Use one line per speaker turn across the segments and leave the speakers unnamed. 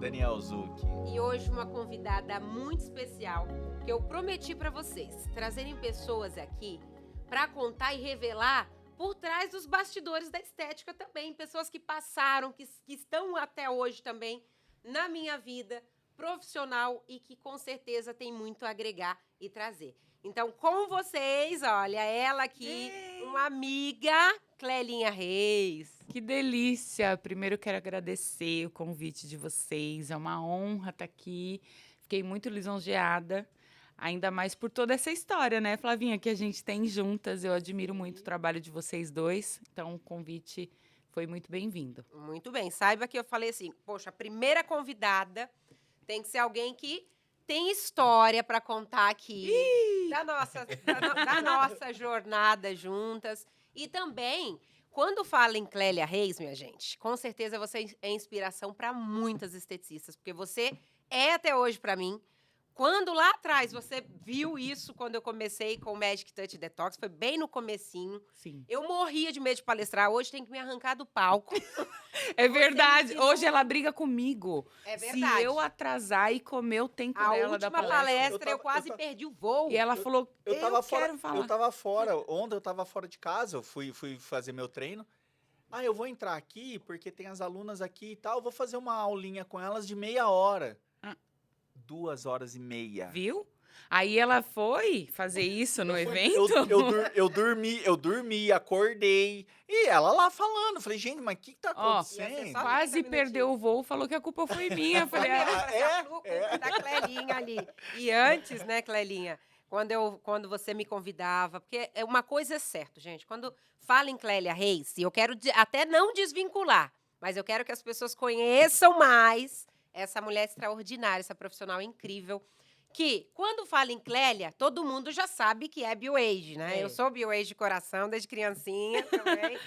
Daniel Zucchi.
E hoje uma convidada muito especial que eu prometi para vocês trazerem pessoas aqui para contar e revelar por trás dos bastidores da estética também, pessoas que passaram, que estão até hoje também na minha vida profissional e que com certeza tem muito a agregar e trazer. Então, com vocês, olha, ela aqui, uma amiga, Clélia Reis.
Que delícia! Primeiro, quero agradecer o convite de vocês. É uma honra estar aqui. Fiquei muito lisonjeada, ainda mais por toda essa história, né, Flavinha, que a gente tem juntas. Eu admiro muito o trabalho de vocês dois. Então, o convite foi muito bem-vindo.
Muito bem. Saiba que eu falei assim, poxa, a primeira convidada tem que ser alguém que tem história para contar aqui da nossa jornada juntas. E também, quando fala em Clélia Reis, minha gente, com certeza você é inspiração para muitas esteticistas, porque você é até hoje para mim. Quando lá atrás você viu isso, quando eu comecei com o Magic Touch Detox, foi bem no comecinho.
Sim.
Eu morria de medo de palestrar, hoje tem que me arrancar do palco.
É
Você
verdade.
ensinou-
Hoje ela briga comigo.
É
Se
verdade.
eu atrasar e comer o tempo
A
dela da
última
palestra.
palestra eu quase perdi o voo.
E ela falou,
Eu tava fora,
quero falar.
eu tava fora. Ontem eu tava fora de casa, eu fui fazer meu treino. Ah, eu vou entrar aqui porque tem as alunas aqui e tal. Eu vou fazer uma aulinha com elas de meia hora.
Ah.
2h30.
Viu? Aí ela foi fazer isso no evento.
Eu dormi, acordei. E ela lá falando. Falei, gente, mas o que tá
Ó,
acontecendo?
só-
Quase
30
perdeu o voo, falou que a culpa foi minha. Eu falei,
Da Clelinha ali. E antes, né, Clelinha, quando você me convidava, porque é uma coisa é certa, gente, quando fala em Clélia Reis, e eu quero até não desvincular, mas eu quero que as pessoas conheçam mais essa mulher extraordinária, essa profissional incrível, que, quando fala em Clélia, todo mundo já sabe que é BioAge, né?
É.
Eu sou BioAge de coração, desde criancinha também.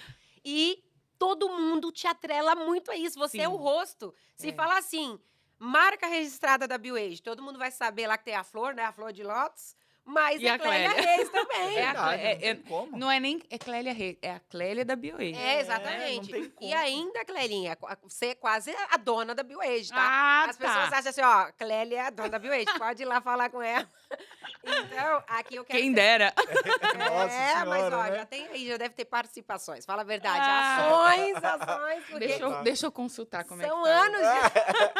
E todo mundo te atrela muito a isso. Você
Sim.
é o rosto. Se
É.
falar assim, marca registrada da BioAge, todo mundo vai saber lá que tem a flor, né? A flor de lótus. Mas
E
é
a
Clélia
Clélia.
Reis também.
É a
Verdade,
Clé-
não tem como.
Não é nem Clélia Reis, é a Clélia da BioAge.
É, exatamente.
não tem como.
E ainda, Clélinha, você é quase a dona da BioAge, tá?
Ah,
As pessoas acham assim, ó, Clélia é a dona da BioAge, pode ir lá falar com ela. Então, aqui eu quero...
Quem dera.
Nossa
mas
senhora,
ó,
né?
já tem aí, já deve ter participações. Fala a verdade.
Ah.
Ações, porque
Deixa eu consultar como
são
é que tá.
anos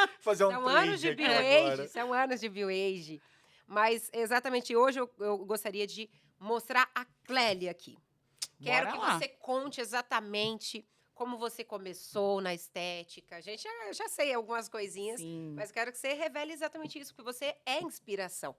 de...
Fazer um
São anos de
trade aqui
BioAge,
agora.
são anos de BioAge. Mas, exatamente, hoje eu gostaria de mostrar a Clélia aqui. Quero
Bora
que
lá.
você conte exatamente como você começou na estética. Gente, eu já sei algumas coisinhas,
Sim.
mas quero que você revele exatamente isso, porque você é inspiração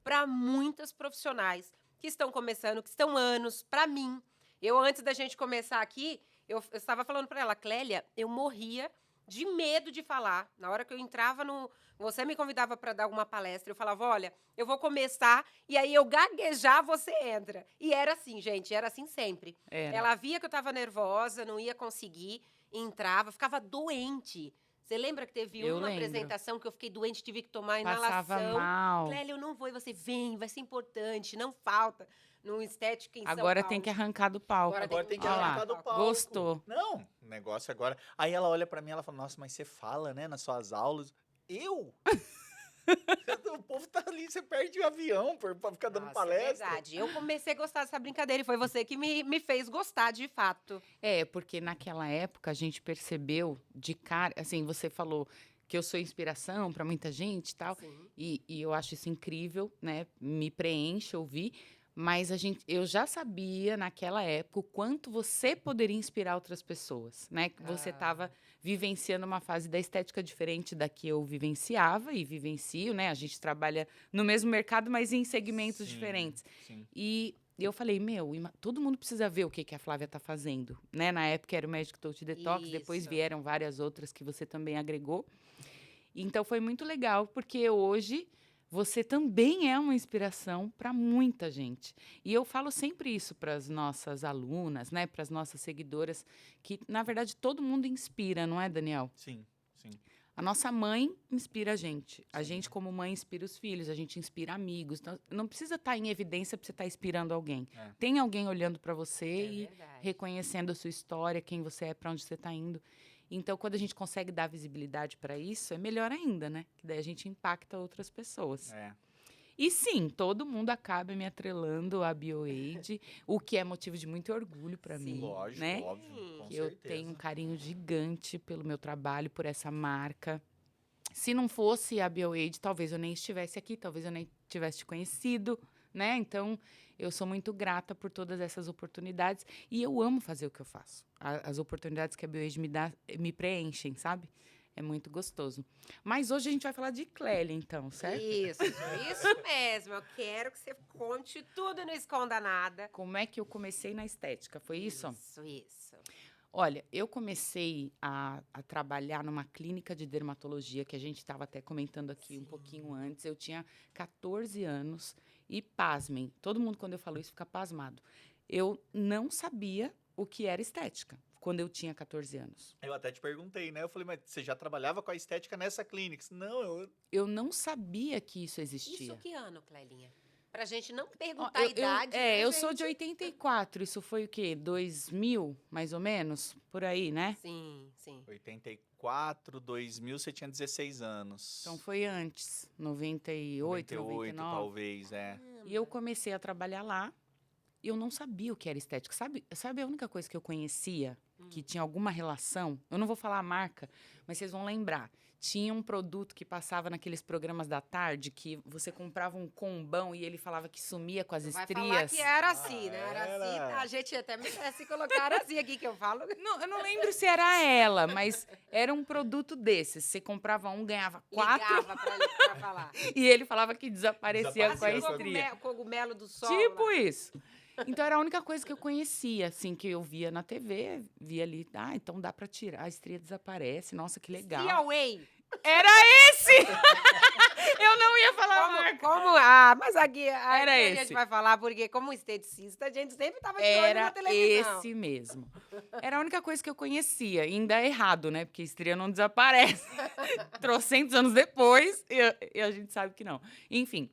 para muitas profissionais que estão começando, que estão anos, para mim. Eu, antes da gente começar aqui, eu estava falando para ela, Clélia, eu morria de medo de falar. Na hora que eu entrava no... Você me convidava para dar uma palestra, eu falava, olha, eu vou começar, e aí eu gaguejar, você entra. E era assim, gente, era assim sempre.
Era.
Ela via que eu estava nervosa, não ia conseguir, entrava, ficava doente. Você lembra que teve
Eu
uma
lembro.
apresentação que eu fiquei doente, tive que tomar
Passava
inalação.
mal.
Clélia, eu não vou, e você vem, vai ser importante, não falta. No estética em São
Agora
Paulo.
tem que arrancar do palco.
Agora
Agora tem que
Olha lá.
arrancar do palco.
Gostou.
Não, o negócio agora... Aí ela olha pra mim e ela fala, nossa, mas você fala, né, nas suas aulas. Eu? O povo tá ali, você perde o avião pra ficar dando
Nossa,
palestra.
É verdade. Eu comecei a gostar dessa brincadeira e foi você que me fez gostar de fato.
É, porque naquela época a gente percebeu de cara, assim, você falou que eu sou inspiração para muita gente e tal,
Sim.
e eu acho isso incrível, né? Me preenche ouvir, mas eu já sabia naquela época o quanto você poderia inspirar outras pessoas, né? Que você estava vivenciando uma fase da estética diferente da que eu vivenciava e vivencio, né? A gente trabalha no mesmo mercado, mas em segmentos
Sim,
diferentes.
sim.
E eu falei, todo mundo precisa ver o que a Flávia tá fazendo, né? Na época era o Magic Touch Detox, depois
Isso.
vieram várias outras que você também agregou. Então foi muito legal, porque hoje você também é uma inspiração para muita gente. E eu falo sempre isso para as nossas alunas, né? Para as nossas seguidoras, que na verdade todo mundo inspira, não é, Daniel?
Sim, sim.
A nossa mãe inspira a gente. A
Sim.
gente, como mãe, inspira os filhos. A gente inspira amigos. Então, não precisa estar em evidência para você estar inspirando alguém.
É.
Tem alguém olhando para você
É
e
verdade.
reconhecendo a sua história, quem você é, para onde você está indo. Então, quando a gente consegue dar visibilidade para isso, é melhor ainda, né? Que daí a gente impacta outras pessoas.
É.
E sim, todo mundo acaba me atrelando à BioAid, o que é motivo de muito orgulho para mim,
Lógico,
né?
óbvio, com
Que eu
certeza.
tenho um carinho gigante pelo meu trabalho, por essa marca. Se não fosse a BioAid, talvez eu nem estivesse aqui, talvez eu nem tivesse te conhecido, né? Então, eu sou muito grata por todas essas oportunidades e eu amo fazer o que eu faço. As oportunidades que a BioAid me dá me preenchem, sabe? É muito gostoso. Mas hoje a gente vai falar de Clélia, então, certo?
Isso mesmo. Eu quero que você conte tudo e não esconda nada.
Como é que eu comecei na estética? Foi isso?
Isso.
Olha, eu comecei a trabalhar numa clínica de dermatologia, que a gente estava até comentando aqui um pouquinho antes. Eu tinha 14 anos e, pasmem, todo mundo, quando eu falo isso, fica pasmado. Eu não sabia o que era estética quando eu tinha 14 anos.
Eu até te perguntei, né? Eu falei, mas você já trabalhava com a estética nessa clínica? Não,
Eu não sabia que isso existia.
Isso que ano, Clélinha? Pra gente não
Ó,
perguntar a idade, né,
eu sou de
gente?
84, isso foi o quê? 2000, mais ou menos? Por aí, né?
Sim, sim.
84, 2000, você tinha 16 anos.
Então foi antes, 98,
98,
99.
talvez, é.
E eu comecei a trabalhar lá e eu não sabia o que era estética. Sabe a única coisa que eu conhecia, que tinha alguma relação? Eu não vou falar a marca, mas vocês vão lembrar. Tinha um produto que passava naqueles programas da tarde que você comprava um combão e ele falava que sumia com as
Vai
estrias.
falar que era assim, né? Era
era.
assim, tá? A gente até merece colocar assim aqui que eu falo.
Não, eu não lembro se era ela, mas era um produto desses. Você comprava um, ganhava 4
Ligava pra falar.
e ele falava que desaparecia com a
Desaparecia com a
estria.
Cogumelo do sol.
Tipo
lá.
isso. Então era a única coisa que eu conhecia, assim, que eu via na TV, via ali, então dá pra tirar, a estria desaparece, nossa, que legal.
Stria Way.
Era esse! Eu não ia falar a marca.
Mas aqui
Era
a
esse.
gente vai falar, porque como esteticista, a gente sempre tava de olho na
Era
televisão.
esse mesmo. Era a única coisa que eu conhecia. E ainda é errado, né? Porque estria não desaparece. Trocentos anos depois, e a gente sabe que não. Enfim.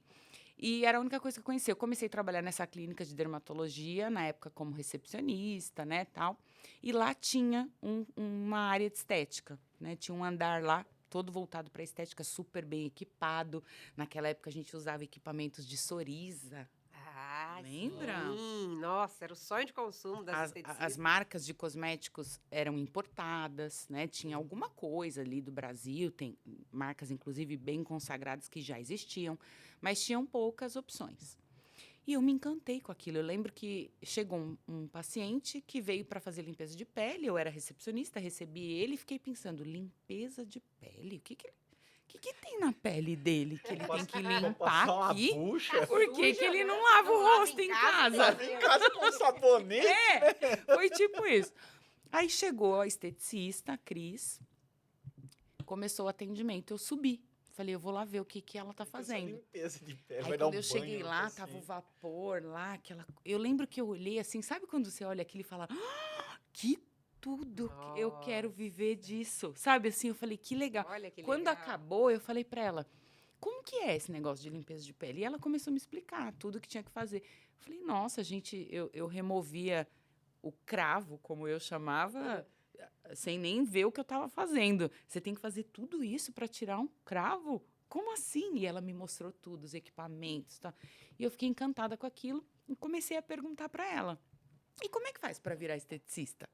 E era a única coisa que eu conhecia. Eu comecei a trabalhar nessa clínica de dermatologia, na época como recepcionista, né, tal. E lá tinha uma área de estética, né? Tinha um andar lá, todo voltado para estética, super bem equipado. Naquela época a gente usava equipamentos de Soriza.
Ah,
Lembra?
sim. Nossa, era o sonho de consumo das esteticistas.
As marcas de cosméticos eram importadas, né? Tinha alguma coisa ali do Brasil, tem marcas, inclusive, bem consagradas que já existiam, mas tinham poucas opções. E eu me encantei com aquilo. Eu lembro que chegou um paciente que veio para fazer limpeza de pele, eu era recepcionista, recebi ele e fiquei pensando, limpeza de pele? O que tem na pele dele que ele tem que limpar
Passar uma
aqui?
bucha.
Por que ele não lava o
lava
rosto em
em casa?
casa?
Tava em casa com sabonete.
Foi tipo isso. Aí chegou a esteticista, a Cris, começou o atendimento, eu subi. Falei, eu vou lá ver o que ela tá
Essa
fazendo.
limpeza de pele,
Aí
vai dar um
quando eu cheguei
banho no
lá,
paciente.
tava o vapor lá, aquela... Eu lembro que eu olhei assim, sabe quando você olha aquilo e fala, que tudo, eu quero viver disso. Sabe assim, eu falei, que legal.
Olha que
Quando
legal.
acabou, eu falei pra ela, como que é esse negócio de limpeza de pele? E ela começou a me explicar tudo que tinha que fazer. Eu falei, nossa, gente, eu removia o cravo, como eu chamava, sem nem ver o que eu estava fazendo. Você tem que fazer tudo isso para tirar um cravo? Como assim? E ela me mostrou tudo, os equipamentos, tá? E eu fiquei encantada com aquilo e comecei a perguntar para ela: e como é que faz para virar esteticista?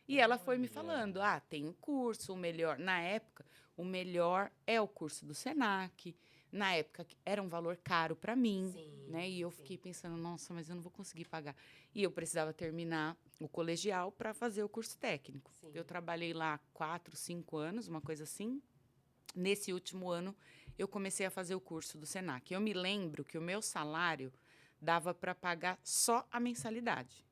E ela foi me falando: tem um curso, o melhor. Na época, o melhor é o curso do Senac. Na época, era um valor caro para mim,
Sim,
né? E eu
sim.
fiquei pensando: nossa, mas eu não vou conseguir pagar. E eu precisava terminar o colegial para fazer o curso técnico.
Sim.
Eu trabalhei lá 4, 5 anos, uma coisa assim. Nesse último ano, eu comecei a fazer o curso do Senac. Eu me lembro que o meu salário dava para pagar só a mensalidade.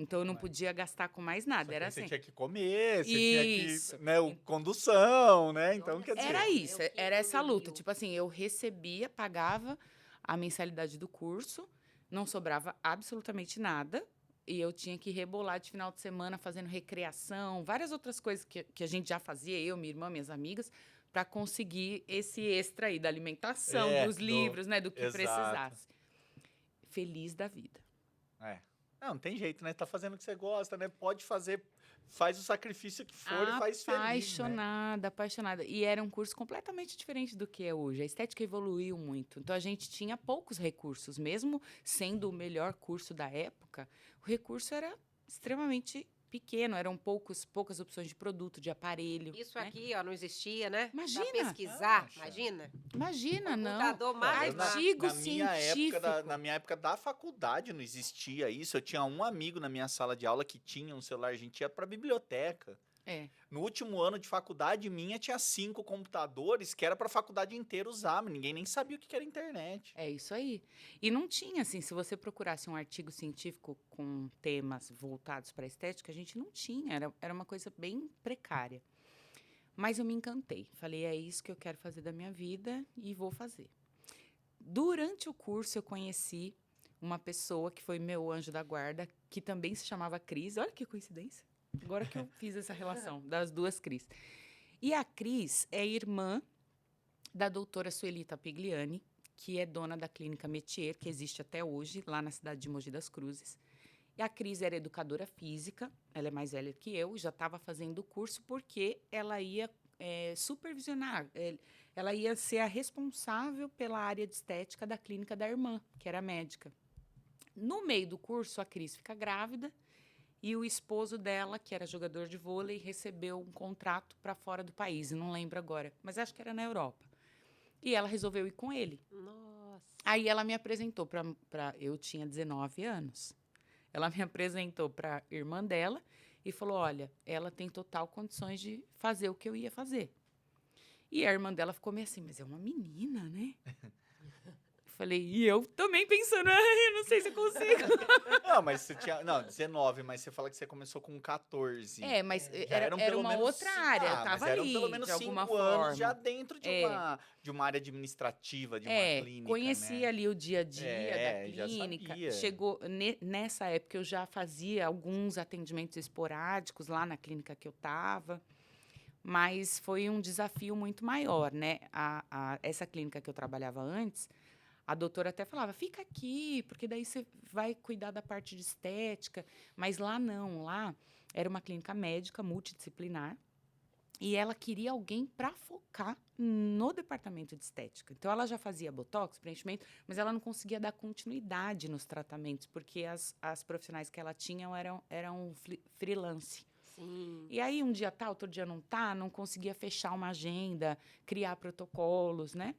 Então, eu não podia gastar com mais nada.
Só que
Era
aí você
assim.
tinha que comer, você
Isso.
tinha que, né, condução, né? Então,
Olha,
quer dizer...
Era isso,
Meu, que
era essa luta.
poderio.
Tipo assim, eu recebia, pagava a mensalidade do curso, não sobrava absolutamente nada. E eu tinha que rebolar de final de semana fazendo recreação, várias outras coisas que a gente já fazia, eu, minha irmã, minhas amigas, para conseguir esse extra aí da alimentação, dos livros, né, do que
exato.
precisasse. Feliz da vida.
É. Não tem jeito, né? Tá fazendo o que você gosta, né? Pode fazer faz o sacrifício que for e faz feliz, né?
Apaixonada, apaixonada. E era um curso completamente diferente do que é hoje. A estética evoluiu muito. Então, a gente tinha poucos recursos. Mesmo sendo o melhor curso da época, o recurso era extremamente pequeno. Eram poucas opções de produto, de aparelho.
Isso
né?
aqui, ó, não existia, né?
Imagina.
Pra pesquisar,
Acha?
imagina.
Imagina, não.
Computador mais
Na-
Artigo
na minha
científico.
época, na minha época da faculdade não existia isso. Eu tinha um amigo na minha sala de aula que tinha um celular, a gente ia pra biblioteca.
É.
No último ano de faculdade minha, tinha 5 computadores que era pra faculdade inteira usar, mas ninguém nem sabia o que era internet.
É isso aí. E não tinha, assim, se você procurasse um artigo científico com temas voltados para a estética, a gente não tinha. Era uma coisa bem precária. Mas eu me encantei. Falei, é isso que eu quero fazer da minha vida e vou fazer. Durante o curso, eu conheci uma pessoa que foi meu anjo da guarda, que também se chamava Cris. Olha que coincidência. Agora que eu fiz essa relação das duas Cris. E a Cris é irmã da doutora Suelita Pigliani, que é dona da clínica Metier, que existe até hoje, lá na cidade de Mogi das Cruzes. E a Cris era educadora física, ela é mais velha que eu, já estava fazendo o curso porque ela ia supervisionar, ela ia ser a responsável pela área de estética da clínica da irmã, que era médica. No meio do curso, a Cris fica grávida e o esposo dela, que era jogador de vôlei, recebeu um contrato para fora do país, não lembro agora, mas acho que era na Europa. E ela resolveu ir com ele.
Nossa.
Aí ela me apresentou para. Eu tinha 19 anos. Ela me apresentou para a irmã dela e falou: olha, ela tem total condições de fazer o que eu ia fazer. E a irmã dela ficou meio assim, mas é uma menina, né? Eu falei, e eu também pensando, eu não sei se eu consigo.
Não, mas você tinha. Não, 19, mas você fala que você começou com 14.
Mas
Já eram
era
pelo
uma
menos
outra
cinco-
área,
mas
tava
eram
ali,
pelo menos
de alguma
5 anos
forma.
já dentro de uma área administrativa, de uma clínica,
conheci
né?
ali o dia a dia da
já
clínica.
sabia.
Chegou nessa época eu já fazia alguns atendimentos esporádicos lá na clínica que eu estava, mas foi um desafio muito maior, né? Essa clínica que eu trabalhava antes, a doutora até falava, fica aqui, porque daí você vai cuidar da parte de estética. Mas lá não, lá era uma clínica médica multidisciplinar. E ela queria alguém para focar no departamento de estética. Então, ela já fazia botox, preenchimento, mas ela não conseguia dar continuidade nos tratamentos, porque as profissionais que ela tinha eram freelance.
Sim.
E aí, um dia tá, outro dia não tá, não conseguia fechar uma agenda, criar protocolos, né?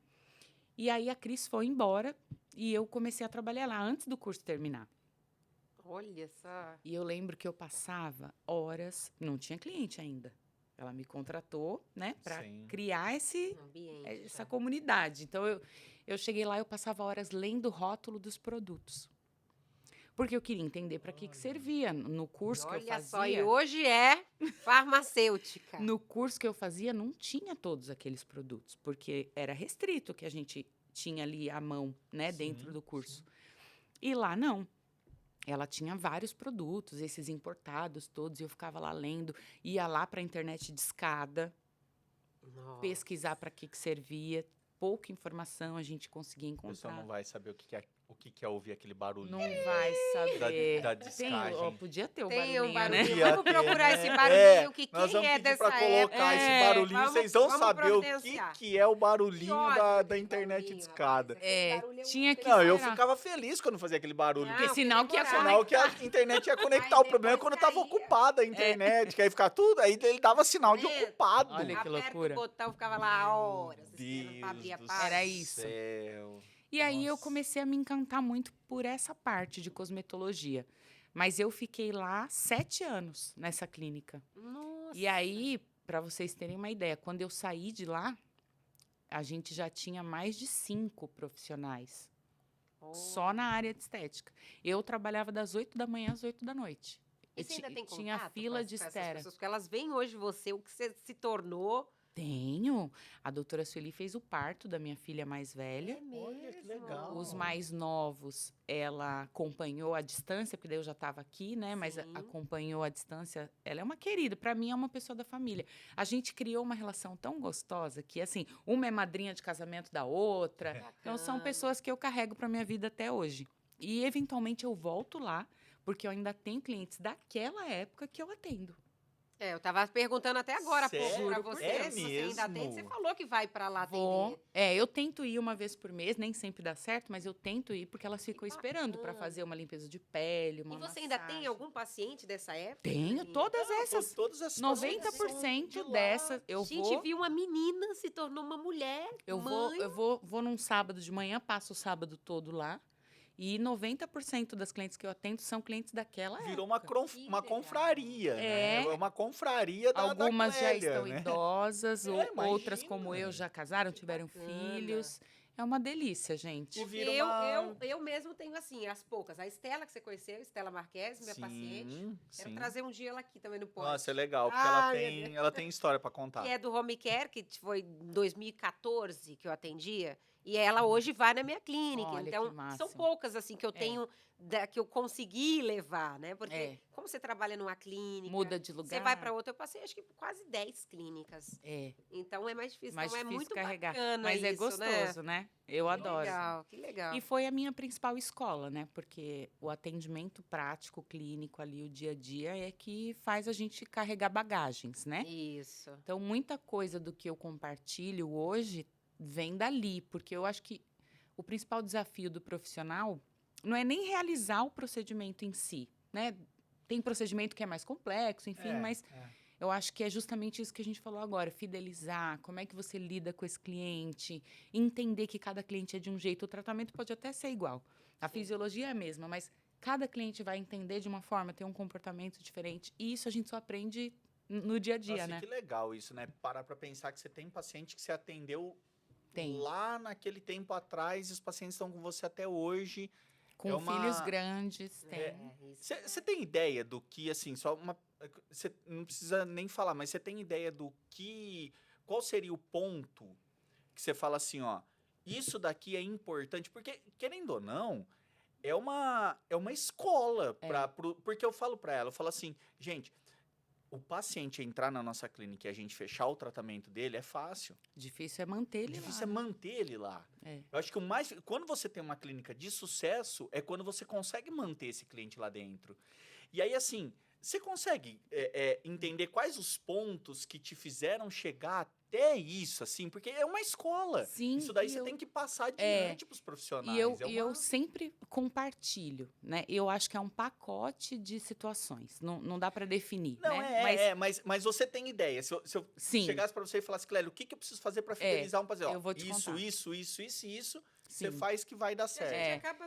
E aí, a Cris foi embora e eu comecei a trabalhar lá antes do curso terminar.
Olha só.
E eu lembro que eu passava horas, não tinha cliente ainda. Ela me contratou, né, para
Sim.
criar
Ambiente.
essa comunidade. Então, eu cheguei lá, eu passava horas lendo o rótulo dos produtos. Porque eu queria entender para que servia. No curso que eu
Olha só, e
fazia,
hoje é farmacêutica.
no curso que eu fazia, não tinha todos aqueles produtos, porque era restrito o que a gente tinha ali à mão, né, dentro do curso. E lá não. Ela tinha vários produtos, esses importados todos, e eu ficava lá lendo, ia lá para a internet de escada,
Nossa.
pesquisar para que servia, pouca informação a gente conseguia
A pessoa
encontrar.
não vai saber o que é ouvir aquele barulho.
Não vai saber.
Da
Tem,
descagem.
podia ter o
Tem
barulhinho,
um barulhinho.
né?
Podia
Vamos
ter,
procurar
né?
esse barulhinho, que
Nós
quem
vamos
é
pedir
dessa
pra colocar
época.
esse barulhinho, vocês vão
vamos
saber o
providenciar.
que é o barulhinho
ódio
da
desse
internet
barulhinho,
de escada.
rapaz. Aquele barulho
tinha que
Não, eu
esperar.
ficava feliz quando fazia aquele barulho.
Não,
Porque sinal que ia
demorar.
Sinal que a internet ia conectar.
Aí
O problema é
depois
quando tava
caía.
ocupada a internet, que aí ficava tudo, aí ele dava sinal de
É.
ocupado.
Olha que
Aperta
loucura.
o botão, ficava lá horas esperando pra abrir a
Deus do
página.
Era isso.
céu.
E aí eu
Nossa.
comecei a me encantar muito por essa parte de cosmetologia. Mas eu fiquei lá 7 anos nessa clínica.
Nossa.
E aí, para vocês terem uma ideia, quando eu saí de lá, a gente já tinha mais de 5 profissionais só na área de estética. Eu trabalhava das 8 da manhã às 8 da noite.
E você ainda tem
Tinha
contato
fila
com
de
essas
espera.
pessoas? Porque elas veem hoje você, o que você se tornou.
Tenho. A doutora Sueli fez o parto da minha filha mais velha.
É mesmo.
Olha que legal.
Os mais novos, ela acompanhou à distância, porque daí eu já estava aqui, né? Mas
Sim.
acompanhou à distância. Ela é uma querida, para mim é uma pessoa da família. A gente criou uma relação tão gostosa que, assim, uma é madrinha de casamento da outra. Então, são
Bacana.
pessoas que eu carrego para minha vida até hoje. E, eventualmente, eu volto lá, porque eu ainda tenho clientes daquela época que eu atendo.
Eu tava perguntando até agora há pouco pra
Sério?
você,
É
se você ainda atende. Você
mesmo?
falou que vai pra lá
Vou.
atender.
Eu tento ir uma vez por mês, nem sempre dá certo, mas eu tento ir porque elas ficam esperando para
bacana.
fazer uma limpeza de pele, uma
E você ainda tem
massagem.
algum paciente dessa época?
Tenho
Dani?
todas
Não,
essas.
todas essas pacientes são de
90%
lá.
dessas eu
Gente,
vou.
viu uma menina, se tornou uma mulher, mãe.
Vou num sábado de manhã, passo o sábado todo lá. E 90% das clientes que eu atendo são clientes daquela
Virou uma,
época.
Que
uma
legal.
confraria, né?
É.
É uma confraria da
Algumas já
Clélia,
estão
né?
idosas, outras,
Imagina.
como eu, já casaram,
Que
tiveram
bacana.
filhos. É uma delícia, gente.
E
Porque
vira uma...
eu mesmo tenho, assim, as poucas. A Estela, que você conheceu, Estela Marques, minha paciente. Quero
sim.
trazer um dia ela aqui também no pode.
Nossa, é legal, porque ela tem história pra contar.
Que é do Home Care, que foi em 2014 que eu atendia. E ela hoje vai na minha clínica.
Olha, que
Então, são
máximo.
poucas, assim, que eu tenho, que eu consegui levar, né? Porque
É.
como você trabalha numa clínica,
Muda de
você
lugar.
vai para outra. Eu passei, acho que, quase 10 clínicas.
É,
Então, é mais difícil.
mais
Então, é
difícil
muito
carregar.
bacana
Mas é
isso,
gostoso, né? Eu
Que
adoro.
legal, que legal.
E foi a minha principal escola, né? Porque o atendimento prático, clínico ali, o dia a dia, é que faz a gente carregar bagagens, né?
Isso.
Então, muita coisa do que eu compartilho hoje vem dali, porque eu acho que o principal desafio do profissional não é nem realizar o procedimento em si, né? Tem procedimento que é mais complexo, enfim, mas eu acho que é justamente isso que a gente falou agora, fidelizar, como é que você lida com esse cliente, entender que cada cliente é de um jeito, o tratamento pode até ser igual, a fisiologia é a mesma, mas cada cliente vai entender de uma forma, ter um comportamento diferente, e isso a gente só aprende no dia a dia,
Nossa,
né?
que legal isso, né? Parar pra pensar que você tem paciente que você atendeu
Tem.
lá naquele tempo atrás e os pacientes estão com você até hoje.
Com
É uma-
filhos grandes, tem.
Isso.
Você tem ideia do que, assim, só uma... Você não precisa nem falar, mas você tem ideia do que... Qual seria o ponto que você fala assim, ó, isso daqui é importante? Porque, querendo ou não, é uma escola. Porque eu falo pra ela, eu falo assim, gente, o paciente entrar na nossa clínica e a gente fechar o tratamento dele é fácil.
Difícil é manter ele
Difícil
lá.
é manter ele lá.
É.
Eu acho que o mais... Quando você tem uma clínica de sucesso, é quando você consegue manter esse cliente lá dentro. E aí, assim, você consegue entender quais os pontos que te fizeram chegar até isso, assim? Porque é uma escola.
Sim,
Isso daí
e
você
eu-
tem que passar adiante pros profissionais.
E eu sempre compartilho, né? Eu acho que é um pacote de situações. Não dá para definir,
Não,
né?
mas você tem ideia. Se eu
Sim.
chegasse pra você e falasse, Clélio, o que eu preciso fazer pra fidelizar um paciente? Ó,
eu vou te
isso,
contar.
isso, você
Sim.
faz que vai dar
A
certo.
gente
É.
acaba,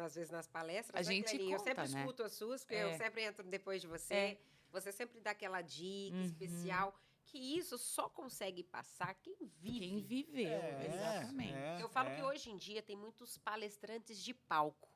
às vezes, nas palestras,
A
né,
gente
Clelinha? Eu
conta,
sempre
né?
escuto as suas, porque eu
É.
sempre entro depois de você.
É.
Você sempre dá aquela dica
Uhum.
especial, que isso só consegue passar quem vive.
Quem viveu, exatamente.
Eu falo que hoje em dia tem muitos palestrantes de palco.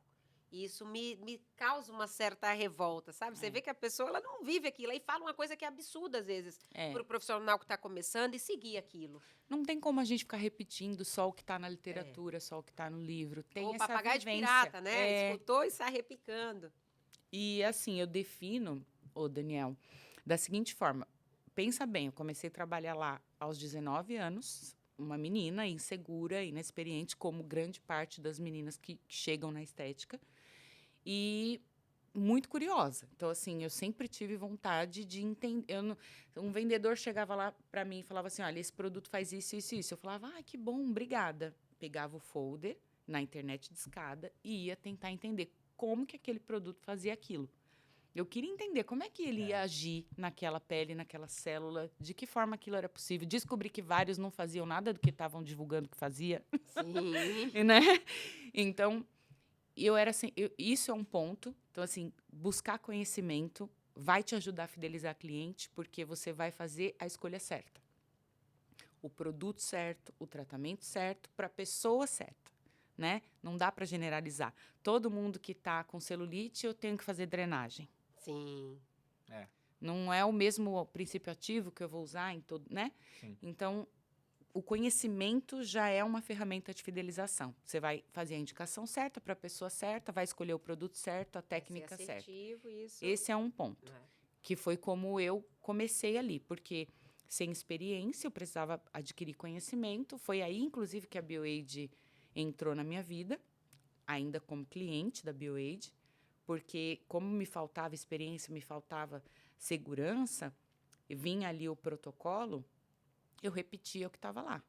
E isso me causa uma certa revolta, sabe? Você vê que a pessoa ela não vive aquilo e fala uma coisa que é absurda, às vezes,
É.
para o profissional que está começando e seguir aquilo.
Não tem como a gente ficar repetindo só o que está na literatura, só o que está no livro. Tem
Ou
essa
papagaio de
vivência.
pirata, né?
É.
Escutou e sai repicando.
E assim, eu defino, ô Daniel, da seguinte forma. Pensa bem, eu comecei a trabalhar lá aos 19 anos, uma menina insegura, inexperiente, como grande parte das meninas que chegam na estética, e muito curiosa. Então, assim, eu sempre tive vontade de entender. Um vendedor chegava lá para mim e falava assim, olha, esse produto faz isso, isso, isso. Eu falava, ah, que bom, obrigada. Pegava o folder na internet de escada e ia tentar entender como que aquele produto fazia aquilo. Eu queria entender como é que ele ia agir naquela pele, naquela célula, de que forma aquilo era possível. Descobri que vários não faziam nada do que estavam divulgando que fazia,
Sim.
né? Então, eu era assim, isso é um ponto. Então, assim, buscar conhecimento vai te ajudar a fidelizar cliente, porque você vai fazer a escolha certa. O produto certo, o tratamento certo, para a pessoa certa, né? Não dá para generalizar. Todo mundo que está com celulite, eu tenho que fazer drenagem.
Sim.
Não é o mesmo princípio ativo que eu vou usar em todo, né?
Sim.
Então, o conhecimento já é uma ferramenta de fidelização. Você vai fazer a indicação certa para a pessoa certa, vai escolher o produto certo, a técnica
Ser
certa.
assertivo, isso.
Esse é um ponto,
É.
que foi como eu comecei ali, porque sem experiência eu precisava adquirir conhecimento. Foi aí, inclusive, que a BioAid entrou na minha vida, ainda como cliente da BioAid, porque como me faltava experiência, me faltava segurança, e vinha ali o protocolo, eu repetia o que estava lá,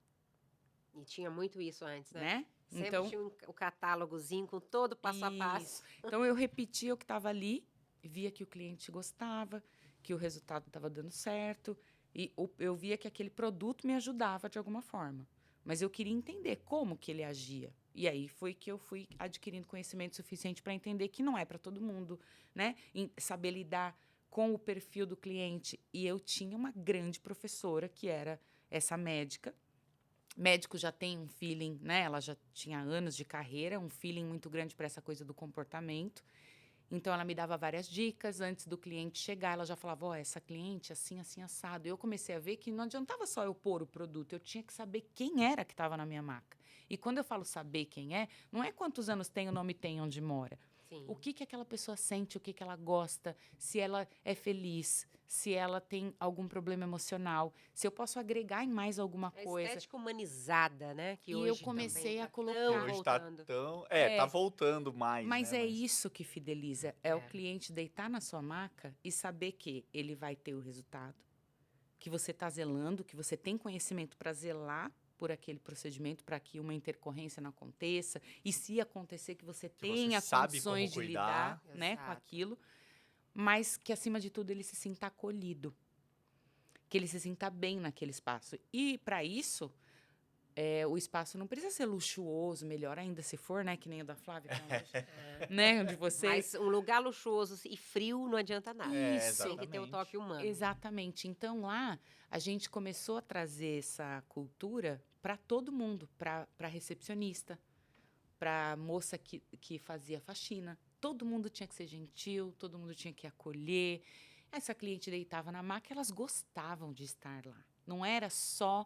E tinha muito isso antes, né?
né?
Sempre
Então,
tinha o catálogozinho com todo o passo a passo.
isso. Então, eu repetia o que estava ali, via que o cliente gostava, que o resultado estava dando certo, e eu via que aquele produto me ajudava de alguma forma. Mas eu queria entender como que ele agia. E aí foi que eu fui adquirindo conhecimento suficiente para entender que não é para todo mundo, né? Saber lidar com o perfil do cliente. E eu tinha uma grande professora, que era essa médica. Médico já tem um feeling, né? Ela já tinha anos de carreira, um feeling muito grande para essa coisa do comportamento. Então, ela me dava várias dicas antes do cliente chegar. Ela já falava, ó, essa cliente assim, assim, assado. Eu comecei a ver que não adiantava só eu pôr o produto, eu tinha que saber quem era que estava na minha maca. E quando eu falo saber quem é, não é quantos anos tem, o nome tem, onde mora.
Sim.
O que aquela pessoa sente, o que ela gosta, se ela é feliz, se ela tem algum problema emocional, se eu posso agregar em mais alguma
A
coisa.
estética humanizada, né? Que
E
hoje
eu comecei
também
a
tá
colocar.
tão
Hoje tá
voltando.
tão...
É.
tá voltando mais,
Mas
né?
é isso que fideliza. É o
É.
cliente deitar na sua maca e saber que ele vai ter o resultado, que você está zelando, que você tem conhecimento para zelar por aquele procedimento, para que uma intercorrência não aconteça. E se acontecer, que você
Que você
tenha
sabe como
condições de lidar,
cuidar.
né, com
Exato.
aquilo. Mas que, acima de tudo, ele se sinta acolhido. Que ele se sinta bem naquele espaço. E, para isso... o espaço não precisa ser luxuoso, melhor ainda se for, né? Que nem o da Flávia, que é uma loja, né? De vocês.
Mas um lugar luxuoso e frio não adianta nada.
Isso.
Tem que ter o
Exatamente.
toque humano.
Exatamente. Então lá a gente começou a trazer essa cultura para todo mundo, para recepcionista, para moça que fazia faxina. Todo mundo tinha que ser gentil, todo mundo tinha que acolher. Essa cliente deitava na maca, elas gostavam de estar lá. Não era só.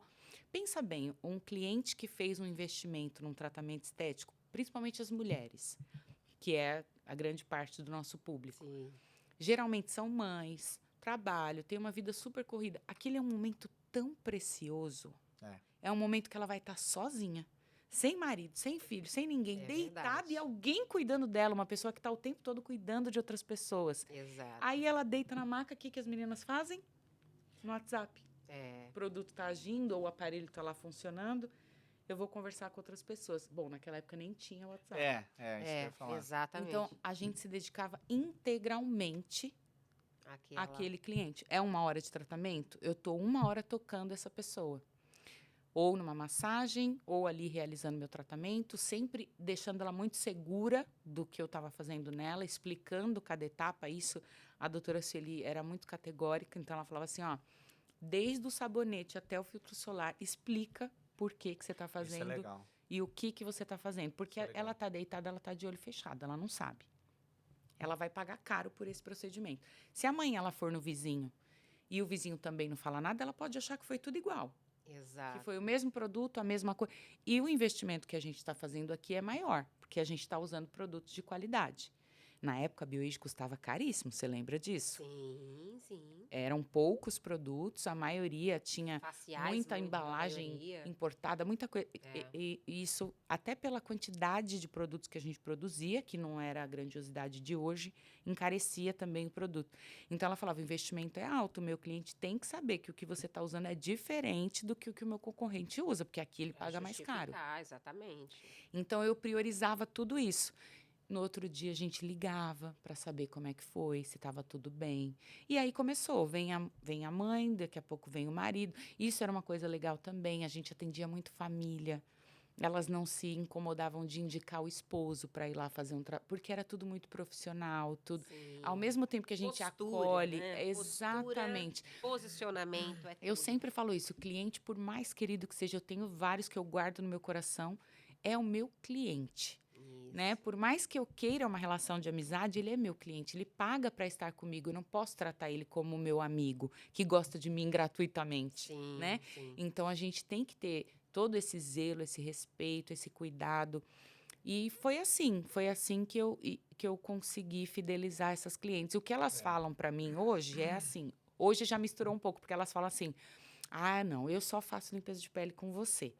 Pensa bem, um cliente que fez um investimento num tratamento estético, principalmente as mulheres, que é a grande parte do nosso público.
Sim.
Geralmente são mães, trabalho, tem uma vida super corrida. Aquele é um momento tão precioso. É um momento que ela vai estar sozinha, sem marido, sem filho, sem ninguém,
É
deitada
verdade.
e alguém cuidando dela, uma pessoa que está o tempo todo cuidando de outras pessoas.
Exato.
Aí ela deita na maca, o que as meninas fazem? No WhatsApp.
É.
O produto está agindo ou o aparelho está lá funcionando. Eu vou conversar com outras pessoas. Bom, naquela época nem tinha WhatsApp.
Isso que eu ia falar.
Exatamente.
Então, a gente se dedicava integralmente
Aquela-
àquele cliente. É 1 hora de tratamento? Eu estou 1 hora tocando essa pessoa. Ou numa massagem, ou ali realizando meu tratamento, sempre deixando ela muito segura do que eu estava fazendo nela, explicando cada etapa. Isso, a doutora Sueli era muito categórica, então ela falava assim, ó, desde o sabonete até o filtro solar, explica por que você está
Isso é
fazendo
legal.
e o que você está fazendo. Porque
Isso é legal.
ela está deitada, ela está de olho fechado, ela não sabe. Ela vai pagar caro por esse procedimento. Se amanhã ela for no vizinho e o vizinho também não fala nada, ela pode achar que foi tudo igual.
Exato.
Que foi o mesmo produto, a mesma coisa. E o investimento que a gente está fazendo aqui é maior, porque a gente está usando produtos de qualidade. Na época, a Bioage custava caríssimo, você lembra disso?
Sim, sim.
Eram poucos produtos, a maioria tinha
Faciais,
muita
muito,
embalagem
a maioria.
importada, muita coisa.
É.
E isso, até pela quantidade de produtos que a gente produzia, que não era a grandiosidade de hoje, encarecia também o produto. Então, ela falava, o investimento é alto, o meu cliente tem que saber que o que você está usando é diferente do que o meu concorrente usa, porque aqui ele
Pra
paga mais caro.
justificar, exatamente.
Então, eu priorizava tudo isso. No outro dia, a gente ligava para saber como é que foi, se estava tudo bem. E aí começou, vem a mãe, daqui a pouco vem o marido. Isso era uma coisa legal também, a gente atendia muito família. Elas não se incomodavam de indicar o esposo para ir lá fazer porque era tudo muito profissional, tudo.
Sim.
Ao mesmo tempo que a gente
Postura,
acolhe,
né?
exatamente.
Postura, posicionamento, é
Eu
tudo.
sempre falo isso, o cliente, por mais querido que seja, eu tenho vários que eu guardo no meu coração, é o meu cliente.
Isso.
Né? Por mais que eu queira uma relação de amizade, ele é meu cliente, ele paga para estar comigo, eu não posso tratar ele como meu amigo, que gosta de mim gratuitamente,
Sim,
né?
sim.
Então, a gente tem que ter todo esse zelo, esse respeito, esse cuidado. E foi assim que eu consegui fidelizar essas clientes. O que elas falam para mim hoje é assim, hoje já misturou um pouco, porque elas falam assim, ah, não, eu só faço limpeza de pele com você.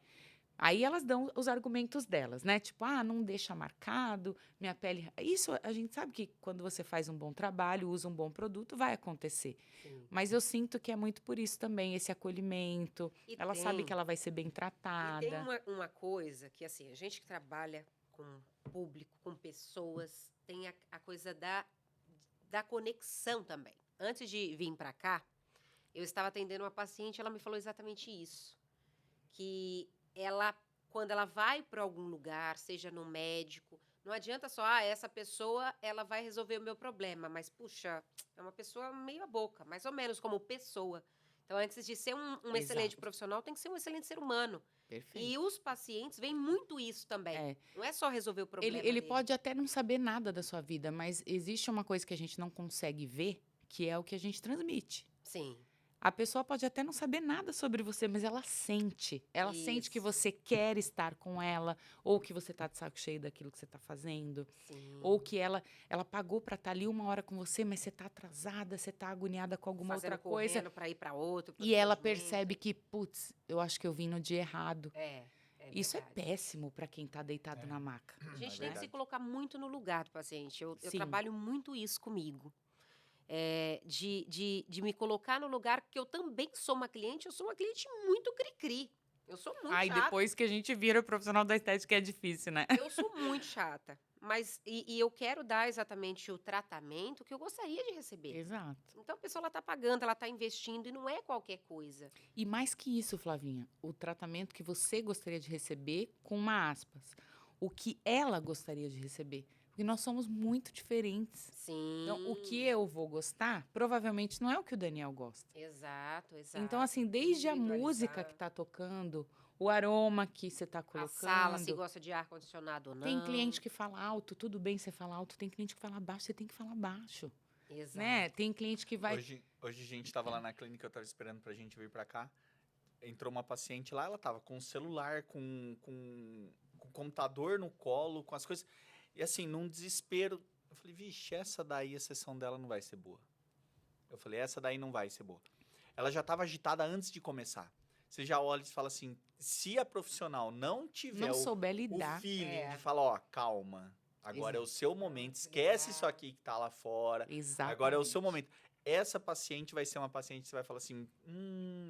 Aí elas dão os argumentos delas, né? Tipo, não deixa marcado, minha pele. Isso a gente sabe que quando você faz um bom trabalho, usa um bom produto, vai acontecer.
Sim.
Mas eu sinto que é muito por isso também, esse acolhimento.
E
Ela sabe que ela vai ser bem
E tem
tratada.
uma coisa que, assim, a gente que trabalha com público, com pessoas, tem a coisa da conexão também. Antes de vir para cá, eu estava atendendo uma paciente, ela me falou exatamente isso. Que ela, quando ela vai para algum lugar, seja no médico, não adianta só, essa pessoa, ela vai resolver o meu problema. Mas, puxa, é uma pessoa meio a boca, mais ou menos como pessoa. Então, antes de ser um excelente
Exato.
profissional, tem que ser um excelente ser humano.
Perfeito.
E os pacientes veem muito isso também.
É.
Não é só resolver o problema
Ele
dele.
pode até não saber nada da sua vida, mas existe uma coisa que a gente não consegue ver, que é o que a gente transmite.
Sim.
A pessoa pode até não saber nada sobre você, mas ela sente. Ela sente que
Isso.
você quer estar com ela, ou que você tá de saco cheio daquilo que você tá fazendo,
Sim.
ou que ela pagou pra estar ali 1 hora com você, mas você tá atrasada, você tá agoniada com alguma
Fazendo
outra coisa.
correndo para ir para outro. pro
E ela
atendimento.
percebe que, putz, eu acho que eu vim no dia errado.
É
Isso é
verdade.
péssimo pra quem tá deitado
É.
na maca.
A gente
É
tem que se
verdade.
colocar muito no lugar do paciente. Eu
Sim.
trabalho muito isso comigo. De me colocar no lugar, porque eu também sou uma cliente, eu sou uma cliente muito cri-cri. Eu sou muito
Aí
chata.
depois que a gente vira profissional da estética é difícil, né?
Eu sou muito chata. Mas, e eu quero dar exatamente o tratamento que eu gostaria de receber.
Exato.
Então, a pessoa ela está pagando, ela está investindo, e não é qualquer coisa.
E mais que isso, Flavinha, o tratamento que você gostaria de receber, com uma aspas, o que ela gostaria de receber. Porque nós somos muito diferentes.
Sim.
Então, o que eu vou gostar, provavelmente não é o que o Daniel gosta.
Exato.
Então, assim, desde a música que tá tocando, o aroma que você tá
A
colocando.
sala, se gosta de ar-condicionado ou não.
Tem cliente que fala alto, tudo bem você falar alto. Tem cliente que fala baixo, você tem que falar baixo.
Exato.
Né? Tem cliente que vai...
Hoje a gente tava lá na clínica, eu tava esperando pra gente vir pra cá. Entrou uma paciente lá, ela tava com o celular, com o computador no colo, com as coisas. E assim, num desespero, eu falei, vixe, essa daí, a sessão dela não vai ser boa. Eu falei, essa daí não vai ser boa. Ela já tava agitada antes de começar. Você já olha e fala assim, se a profissional não tiver
não
o
souber
o
lidar.
feeling de falar, ó, calma, agora é o seu momento, esquece isso aqui que tá lá fora,
Exatamente.
agora é o seu momento. Essa paciente vai ser uma paciente que você vai falar assim,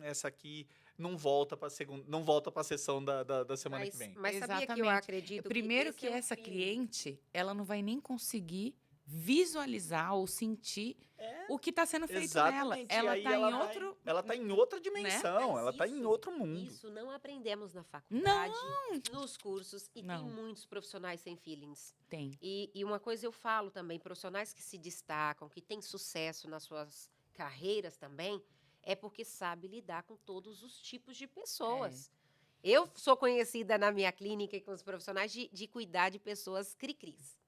essa aqui não volta para segunda, não volta para a sessão da semana que vem.
Mas sabia que eu
Exatamente.
acredito
Primeiro
esse
que
é um
essa
feeling.
cliente, ela não vai nem conseguir visualizar ou sentir o que está sendo feito nela.
Exatamente.
Ela
E aí
está em
ela vai-
outro...
Ela tá em outra dimensão,
Mas
ela tá em
isso-
outro mundo.
Isso não aprendemos na faculdade, nos cursos, e
Não.
tem muitos profissionais sem feelings.
Tem.
E uma coisa eu falo também, profissionais que se destacam, que têm sucesso nas suas carreiras também, é porque sabe lidar com todos os tipos de pessoas. Eu sou conhecida na minha clínica e com os profissionais de cuidar de pessoas cri-cris.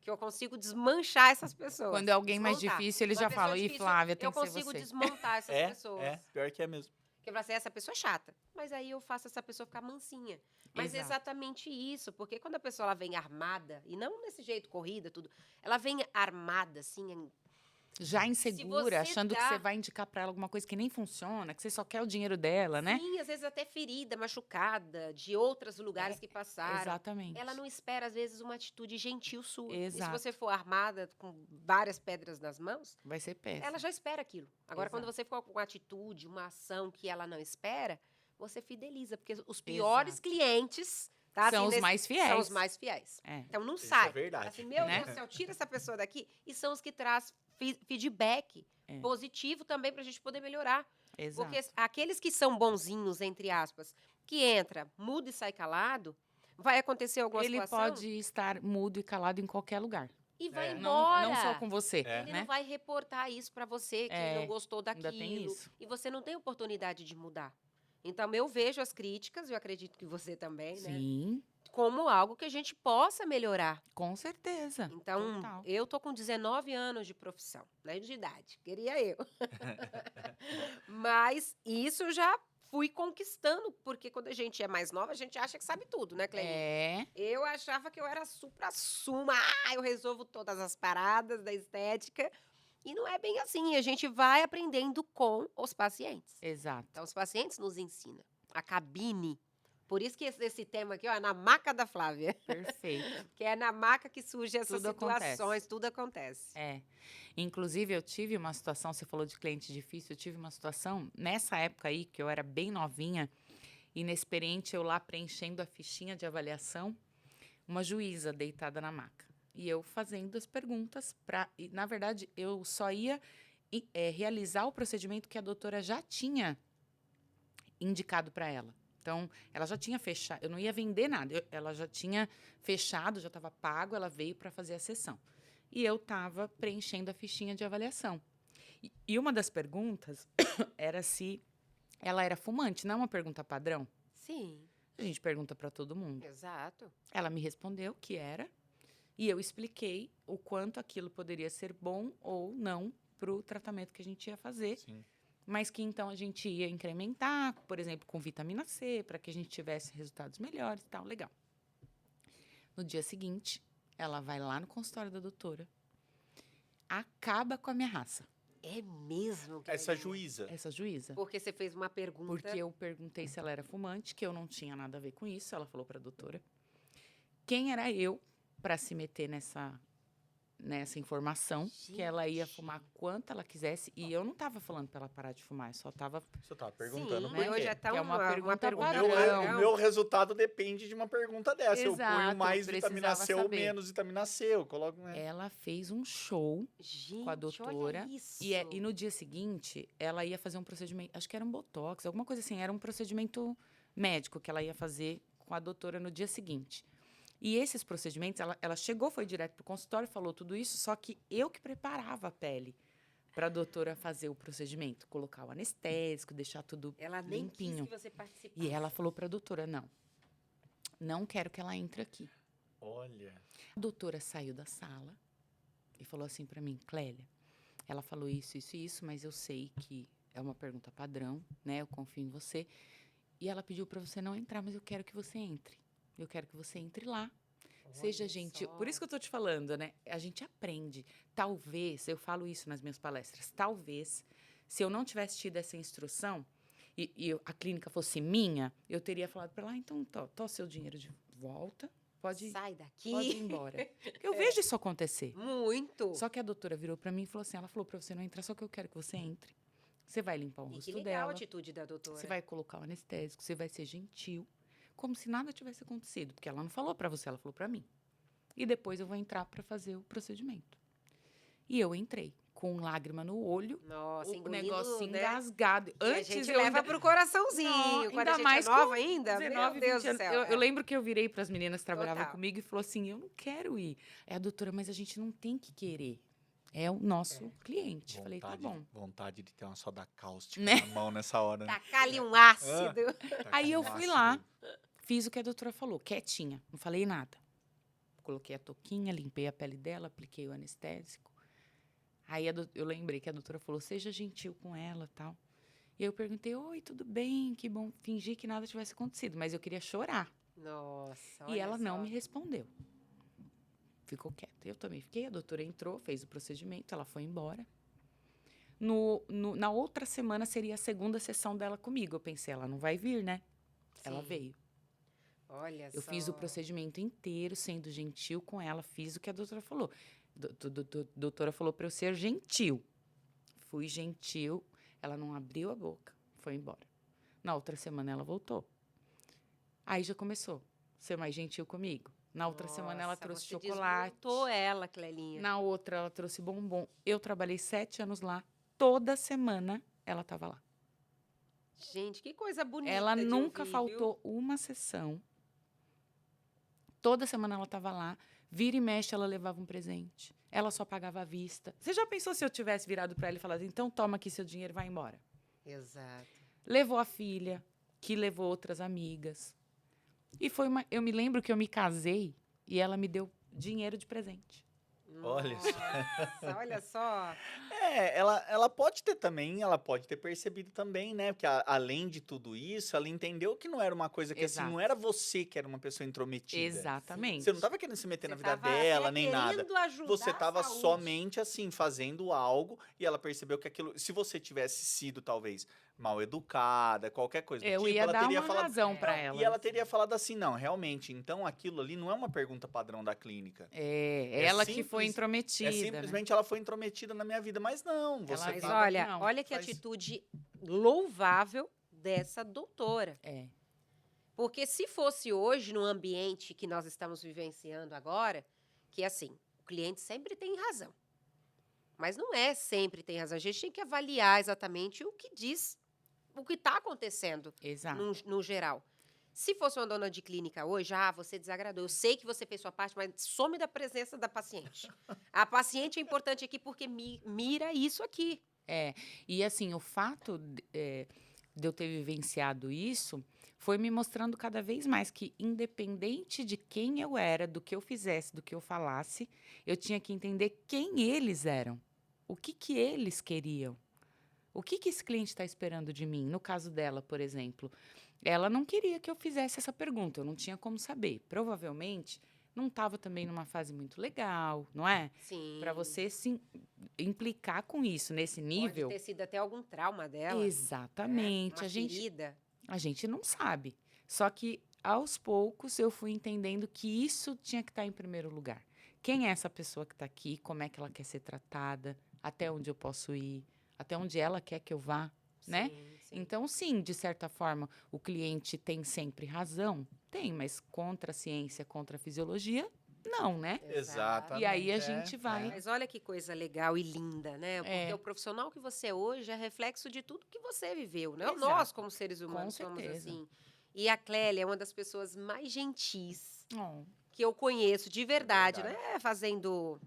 Que eu consigo desmanchar essas pessoas.
Quando é alguém mais
desmontar.
difícil, eles
Uma
já
pessoa
falam, ih,
difícil,
Flávia, tem
eu
que ser
consigo
você.
desmontar essas pessoas.
Pior que é mesmo.
Porque eu falo assim, essa pessoa é chata. Mas aí eu faço essa pessoa ficar mansinha. Mas é
Exato.
exatamente isso. Porque quando a pessoa ela vem armada, e não desse jeito corrida, tudo, ela vem armada, assim,
Já insegura,
você
achando que
dá-
você vai indicar para ela alguma coisa que nem funciona, que você só quer o dinheiro dela, né?
sim, às vezes até ferida, machucada, de outros lugares que passaram.
Exatamente.
Ela não espera, às vezes, uma atitude gentil sua.
Exato.
E se você for armada com várias pedras nas mãos,
Vai ser péssimo.
ela já espera aquilo. Agora, quando
Exato.
você for com uma atitude, uma ação que ela não espera, você fideliza. Porque os piores
Exato.
clientes tá,
São
assim,
os mais fiéis.
são os mais fiéis.
É.
Então, não
Isso
sai.
é verdade.
Fala assim, meu
Né?
Deus do céu, tira essa pessoa daqui. E são os que traz feedback
É.
positivo também pra gente poder melhorar.
Exato.
Porque aqueles que são bonzinhos, entre aspas, que entra, muda e sai calado, vai acontecer alguma
Ele
situação
pode estar mudo e calado em qualquer lugar.
e vai
É.
embora.
Não só com você,
É.
Ele
né?
não vai reportar isso pra você, que
É,
não gostou
ainda tem
daquilo.
isso.
E você não tem oportunidade de mudar. Então, eu vejo as críticas, eu acredito que você também, né?
Sim,
Como algo que a gente possa melhorar.
com certeza.
Então,
Total.
eu tô com 19 anos de profissão, né, de idade, queria eu. Mas isso eu já fui conquistando, porque quando a gente é mais nova, a gente acha que sabe tudo, né, Cleide?
É,
Eu achava que eu era supra-suma, eu resolvo todas as paradas da estética. E não é bem assim, a gente vai aprendendo com os pacientes.
exato.
Então, os pacientes nos ensinam. A cabine Por isso que esse tema aqui, ó, é na maca da Flávia.
Perfeito.
Que é na maca que surgem essas
Tudo acontece.
situações, tudo acontece.
É. Inclusive, eu tive uma situação, você falou de cliente difícil, eu tive uma situação, nessa época aí, que eu era bem novinha, inexperiente, eu lá preenchendo a fichinha de avaliação, uma juíza deitada na maca. E eu fazendo as perguntas e, na verdade, eu só ia realizar o procedimento que a doutora já tinha indicado para ela. Então, ela já tinha fechado, eu não ia vender nada, ela já tinha fechado, já estava pago, ela veio para fazer a sessão. E eu estava preenchendo a fichinha de avaliação. E uma das perguntas era se ela era fumante, não é uma pergunta padrão?
Sim,
A gente pergunta para todo mundo.
exato.
Ela me respondeu que era, e eu expliquei o quanto aquilo poderia ser bom ou não para o tratamento que a gente ia fazer.
Sim.
Mas que então a gente ia incrementar, por exemplo, com vitamina C, para que a gente tivesse resultados melhores e tal. Legal. No dia seguinte, ela vai lá no consultório da doutora, acaba com a minha raça,
É mesmo?
Essa
Clelinha?
juíza.
essa juíza.
Porque você fez uma pergunta.
Porque eu perguntei se ela era fumante, que eu não tinha nada a ver com isso. Ela falou para a doutora. Quem era eu para se meter nessa informação, que ela ia
Gente.
fumar quanto ela quisesse. E eu não estava falando para ela parar de fumar, eu só estava...
Você tava perguntando
Sim,
por
hoje
quê?
é tão
Que é uma pergunta
O
padrão.
meu resultado depende de uma pergunta dessa. Eu
Exato,
ponho mais vitamina
precisava
C ou
saber.
menos vitamina C. Eu coloco.
Ela fez um show
Gente,
com a doutora.
olha isso.
E no dia seguinte, ela ia fazer um procedimento, acho que era um botox, alguma coisa assim, era um procedimento médico que ela ia fazer com a doutora no dia seguinte. E esses procedimentos, ela chegou, foi direto para o consultório, falou tudo isso, só que eu que preparava a pele para a doutora fazer o procedimento, colocar o anestésico, deixar tudo
Ela nem
limpinho.
quis que você participasse.
E ela falou para a doutora, não quero que ela entre aqui.
Olha.
A doutora saiu da sala e falou assim para mim, Clélia, ela falou isso, isso e isso, mas eu sei que é uma pergunta padrão, né? Eu confio em você. E ela pediu para você não entrar, mas eu quero que você entre. Eu quero que você entre lá. Seja
Olha
gentil.
só.
Por isso que eu tô te falando, né? A gente aprende. Talvez, eu falo isso nas minhas palestras, talvez, se eu não tivesse tido essa instrução e a clínica fosse minha, eu teria falado para ela, então, tó seu dinheiro de volta, pode
Sai daqui.
ir embora. Porque eu vejo isso acontecer.
Muito.
Só que a doutora virou para mim e falou assim, ela falou para você não entrar, só que eu quero que você entre. Você vai limpar o
E que
rosto
legal
dela.
a atitude da doutora.
Você vai colocar o anestésico, você vai ser gentil, como se nada tivesse acontecido, porque ela não falou para você, ela falou para mim. E depois eu vou entrar para fazer o procedimento. E eu entrei com lágrima no olho,
Nossa,
o
engolindo,
negócio
né?
engasgado.
E a
Antes
gente
eu
leva
ainda...
pro coraçãozinho.
Não,
Quando
ainda
a gente
mais
é nova
com
ainda,
19,
meu Deus
20
do
anos.
céu.
Eu lembro que eu virei para as meninas que trabalhavam
Total.
comigo e falou assim, eu não quero ir. É a doutora, mas a gente não tem que querer. É o nosso cliente. Falei, tá bom.
Vontade de ter uma soda cáustica
Né?
na mão nessa hora. Né?
Tacar-lhe um ácido.
Aí eu fui lá, fiz o que a doutora falou, quietinha, não falei nada. Coloquei a touquinha, limpei a pele dela, apliquei o anestésico. Aí eu lembrei que a doutora falou, seja gentil com ela, tal. E eu perguntei, oi, tudo bem? Que bom. Fingi que nada tivesse acontecido, mas eu queria chorar.
Nossa,
E
olha
ela não
só.
me respondeu. Ficou quieta. Eu também fiquei, a doutora entrou, fez o procedimento, ela foi embora. Na outra semana seria a segunda sessão dela comigo. Eu pensei, ela não vai vir, né? Ela
Sim.
veio.
Olha
Eu
só.
fiz o procedimento inteiro, sendo gentil com ela, fiz o que a doutora falou. Doutora falou para eu ser gentil. Fui gentil, ela não abriu a boca, foi embora. Na outra semana ela voltou. Aí já começou a ser mais gentil comigo. Na outra semana ela
Nossa,
trouxe
você
chocolate.
desmontou ela, Clelinha.
Na outra ela trouxe bombom. Eu trabalhei 7 anos lá. Toda semana ela estava lá.
Gente, que coisa bonita
Ela
de
nunca
ouvir,
faltou uma sessão. Toda semana ela estava lá. Vira e mexe, ela levava um presente. Ela só pagava à vista. Você já pensou se eu tivesse virado para ela e falado, então toma aqui seu dinheiro e vai embora?
viu? Exato.
Levou a filha, que levou outras amigas. E foi
É
eu me lembro que eu me casei e ela me deu dinheiro de presente.
Olha só.
Nossa, olha só.
Ela pode ter também, ela pode ter percebido também, né? Porque além de tudo isso, ela entendeu que não era uma coisa que assim,
Exato.
não era você que era uma pessoa intrometida.
Exatamente.
Você não estava querendo se meter na
Você
vida
tava
dela,
até
nem nada.
querendo ajudar
Você
a
estava
saúde.
somente assim, fazendo algo, e ela percebeu que aquilo. Se você tivesse sido, talvez, mal educada, qualquer coisa do
Eu
tipo,
ia
ela
dar
teria
uma
falado.
razão pra
Não,
ela.
e ela teria falado assim, não, realmente, então aquilo ali não é uma pergunta padrão da clínica.
É,
É
ela que foi
simples-
intrometida,
É
né?
simplesmente ela foi intrometida na minha vida, mas não, você
Ela
Mas
viu
tá...
olha,
não,
olha que
faz-
atitude louvável dessa doutora.
É,
Porque se fosse hoje, no ambiente que nós estamos vivenciando agora, que assim, o cliente sempre tem razão. Mas não é sempre tem razão. A gente tem que avaliar exatamente o que diz, o que está acontecendo
exato.
no geral. Se fosse uma dona de clínica hoje, você desagradou. Eu sei que você fez sua parte, mas some da presença da paciente. A paciente é importante aqui porque mira isso aqui.
E assim, o fato de eu ter vivenciado isso foi me mostrando cada vez mais que, independente de quem eu era, do que eu fizesse, do que eu falasse, eu tinha que entender quem eles eram. O que eles queriam. O que esse cliente está esperando de mim? No caso dela, por exemplo, ela não queria que eu fizesse essa pergunta, eu não tinha como saber. Provavelmente não estava também numa fase muito legal, não é?
Sim.
Para você se implicar com isso nesse nível.
Pode ter sido até algum trauma dela.
Exatamente.
Uma ferida.
A gente não sabe. Só que, aos poucos, eu fui entendendo que isso tinha que estar em primeiro lugar. Quem é essa pessoa que está aqui? Como é que ela quer ser tratada? Até onde eu posso ir? Até onde ela quer que eu vá? Né?
Sim.
Então, sim, de certa forma, o cliente tem sempre razão? Tem, mas contra a ciência, contra a fisiologia, não, né?
Exatamente.
E aí a gente vai.
Mas olha que coisa legal e linda, né? Porque
É.
o profissional que você é hoje é reflexo de tudo que você viveu, né?
Exato.
Nós, como seres humanos,
Com
somos
certeza.
assim. E a Clélia é uma das pessoas mais gentis
Oh,
que eu conheço de verdade,
Verdade.
não é fazendo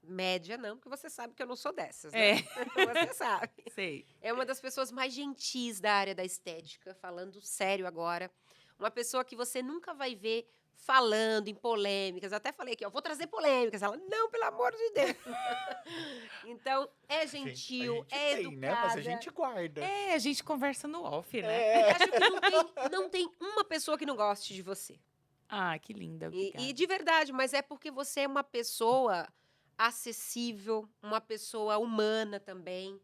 média, não, porque você sabe que eu não sou dessas, né?
é,
Você sabe.
sei.
É uma das pessoas mais gentis da área da estética, falando sério agora. Uma pessoa que você nunca vai ver falando em polêmicas. Eu até falei aqui, vou trazer polêmicas. Ela, não, pelo amor de Deus. Então, é gentil,
a gente
é
tem,
educada.
né? Mas a gente guarda.
É, a gente conversa no off, né?
É.
Acho que não tem uma pessoa que não goste de você.
Ah, que linda, obrigada.
E de verdade, mas é porque você é uma pessoa acessível, uma pessoa humana também.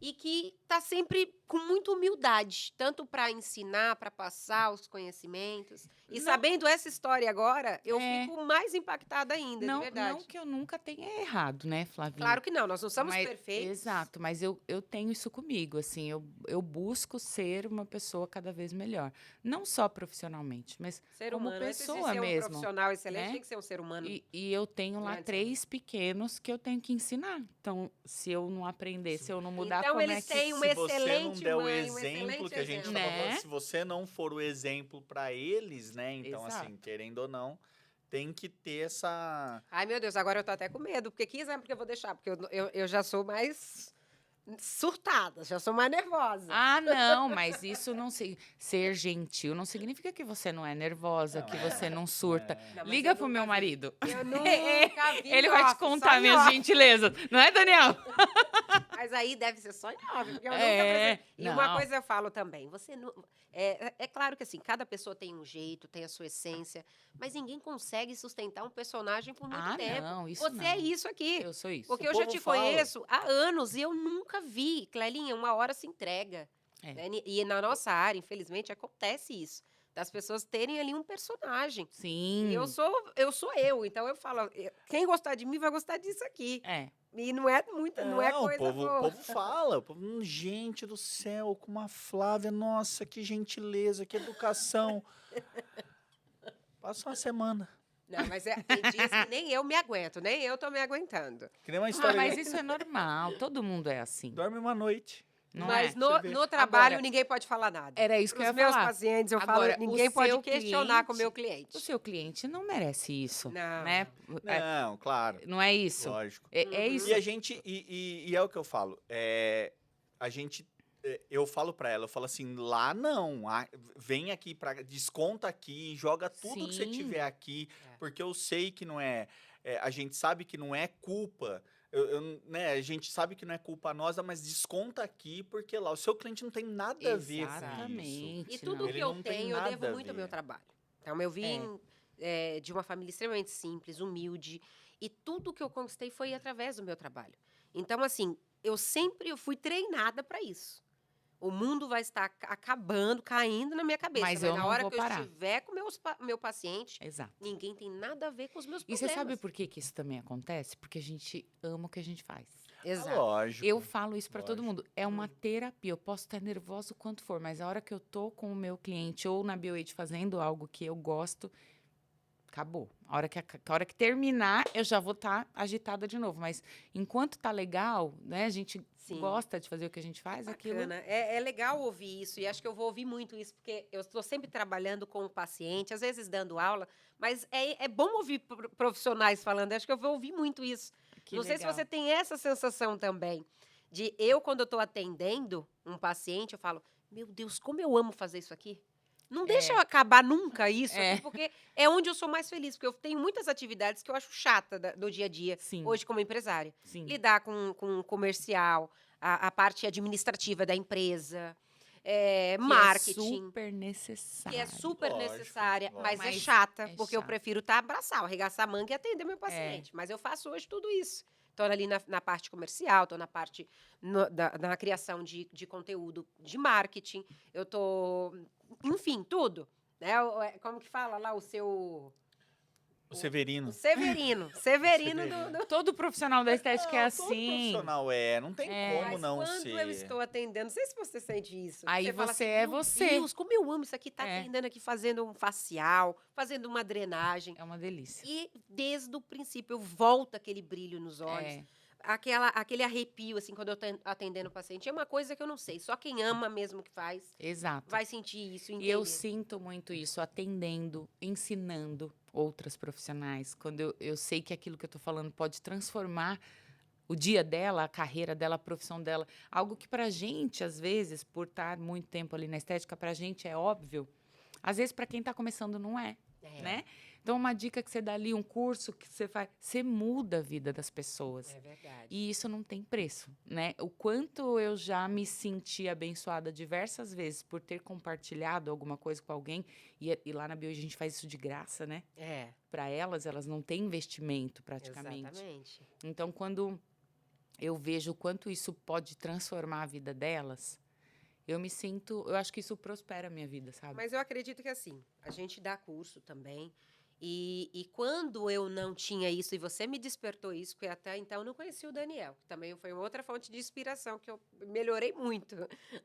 E que está sempre com muita humildade, tanto para ensinar, para passar os conhecimentos. E
Não.
sabendo essa história agora, eu
É.
fico mais impactada ainda,
Não,
de verdade.
não que eu nunca tenha errado, né, Flavinha?
Claro que não, nós não somos
Mas-
perfeitos.
Exato, mas eu tenho isso comigo, assim, eu busco ser uma pessoa cada vez melhor. Não só profissionalmente, mas
Ser
como
humano, antes de
pessoa
ser um
mesmo,
profissional excelente,
né?
tem que ser um ser humano.
E eu tenho lá
Grande
3 pequenos que eu tenho que ensinar. Então, se eu não aprender, se eu não mudar,
Então,
como
eles
é que...
têm uma
Se você não
excelente
der o
mãe, um
exemplo
excelente
que a gente
exemplo.
tava
Né?
falando, se você não for o exemplo para eles, né? Então, assim,
Exato.
querendo ou não, tem que ter essa...
Ai, meu Deus, agora eu tô até com medo. Porque que exemplo que eu vou deixar? Porque eu já sou mais surtada, já sou mais nervosa.
Ah, não, mas isso não se... Ser gentil não significa que você não é nervosa,
Não,
que
é.
você não surta.
Não, mas
Liga
eu
pro
nunca
meu
vi.
marido.
Eu nunca vi
Ele
em
vai te
off, só
contar
em
minhas
off.
gentilezas. Não é, Daniel?
Mas aí deve ser só em off, porque eu nunca
É,
presenciei. E uma
não.
coisa eu falo também, você não... É claro que assim, cada pessoa tem um jeito, tem a sua essência, mas ninguém consegue sustentar um personagem por muito
Ah,
tempo.
não, isso
Você
não.
é isso aqui.
Eu sou isso.
Porque
O
eu já
povo
te
fala.
conheço há anos e eu nunca vi. Clelinha, uma hora se entrega.
É.
Né? E na nossa área, infelizmente, acontece isso. Das pessoas terem ali um personagem.
Sim.
E eu sou eu. Então eu falo, quem gostar de mim vai gostar disso aqui.
É.
E não é muita, não é coisa
o
boa.
povo fala. Gente do céu, com uma Flávia, nossa, que gentileza, que educação. Passa uma semana.
Não, mas tem dias que nem eu me aguento, nem eu tô me aguentando.
Que nem uma
Ah,
história.
mas isso é normal. Todo mundo é assim.
Dorme uma noite.
Não
Mas
é?
no,
Você vê.
no trabalho
Agora,
ninguém pode falar nada.
Era isso que eu
Os
ia
meus
falar.
pacientes, eu
Agora,
falo, ninguém
o
pode
seu
questionar com o meu
O
cliente.
seu cliente não merece isso.
Não.
Né?
Não, claro.
Não é isso?
Lógico.
É
Uhum.
isso.
E a gente, e é o que eu falo, a gente, eu falo pra ela, eu falo assim, lá não, vem aqui, desconta aqui, joga tudo que você
Sim.
tiver aqui,
É.
porque eu sei que não a gente sabe que não é culpa, né, a gente sabe que não é culpa nossa, mas desconta aqui, porque lá o seu cliente não tem nada a ver com isso.
Exatamente.
E tudo
não.
Ele
que eu
não tem
tenho, eu
nada
devo
a
muito ao
ver.
meu trabalho. Então, eu vim de uma família extremamente simples, humilde, e tudo que eu conquistei foi através do meu trabalho. Então, assim, eu fui treinada para isso. o mundo vai estar acabando, caindo na minha cabeça.
Mas
Mas
eu
na
não
hora
vou
que
parar.
eu estiver com meu paciente,
Exato.
ninguém tem nada a ver com os meus
E
problemas.
você sabe por que que isso também acontece? Porque a gente ama o que a gente faz.
Exato.
Lógico.
Eu falo isso para todo
lógico.
mundo. É uma terapia. Eu posso estar nervosa o quanto for, mas a hora que eu tô com o meu cliente ou na BioAid fazendo algo que eu gosto, acabou. A hora que terminar, eu já vou estar agitada de novo. Mas enquanto tá legal, né? A gente
Sim.
gosta de fazer o que a gente faz, aquilo.
Bacana. É legal ouvir isso, e acho que eu vou ouvir muito isso, porque eu estou sempre trabalhando com o paciente, às vezes dando aula, mas é bom ouvir profissionais falando, acho que eu vou ouvir muito isso.
Que
Não sei se
legal.
você tem essa sensação também, quando eu estou atendendo um paciente, eu falo, meu Deus, como eu amo fazer isso aqui. Não deixa eu acabar nunca isso aqui, porque é onde eu sou mais feliz, porque eu tenho muitas atividades que eu acho chata do dia a dia,
Sim.
hoje como empresária.
Sim.
Lidar com o comercial, a parte administrativa da empresa,
Que
marketing.
é super necessário.
Que é super
Lógico,
necessária,
lógico.
mas é
Mas
chata,
é
porque eu
chato.
prefiro abraçar, arregaçar a manga e atender meu paciente. Mas eu faço hoje tudo isso. Estou ali na parte comercial, estou na parte na criação de conteúdo de marketing, eu estou, enfim, tudo. Né? Como que fala lá o seu...
O Severino.
O Severino. Severino
Severino.
Todo profissional da estética é
Todo
assim.
profissional não tem como
Mas
não
quando
ser.
eu estou atendendo, não sei se você sente isso.
Aí
fala
você
assim,
é
"Meu
você."
Deus, como eu amo isso aqui, tá
É.
atendendo aqui, fazendo um facial, fazendo uma drenagem.
É uma delícia.
E desde o princípio, volta aquele brilho nos olhos.
É.
Aquele arrepio, assim, quando eu tô atendendo o paciente. É uma coisa que eu não sei. Só quem ama mesmo que faz
Exato.
vai sentir isso, entender.
E eu sinto muito isso atendendo, ensinando outras profissionais. Quando eu sei que aquilo que eu tô falando pode transformar o dia dela, a carreira dela, a profissão dela. Algo que pra gente, às vezes, por estar muito tempo ali na estética, pra gente é óbvio. Às vezes, pra quem tá começando, não é, né? Então, uma dica que você dá ali, um curso que você faz, você muda a vida das pessoas.
É verdade.
E isso não tem preço, né? O quanto eu já me senti abençoada diversas vezes por ter compartilhado alguma coisa com alguém. E lá na Bio a gente faz isso de graça, né? Para elas não têm investimento praticamente.
Exatamente.
Então, quando eu vejo o quanto isso pode transformar a vida delas, eu acho que isso prospera a minha vida, sabe?
Mas eu acredito que assim, a gente dá curso também. E quando eu não tinha isso, e você me despertou isso, porque até então eu não conhecia o Daniel, que também foi outra fonte de inspiração, que eu melhorei muito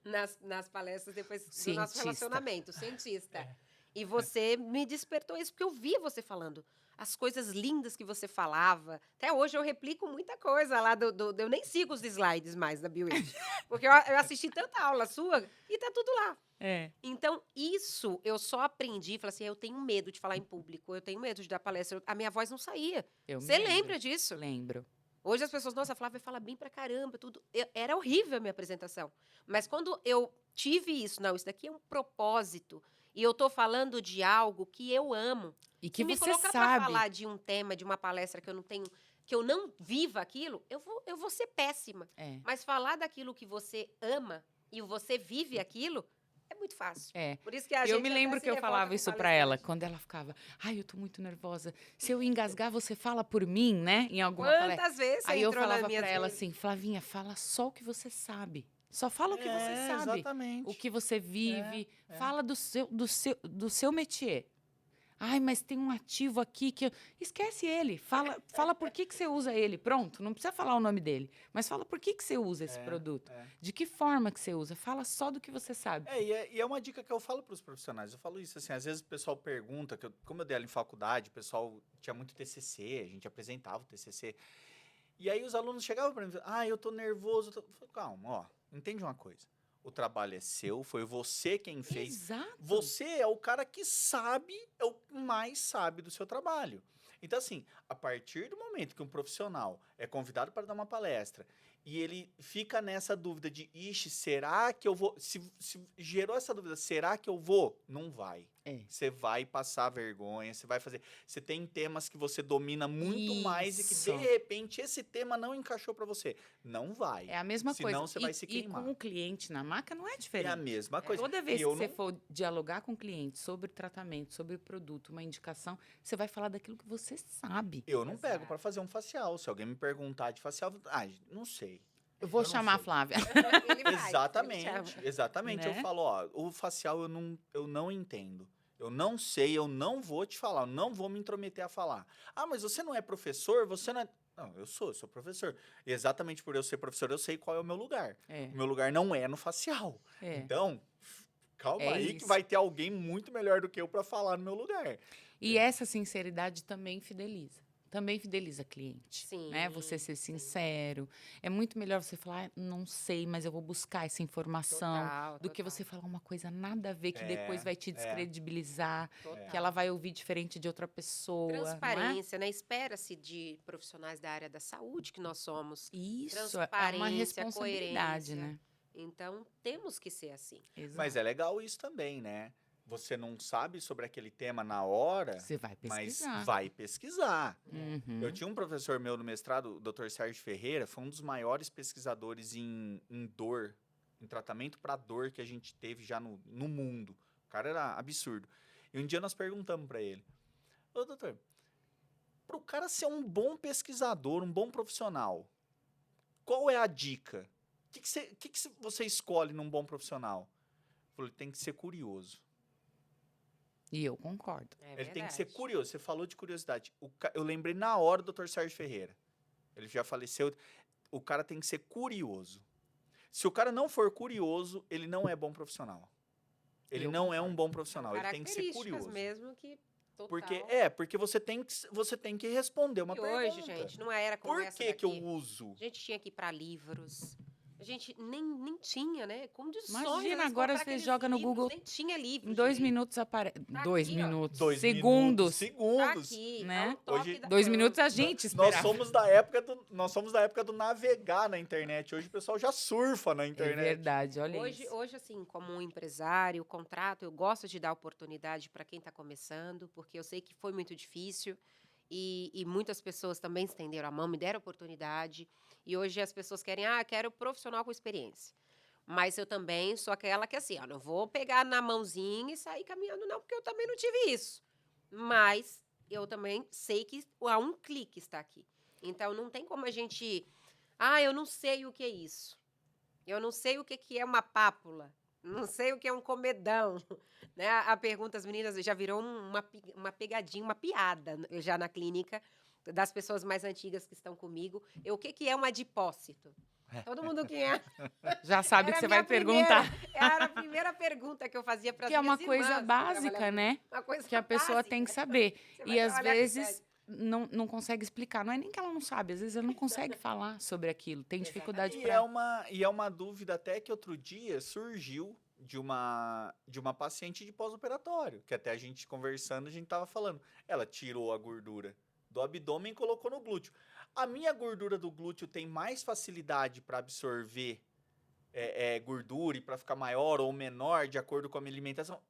nas palestras depois do nosso
Cientista.
relacionamento, cientista. E você me despertou isso, porque eu via você falando as coisas lindas que você falava. Até hoje eu replico muita coisa lá eu nem sigo os slides mais da BioAge, porque eu assisti tanta aula sua e tá tudo lá. Então, isso eu só aprendi. Falei assim, eu tenho medo de falar em público, eu tenho medo de dar palestra. A minha voz não saía. Você lembra disso?
Lembro.
Hoje as pessoas, nossa, a Flávia fala bem pra caramba, tudo. Era horrível a minha apresentação. Mas quando eu tive isso, não, isso daqui é um propósito. E eu tô falando de algo que eu amo.
E que
me
você
colocar
sabe.
pra falar de um tema, de uma palestra que eu não tenho, que eu não viva aquilo, eu vou ser péssima. Mas falar daquilo que você ama e você vive aquilo, é muito fácil. Por isso que a gente
Eu me lembro que eu falava isso pra ela, quando ela ficava, eu tô muito nervosa. Se eu engasgar, você fala por mim, né? Em alguma palestra.
Quantas vezes você
Aí eu
entrou nas
falava
minhas
pra ela
vezes?
assim, Flavinha, fala só o que você sabe. Só fala o que você sabe.
Exatamente.
O que você vive. Fala do seu métier. Ai, mas tem um ativo aqui que... Esquece ele. Fala por que você usa ele. Pronto, não precisa falar o nome dele. Mas fala por que você usa esse produto. De que forma que você usa. Fala só do que você sabe.
E é uma dica que eu falo para os profissionais. Eu falo isso assim, às vezes o pessoal pergunta, como eu dei aula em faculdade, o pessoal tinha muito TCC, a gente apresentava o TCC. E aí os alunos chegavam para mim e falavam, eu tô nervoso. Eu falei, calma, ó, entende uma coisa. O trabalho é seu, foi você quem fez.
Exato.
Você é o cara que sabe, é o que mais sabe do seu trabalho. Então, assim, a partir do momento que um profissional é convidado para dar uma palestra e ele fica nessa dúvida de, será que eu vou? Se gerou essa dúvida, será que eu vou? Não vai. Você vai passar vergonha, você vai fazer... Você tem temas que você domina muito mais e que, de repente, esse tema não encaixou para você. Não vai.
É a mesma coisa.
Senão você vai se queimar.
E com o cliente na maca não é diferente.
É a mesma coisa.
Toda vez que você for dialogar com o cliente sobre tratamento, sobre produto, uma indicação, você vai falar daquilo que você sabe.
Eu não pego para fazer um facial. Se alguém me perguntar de facial, não sei.
Eu vou
Eu não
chamar a
sei.
Flávia.
Ele vai, ele chama.
Exatamente.
Né?
Eu falo, ó, o facial eu não entendo. Eu não sei, eu não vou te falar, eu não vou me intrometer a falar. Ah, mas você não é professor, você não é... Não, eu sou professor. E exatamente por eu ser professor, eu sei qual é o meu lugar.
É,
O meu lugar não é no facial.
é.
Então, calma
É
aí que
isso.
vai ter alguém muito melhor do que eu para falar no meu lugar.
E essa sinceridade também fideliza. Também fideliza cliente.
Sim,
Né? Você ser
sim.
sincero. É muito melhor você falar, "Ah, não sei, mas eu vou buscar essa informação.
Total,
Do que
total.
você falar uma coisa nada a ver que
É,
depois vai te
é.
descredibilizar,
Total.
que ela vai ouvir diferente de outra pessoa. Não é?
Transparência, né? Espera-se de profissionais da área da saúde que nós somos.
Isso, é uma
Transparência,
responsabilidade,
coerência.
né?
Então, temos que ser assim.
Mas
Exato.
é legal isso também, né? Você não sabe sobre aquele tema na hora,
Você vai
mas
pesquisar.
vai pesquisar.
Uhum.
Eu tinha um professor meu no mestrado, o Dr. Sérgio Ferreira, foi um dos maiores pesquisadores em dor, em tratamento para dor que a gente teve já no mundo. O cara era absurdo. E um dia nós perguntamos para ele: ô doutor, para o cara ser um bom pesquisador, um bom profissional, qual é a dica? O que você escolhe num bom profissional? Ele falou: ele tem que ser curioso.
E eu concordo.
É
Ele tem que ser
verdade.
curioso. Você falou de curiosidade. Eu lembrei na hora do Dr. Sérgio Ferreira. Ele já faleceu. O cara tem que ser curioso. Se o cara não for curioso, ele não é bom profissional. Ele
Eu
não é um
concordo.
bom profissional. Ele tem que ser
Características
curioso.
mesmo que total.
Porque você tem que responder uma
E
pergunta.
hoje, gente, não era como
Por
essa
que
daqui.
eu uso?
A gente tinha que ir para livros. A gente nem tinha, né? Condições.
Imagina,
às vezes,
agora
comprar
você
aqueles
joga no
livros,
Google,
Nem tinha livro.
Em 2
direito.
minutos aparece.
Tá
2
aqui, ó.
minutos.
2
Segundos.
Tá
Segundos.
aqui.
Né?
É um toque
Hoje,
da
2
mão.
minutos a gente
Nós
esperava.
somos da época do navegar na internet. Hoje o pessoal já surfa na
É
internet.
verdade, olha isso.
Hoje, assim, como um empresário, contrato, eu gosto de dar oportunidade para quem está começando, porque eu sei que foi muito difícil e muitas pessoas também estenderam a mão, me deram oportunidade. E hoje as pessoas querem, quero profissional com experiência. Mas eu também sou aquela que, assim, não vou pegar na mãozinha e sair caminhando, não, porque eu também não tive isso. Mas eu também sei que a um clique está aqui. Então, não tem como a gente... eu não sei o que é isso. Eu não sei o que é uma pápula. Não sei o que é um comedão. Né? A pergunta, as meninas, já virou uma pegadinha, uma piada já na clínica, das pessoas mais antigas que estão comigo. O que é um adipócito? Todo mundo que é.
Já sabe o que você vai perguntar.
Era a primeira pergunta que eu fazia para as
Que é uma
minhas
coisa
irmãs que
básica,
trabalhavam
né?
Uma coisa
Que a pessoa
básica.
tem que saber.
Você vai
E às
trabalhar com
vezes não consegue explicar. Não é nem que ela não sabe, às vezes ela não consegue falar sobre aquilo. Tem dificuldade para.
E é uma dúvida até que outro dia surgiu de uma paciente de pós-operatório, que até a gente conversando, a gente tava falando. Ela tirou a gordura do abdômen e colocou no glúteo. A minha gordura do glúteo tem mais facilidade para absorver gordura e para ficar maior ou menor de acordo com a minha alimentação?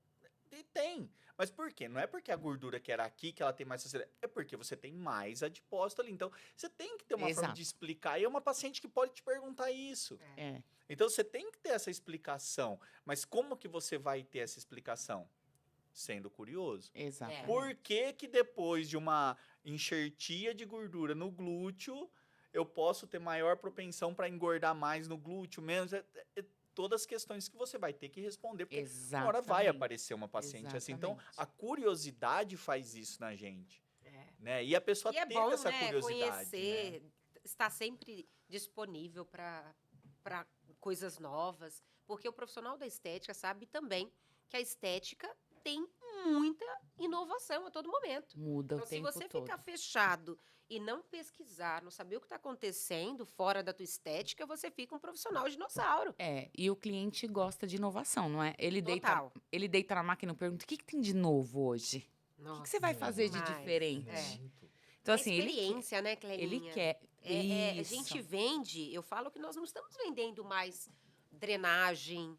E tem. Mas por quê? Não é porque a gordura que era aqui que ela tem mais facilidade. É porque você tem mais adipócito ali. Então, você tem que ter uma forma de explicar. E é uma paciente que pode te perguntar isso.
É.
Então, você tem que ter essa explicação. Mas como que você vai ter essa explicação? Sendo curioso.
Exatamente.
Por que que depois de uma enxertia de gordura no glúteo, eu posso ter maior propensão para engordar mais no glúteo menos? Todas as questões que você vai ter que responder, porque uma hora vai aparecer uma paciente assim. Então, a curiosidade faz isso na gente. Né? E a pessoa
é
ter
bom,
essa
né,
curiosidade.
Conhecer, estar sempre disponível para coisas novas, porque o profissional da estética sabe também que a estética tem muita inovação a todo momento.
Muda
Então,
o tempo todo.
se você ficar fechado e não pesquisar, não saber o que está acontecendo fora da tua estética, você fica um profissional dinossauro.
E o cliente gosta de inovação, não é? Ele
Total.
deita na máquina e pergunta, o que tem de novo hoje? O que você vai fazer de diferente? Então, assim,
experiência, né, Clelinha?
Ele quer.
A gente vende, eu falo que nós não estamos vendendo mais drenagem,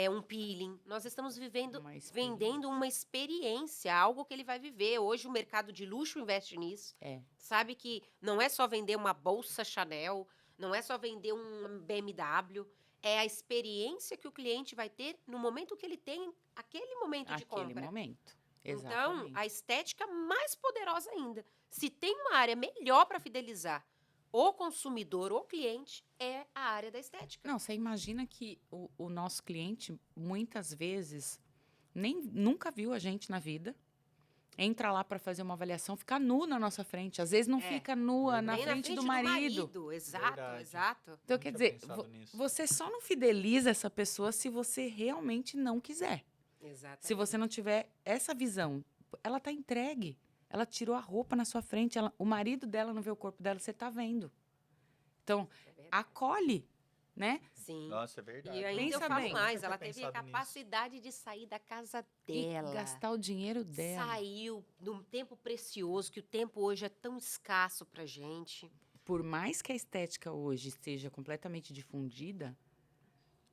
um peeling. Nós estamos vendendo uma experiência, algo que ele vai viver. Hoje o mercado de luxo investe nisso. Sabe que não é só vender uma bolsa Chanel, não é só vender um BMW, é a experiência que o cliente vai ter no momento que ele tem aquele momento de compra.
Aquele momento.
Então, a estética mais poderosa ainda. Se tem uma área melhor para fidelizar o consumidor, o cliente, é a área da estética.
Não, você imagina que o nosso cliente, muitas vezes, nunca viu a gente na vida. Entra lá para fazer uma avaliação, fica nu na nossa frente. Às vezes não fica nua na
Nem
frente do marido.
Exato,
Verdade.
exato.
Então,
Não
quer
tinha
dizer,
pensado nisso.
você só não fideliza essa pessoa se você realmente não quiser.
Exatamente.
Se você não tiver essa visão, ela tá entregue. Ela tirou a roupa na sua frente, o marido dela não vê o corpo dela, você tá vendo. Então,
É verdade.
acolhe, né?
Sim.
Nossa, é verdade.
E ainda
Pensa
eu falo
bem.
mais,
Nunca
ela
tinha
teve a
pensado nisso.
capacidade de sair da casa
E
dela.
gastar o dinheiro dela.
Saiu num tempo precioso, que o tempo hoje é tão escasso pra gente.
Por mais que a estética hoje esteja completamente difundida,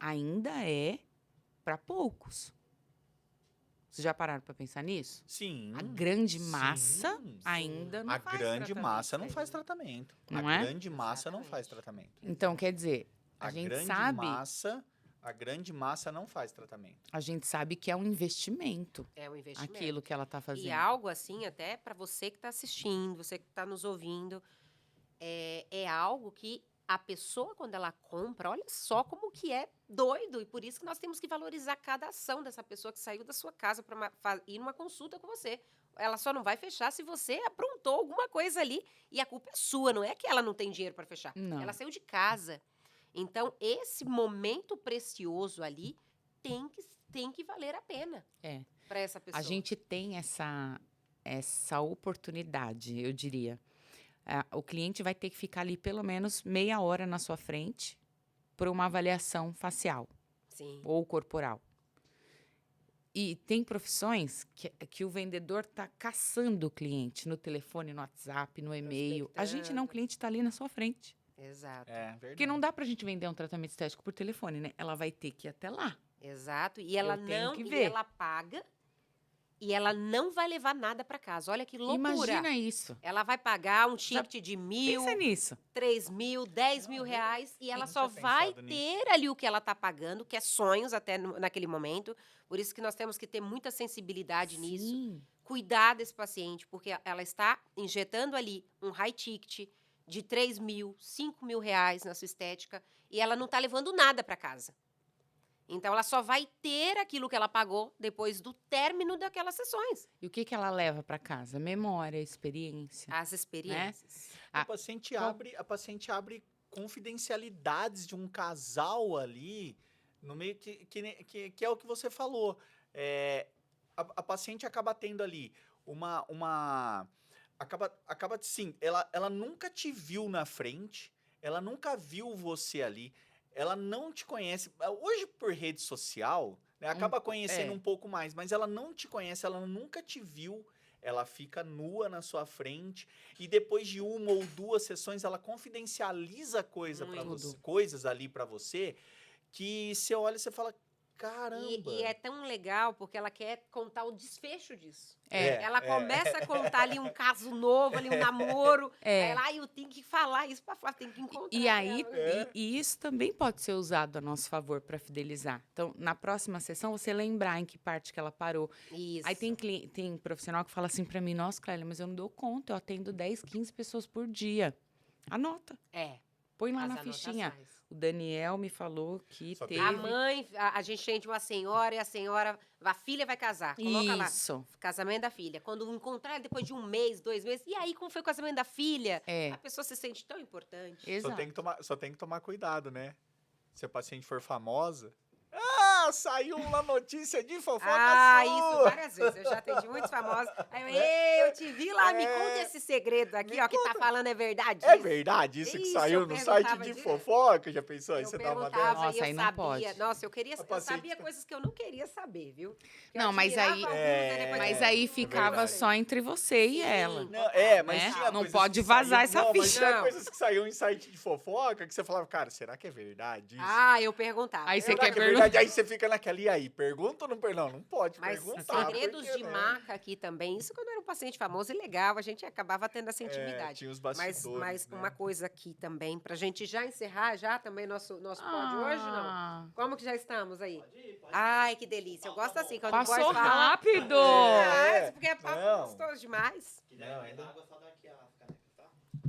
ainda é para poucos. Vocês já pararam para pensar nisso?
Sim.
A grande
sim,
massa
sim.
ainda não
A
faz
grande
tratamento
massa não
estético.
faz tratamento.
Não
a
é?
grande massa não faz
Exatamente.
tratamento.
Então, quer dizer,
A
a gente
grande
sabe,
massa não faz tratamento.
a gente sabe que é um investimento,
É um investimento.
aquilo que ela está fazendo.
E algo assim, até para você que está assistindo, você que está nos ouvindo, é algo que a pessoa, quando ela compra, olha só como que é doido. E por isso que nós temos que valorizar cada ação dessa pessoa que saiu da sua casa para ir numa consulta com você. Ela só não vai fechar se você aprontou alguma coisa ali. E a culpa é sua, não é que ela não tem dinheiro para fechar.
Não.
Ela saiu de casa. Então, esse momento precioso ali tem que valer a pena
É.
para essa pessoa.
A gente tem essa oportunidade, eu diria. O cliente vai ter que ficar ali pelo menos meia hora na sua frente por uma avaliação facial
Sim.
ou corporal. E tem profissões que o vendedor está caçando o cliente no telefone, no WhatsApp, no e-mail. A gente não, o cliente está ali na sua frente.
Exato.
É, verdade.
Porque não dá pra gente vender um tratamento estético por telefone, né? Ela vai ter que ir até lá.
Exato. E ela
Eu tenho
não,
que
e
ver.
ela paga e ela não vai levar nada para casa. Olha que loucura.
Imagina isso.
Ela vai pagar um ticket de 1.000,
Pensa nisso.
3.000, 10.000 reais e ela
não
só
tinha
vai
pensado
ter ali o que ela tá pagando, que é sonhos até naquele momento. Por isso que nós temos que ter muita sensibilidade nisso.
Sim.
Cuidar desse paciente, porque ela está injetando ali um high ticket de 3.000, 5.000 reais na sua estética e ela não está levando nada para casa. Então, ela só vai ter aquilo que ela pagou depois do término daquelas sessões.
E o que ela leva pra casa? Memória, experiência.
As experiências.
A
Ah,
paciente
qual-
abre confidencialidades de um casal ali, no meio que é o que você falou. A paciente acaba tendo ali acaba sim, ela nunca te viu na frente, ela nunca viu você ali, ela não te conhece. Hoje, por rede social, né, acaba conhecendo um pouco mais, mas ela não te conhece, ela nunca te viu. Ela fica nua na sua frente e depois de uma ou duas sessões ela confidencializa coisas ali pra você que você olha e você fala, caramba.
E é tão legal porque ela quer contar o desfecho disso.
É.
Ela começa a contar ali um caso novo, ali um namoro. Aí ela, eu tenho que falar isso pra falar, tem que encontrar
E aí,
ela.
e isso também pode ser usado a nosso favor para fidelizar. Então, na próxima sessão, você lembrar em que parte que ela parou.
Isso.
Aí tem profissional que fala assim para mim, nossa, Clélia, mas eu não dou conta, eu atendo 10, 15 pessoas por dia. Anota, põe lá
As
na fichinha.
anotações.
O Daniel me falou que
Só
teve...
A mãe, a gente tem uma senhora e a filha vai casar. Coloca lá.
Isso.
Casamento da filha. Quando encontrar depois de 1 mês, 2 meses, e aí como foi o casamento da filha?
É.
A pessoa se sente tão importante.
Exato.
Só tem que tomar cuidado, né? Se a paciente for famosa, saiu uma notícia de fofoca
Isso
sua.
várias vezes. Eu já atendi muitos famosos. Aí eu te vi lá, me conta esse segredo aqui,
Me
ó, que tá falando é verdade.
É verdade isso que
Isso,
saiu
eu
no site
perguntava
de
direto.
fofoca? Já pensou? Aí
Eu
você dá uma
perguntava
dessa?
e
Nossa,
eu
aí não
sabia.
pode.
Nossa, eu
paciente
sabia
tá-
coisas que eu não queria saber, viu? Que
Não,
eu
mas
admirava
aí-
alguns, depois
Mas
eu
aí
não
ficava
falei.
só entre você e
Sim.
ela.
Não, mas
né?
tinha
Não
coisas
pode
que
vazar
saíam-
essa
não, mas
ficha.
tinha
Não.
coisas que saíam em site de fofoca que você falava, cara, será que é verdade isso?
Eu perguntava.
Aí você
Será
quer
que é
perguntar?
verdade? Aí você fica naquela, e aí, pergunta ou não pergunta? Não pode
Mas
perguntar.
segredos
porque,
de
né?
marca aqui também. Isso quando era um paciente famoso e legal, a gente acabava tendo essa intimidade.
Tinha os
Mas
bastidores, né?
uma coisa aqui também, pra gente já encerrar já também nosso pod hoje, não?
Ah,
Como que já estamos aí? Ai, que delícia. Eu gosto assim, quando o
passou
boy fala...
rápido!
É.
Porque é papo
Não.
gostoso demais.
Não, ainda-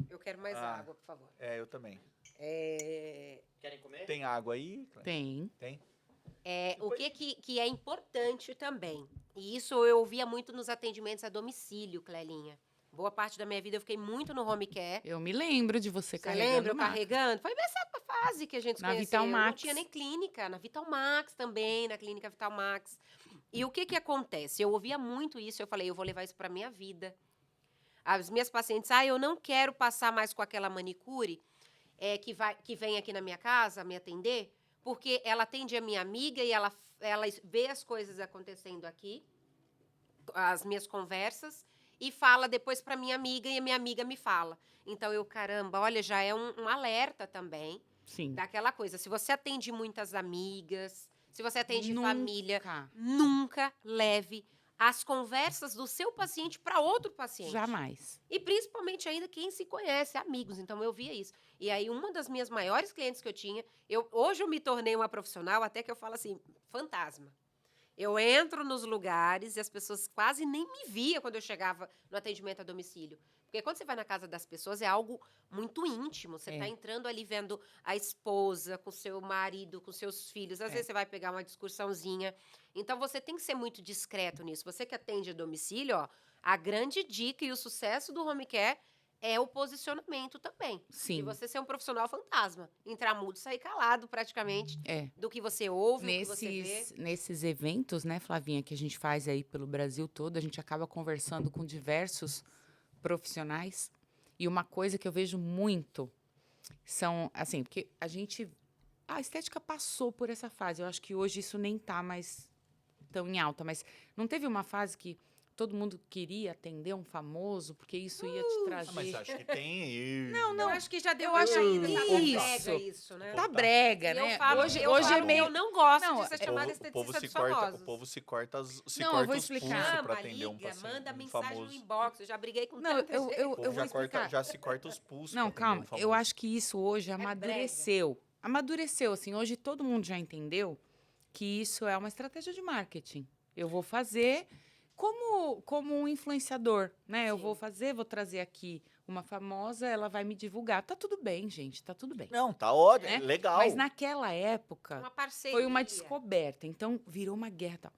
Eu quero quero mais água, por favor.
Eu também.
Querem comer?
Tem água aí?
Tem.
Tem?
O que é importante também, e isso eu ouvia muito nos atendimentos a domicílio, Clelinha. Boa parte da minha vida eu fiquei muito no home care.
Eu me lembro de você
Você
carregando
lembra eu
maca.
carregando? Foi nessa fase que a gente se
Na
conheceu.
Vital
Não
Max.
tinha nem clínica. Na Vital Max também, na clínica Vital Max. E o que acontece? Eu ouvia muito isso, eu falei, eu vou levar isso pra minha vida. As minhas pacientes, eu não quero passar mais com aquela manicure que vem aqui na minha casa me atender, porque ela atende a minha amiga e ela vê as coisas acontecendo aqui, as minhas conversas, e fala depois para minha amiga, e a minha amiga me fala. Então, caramba, olha, já é um alerta também
Sim.
daquela coisa. Se você atende muitas amigas, se você atende
Nunca.
família, nunca leve as conversas do seu paciente para outro paciente.
Jamais.
E principalmente ainda quem se conhece, amigos. Então, eu via isso. E aí, uma das minhas maiores clientes que eu tinha, hoje eu me tornei uma profissional, até que eu falo assim, fantasma. Eu entro nos lugares e as pessoas quase nem me via quando eu chegava no atendimento a domicílio. Porque quando você vai na casa das pessoas, é algo muito íntimo. Você está entrando ali vendo a esposa com seu marido, com seus filhos. Às vezes você vai pegar uma discussãozinha. Então, você tem que ser muito discreto nisso. Você que atende a domicílio, a grande dica e o sucesso do home care é o posicionamento também.
Sim.
De você ser um profissional fantasma. Entrar mudo, sair calado praticamente do que você ouve, do que você vê.
Nesses eventos, né, Flavinha, que a gente faz aí pelo Brasil todo, a gente acaba conversando com diversos profissionais. E uma coisa que eu vejo muito são, assim, porque a estética passou por essa fase. Eu acho que hoje isso nem tá mais tão em alta, mas não teve uma fase que todo mundo queria atender um famoso, porque isso ia te trazer...
Mas acho que tem aí.
Não, eu acho que já deu
Eu
uma
acho
caída, tá
isso.
brega isso, né?
Tá brega,
E
né?
eu falo,
hoje
eu
é
falo que
meio...
eu não gosto
Não,
de ser
o
chamada
O povo
esteticista
se
dos
corta,
famosos.
o povo se corta,
Não, eu vou explicar.
pulsos
Chama,
pra atender um
liga,
paciente,
manda
um
mensagem
famoso.
no inbox. Eu já briguei com
Não,
tanta gente.
O povo
vou explicar.
já se corta os pulsos
Não,
pra atender
calma.
um famoso.
Eu acho que isso hoje amadureceu. Amadureceu, assim. Hoje todo mundo já entendeu que isso é uma estratégia de marketing. Eu vou fazer como um influenciador, né? Eu
Sim.
vou trazer aqui uma famosa, ela vai me divulgar. Tá tudo bem, gente, tá tudo bem.
Não, tá ótimo,
Né?
legal.
Mas naquela época
Uma parceria.
foi uma descoberta. Então virou uma guerra. Tal.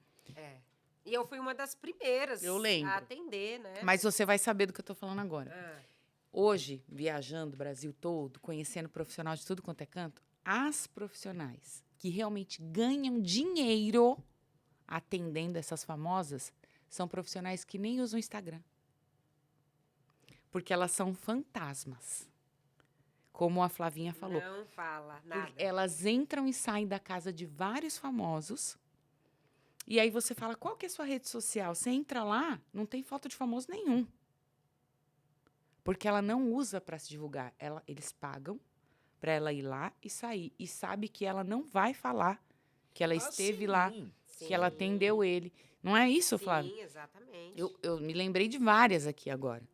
E eu fui uma das primeiras
Eu lembro.
a atender, né?
Mas você vai saber do que eu tô falando agora.
Ah,
Hoje, viajando o Brasil todo, conhecendo profissional de tudo quanto é canto, as profissionais que realmente ganham dinheiro atendendo essas famosas são profissionais que nem usam Instagram. Porque elas são fantasmas. Como a Flavinha falou.
não fala nada.
Elas entram e saem da casa de vários famosos. E aí você fala, qual que é a sua rede social? Você entra lá, não tem foto de famoso nenhum. Porque ela não usa para se divulgar. Eles pagam para ela ir lá e sair. E sabe que ela não vai falar que ela esteve lá, que ela atendeu ele. Não é isso, Flávio?
Sim, exatamente.
Eu me lembrei de várias aqui agora.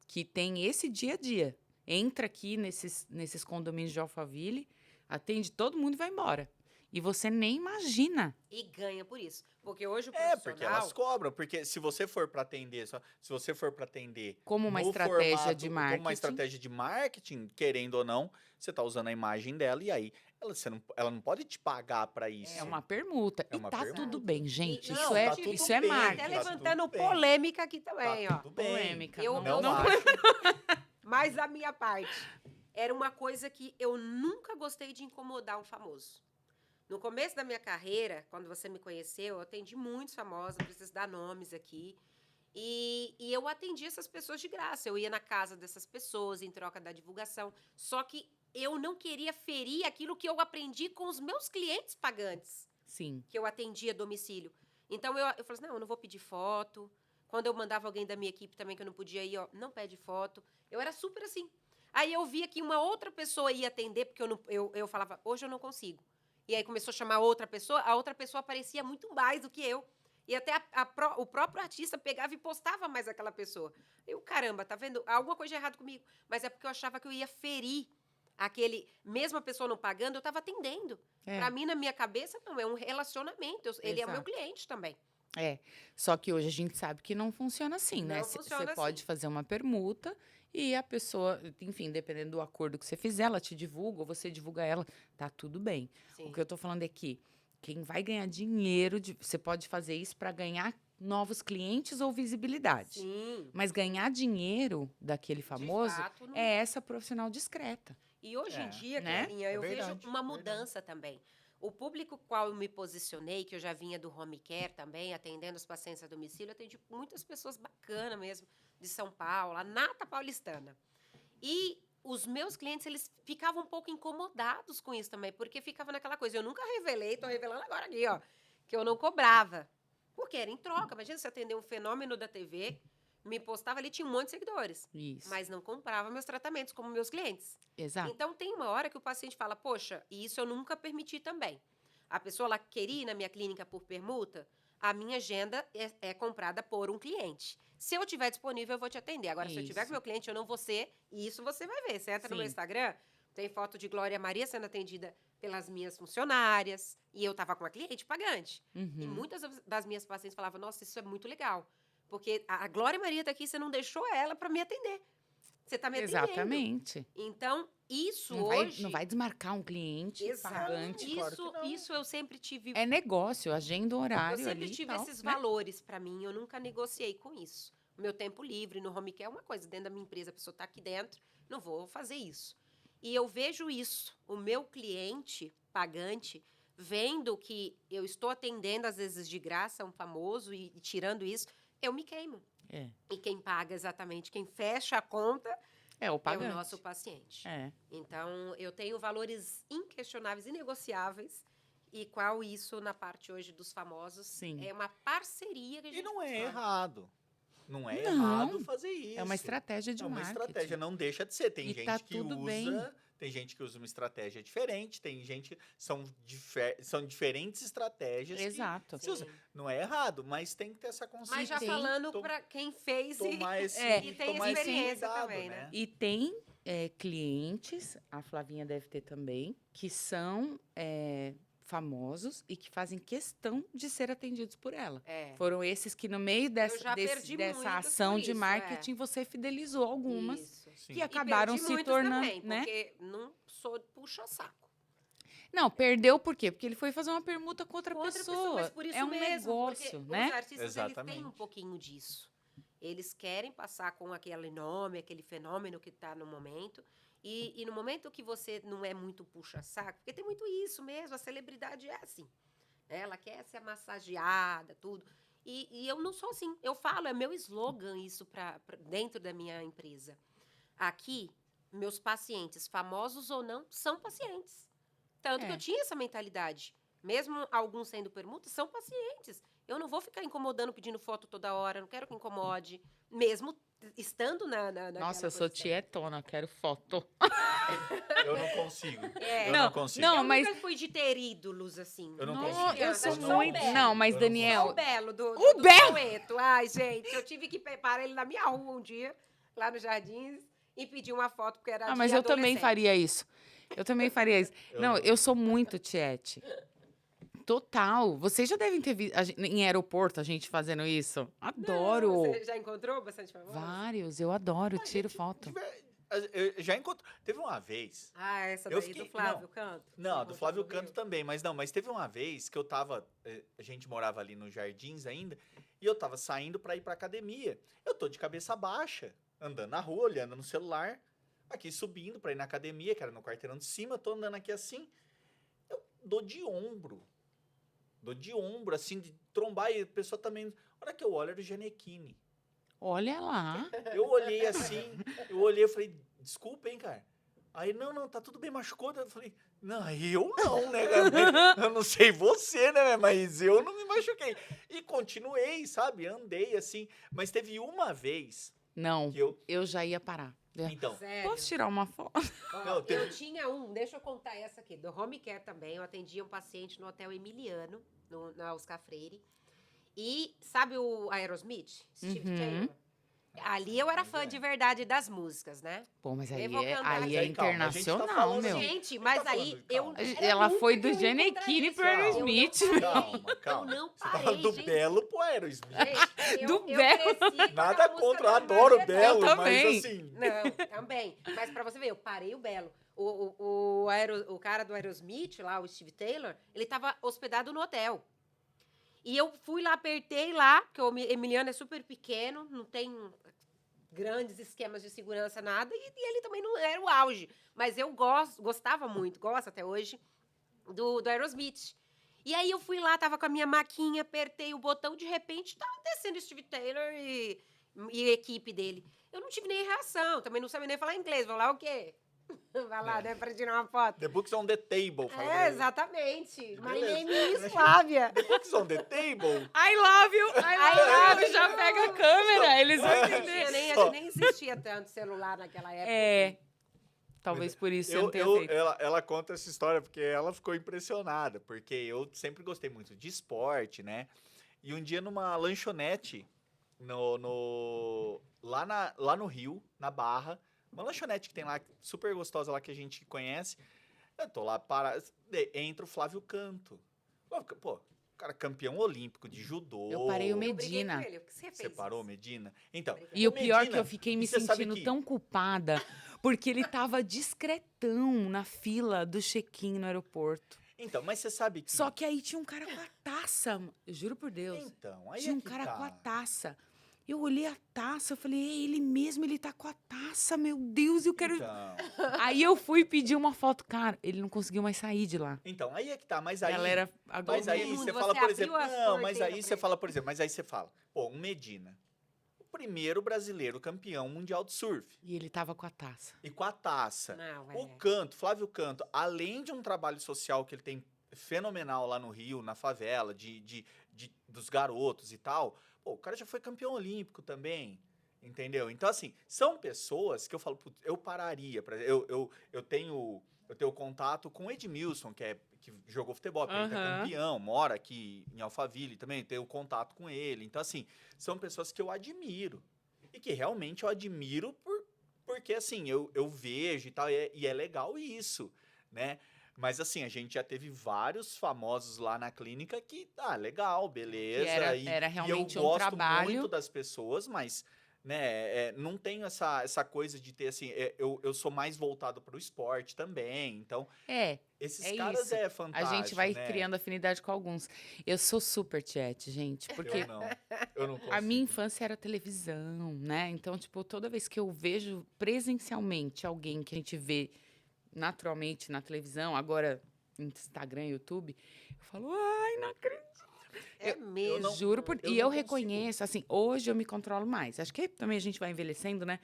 Que tem esse dia a dia. Entra aqui nesses condomínios de Alphaville, atende todo mundo e vai embora. E você nem imagina.
E ganha por isso. Porque hoje o profissional...
porque elas cobram. Porque se você for para atender,
Como uma
no
estratégia
formato,
de marketing.
como uma estratégia de marketing, querendo ou não, você tá usando a imagem dela e aí ela não pode te pagar para isso.
É uma permuta.
É uma
e tá
permuta.
tudo bem, gente.
Não,
Isso é,
tá tudo
isso é
bem,
marketing.
Até
tá
levantando
tudo bem.
polêmica aqui também,
Tá
ó.
tudo bem.
Polêmica.
Eu
Não
não-
acho.
Mas a minha parte era uma coisa que eu nunca gostei de incomodar um famoso. No começo da minha carreira, quando você me conheceu, eu atendi muitos famosos, não preciso dar nomes aqui. E eu atendi essas pessoas de graça. Eu ia na casa dessas pessoas em troca da divulgação. Só que eu não queria ferir aquilo que eu aprendi com os meus clientes pagantes,
Sim.
que eu atendia a domicílio. Então, eu falei assim, não, eu não vou pedir foto. Quando eu mandava alguém da minha equipe também que eu não podia ir, ó, não pede foto. Eu era super assim. Aí eu via que uma outra pessoa ia atender, porque eu falava, hoje eu não consigo. E aí começou a chamar outra pessoa, a outra pessoa aparecia muito mais do que eu. E até o próprio artista pegava e postava mais aquela pessoa. Eu, caramba, tá vendo? Alguma coisa de errado comigo. Mas é porque eu achava que eu ia ferir mesmo a pessoa não pagando, eu estava atendendo. Pra mim, na minha cabeça, não, é um relacionamento. Ele é o meu
Exato.
cliente também.
Só que hoje a gente sabe que não funciona assim, né?
Não
Você
funciona
pode
assim.
fazer uma permuta E a pessoa, enfim, dependendo do acordo que você fizer, ela te divulga ou você divulga ela, tá tudo bem.
Sim.
O que eu tô falando é que quem vai ganhar dinheiro, você pode fazer isso para ganhar novos clientes ou visibilidade.
Sim.
Mas ganhar dinheiro daquele
De
famoso
fato, não
é essa profissional discreta.
E hoje em
É,
dia,
né?
Clevinha, eu vejo
verdade,
uma
verdade.
mudança também. O público qual eu me posicionei, que eu já vinha do home care também, atendendo os pacientes a domicílio, eu atendi muitas pessoas bacanas mesmo, de São Paulo, a nata paulistana. E os meus clientes, eles ficavam um pouco incomodados com isso também, porque ficava naquela coisa, eu nunca revelei, tô revelando agora aqui, ó, que eu não cobrava. Porque era em troca. Imagina você atender um fenômeno da TV, me postava ali, tinha um monte de seguidores.
Isso.
Mas não comprava meus tratamentos como meus clientes.
Exato.
Então, tem uma hora que o paciente fala, poxa, e isso eu nunca permiti também. A pessoa lá queria ir na minha clínica por permuta, a minha agenda é comprada por um cliente. Se eu tiver disponível, eu vou te atender. Agora, se eu tiver
Isso.
com meu cliente, eu não vou ser, e isso você vai ver. Você entra no meu
Sim.
Instagram, tem foto de Glória Maria sendo atendida pelas minhas funcionárias, e eu estava com a cliente pagante. E
Uhum.
muitas das minhas pacientes falavam, nossa, isso é muito legal. Porque a Glória Maria está aqui, você não deixou ela para me atender. Você está me atendendo.
Exatamente.
Então, isso
Não
hoje...
vai desmarcar um cliente
Exato.
pagante.
Claro que não.
Isso eu sempre tive...
É negócio, agenda o
eu
horário
sempre
ali e
tive
tal,
esses
né?
valores para mim, eu nunca negociei com isso. O meu tempo livre no home care é uma coisa, dentro da minha empresa, a pessoa está aqui dentro, não vou fazer isso. E eu vejo isso, o meu cliente pagante, vendo que eu estou atendendo, às vezes, de graça, um famoso, e tirando isso, eu me queimo.
É.
E quem paga exatamente, quem fecha a conta,
É o
é
pagante.
o nosso paciente.
É.
Então, eu tenho valores inquestionáveis, inegociáveis, e qual isso, na parte hoje dos famosos,
Sim.
é uma parceria que a gente
E não é
funciona.
errado. Não é
Não.
errado fazer isso.
É uma estratégia de
É uma
marketing.
estratégia, não deixa de ser. Tem
E
gente
tá
que
tudo
usa,
bem.
tem gente que usa uma estratégia diferente, tem gente são diferentes estratégias
Exato.
que se usa.
Sim.
Não é errado, mas tem que ter essa consciência.
Mas já
Tem.
falando
Tom-
para quem fez
tomar esse,
e tem
tomar esse
experiência
cuidado,
também, né?
E tem clientes, a Flavinha deve ter também, que são famosos e que fazem questão de ser atendidos por ela.
É.
Foram esses que, no meio
já perdi
dessa
muitas
ação
por
de
isso,
marketing, você fidelizou algumas
Isso.
Sim.
que
E
acabaram
perdi
se
muitos
tornando,
também,
né?
porque não sou puxa-saco.
Não, perdeu por quê? Porque ele foi fazer uma permuta com outra
Com outra
pessoa.
mas por isso
É um
mesmo,
negócio,
porque
né?
os artistas, eles têm
Exatamente.
um pouquinho disso. Eles querem passar com aquele nome, aquele fenômeno que está no momento. E no momento que você não é muito puxa-saco, porque tem muito isso mesmo, a celebridade é assim. Ela quer ser massageada, tudo. E eu não sou assim. Eu falo, é meu slogan isso pra dentro da minha empresa. Aqui, meus pacientes, famosos ou não, são pacientes. Tanto que eu tinha essa mentalidade. Mesmo alguns sendo permutas, são pacientes. Eu não vou ficar incomodando, pedindo foto toda hora, não quero que incomode. Mesmo estando naquela
Nossa, eu sou
posição.
tietona, quero foto.
Eu não consigo.
É.
Eu
Não,
não consigo.
não,
Eu
mas-
nunca fui de ter ídolos, assim.
Eu não
Nossa,
consigo.
eu
Acho
sou
que só o
muito.
Belo.
Não, mas
Eu não
Daniel.
Só o Belo, do
Belo!
Soweto. Ai, gente, eu tive que parar ele na minha rua um dia, lá nos Jardins, e pedir uma foto, porque era
Ah,
de
mas eu também
adolescente.
faria isso. Eu também faria isso.
Eu
Não,
não.
eu sou muito tiete. Total. Vocês já devem ter visto em aeroporto a gente fazendo isso. Adoro.
Não, você já encontrou bastante famoso?
Vários, eu adoro, tiro foto.
Eu já encontrei. Teve uma vez.
Ah, essa
Eu
daí
fiquei-
do Flávio
não.
Canto?
Não,
Você
do
encontrou
Flávio
no
Canto
Rio?
também, mas teve uma vez que eu tava. A gente morava ali nos Jardins ainda, e eu tava saindo pra ir pra academia. Eu tô de cabeça baixa, andando na rua, olhando no celular, aqui subindo pra ir na academia, que era no quarteirão de cima, eu tô andando aqui assim. Eu dou de ombro. Assim, de trombar, e a pessoa também. A hora que eu olho, era o Gianecchini.
Olha lá.
Eu olhei assim, eu falei, desculpa, hein, cara. Aí, não, tá tudo bem, machucou. Eu falei, não, eu não, né, cara? Eu não sei você, né, mas eu não me machuquei. E continuei, sabe, andei assim. Mas teve uma vez
Não,
que eu...
eu já ia parar.
Então,
Sério?
Posso tirar uma foto?
Ó,
Não, teve-
eu tinha deixa eu contar essa aqui, do home care também. Eu atendia um paciente no Hotel Emiliano, na Oscar Freire. E sabe o Aerosmith? Steve
Uhum.
Taylor? Ali eu era
Mas
fã
é.
de verdade das músicas, né?
Pô, mas aí
Evocando
é,
arte.
aí é
Aí, calma, a gente tá
internacional,
falando
meu.
assim,
Gente,
tá
mas
falando,
aí eu...
calma.
era
Ela
nunca
foi
que
do
eu ia encontrar
Gianecchini
isso.
pro Aerosmith.
Eu não parei.
Calma, calma.
Eu não
Você tá
parei,
falando do
gente.
Belo pro Aerosmith.
Gente,
Do
eu
Belo.
cresci com
Nada
aquela música
contra, eu
do
adoro o
Armagedon.
Belo,
Eu
mas
também.
assim...
Não, também. Mas pra você ver, eu parei o Belo. O cara do Aerosmith, lá, o Steve Taylor, ele tava hospedado no hotel. E eu fui lá, apertei lá, porque o Emiliano é super pequeno, não tem grandes esquemas de segurança, nada, e ele também não era o auge. Mas eu gostava muito, gosto até hoje, do Aerosmith. E aí eu fui lá, tava com a minha maquinha, apertei o botão, de repente tava descendo Steve Taylor e a equipe dele. Eu não tive nem reação, também não sabia nem falar inglês. Vou lá o quê? Vai lá, né, pra tirar uma foto.
The Books on the Table. fala
É,
pra ele.
exatamente. My
Beleza.
name is Flávia.
The Books on the Table?
I love you, I love you. Já pega a câmera, eles vão entender.
Acho que nem existia tanto celular naquela época.
É, talvez por isso você não tenha feito.
Ela conta essa história porque ela ficou impressionada, porque eu sempre gostei muito de esporte, né? E um dia numa lanchonete, lá no Rio, na Barra, uma lanchonete que tem lá, super gostosa lá, que a gente conhece, eu tô lá, entra o Flávio Canto. Pô, o cara campeão olímpico de judô.
Eu parei o
Eu briguei
Medina.
com ele. O que você fez?
Você parou,
isso?
Medina? Então,
E o pior
Medina,
que eu fiquei me
e você sabe
sentindo
que-
tão culpada, porque ele tava discretão na fila do check-in no aeroporto.
Então, mas você sabe que...
Só que aí tinha um cara com a taça, eu juro por Deus.
Então, aí
Tinha
é
um
que
cara
tá.
com a taça. Eu olhei a taça, eu falei, é ele mesmo, ele tá com a taça, meu Deus, eu quero...
Então,
Aí eu fui pedir uma foto, cara, ele não conseguiu mais sair de lá.
então, aí é que tá, mas
A
aí...
galera agora...
Mas aí
Mundo,
você
você
fala, por
abriu
exemplo...
as
Não, mas
porteiras
aí
pra
você
ele.
fala, por exemplo... Mas aí você fala, pô, um Medina. O primeiro brasileiro campeão mundial de surf.
E ele tava com a taça.
E com a taça.
Não,
O Canto, Flávio Canto, além de um trabalho social que ele tem fenomenal lá no Rio, na favela, dos garotos e tal, pô, o cara já foi campeão olímpico também, entendeu? Então, assim, são pessoas que eu falo, putz, eu pararia, eu tenho contato com o Edmilson, que jogou futebol, ele tá
Aham.
campeão, mora aqui em Alphaville também, tenho contato com ele. Então, assim, são pessoas que eu admiro. E que realmente eu admiro porque, assim, eu vejo e tal, e é legal isso, né? Mas, assim, a gente já teve vários famosos lá na clínica que, legal, beleza.
era realmente
e eu
um
gosto
trabalho.
muito das pessoas, mas, né, não tenho essa coisa de ter, assim, eu sou mais voltado para o esporte também. Então, esses
É
caras
isso.
é
A
fantástico,
gente vai
né?
criando afinidade com alguns. Eu sou super tiete, gente, porque
Eu não consigo.
a minha infância era televisão, né? Então, tipo, toda vez que eu vejo presencialmente alguém que a gente vê naturalmente na televisão, agora Instagram, YouTube, eu falo, ai, não acredito.
É mesmo.
não-
Juro por...
eu
E
não
eu
consigo.
reconheço, assim, hoje eu me controlo mais. Acho que também a gente vai envelhecendo, né?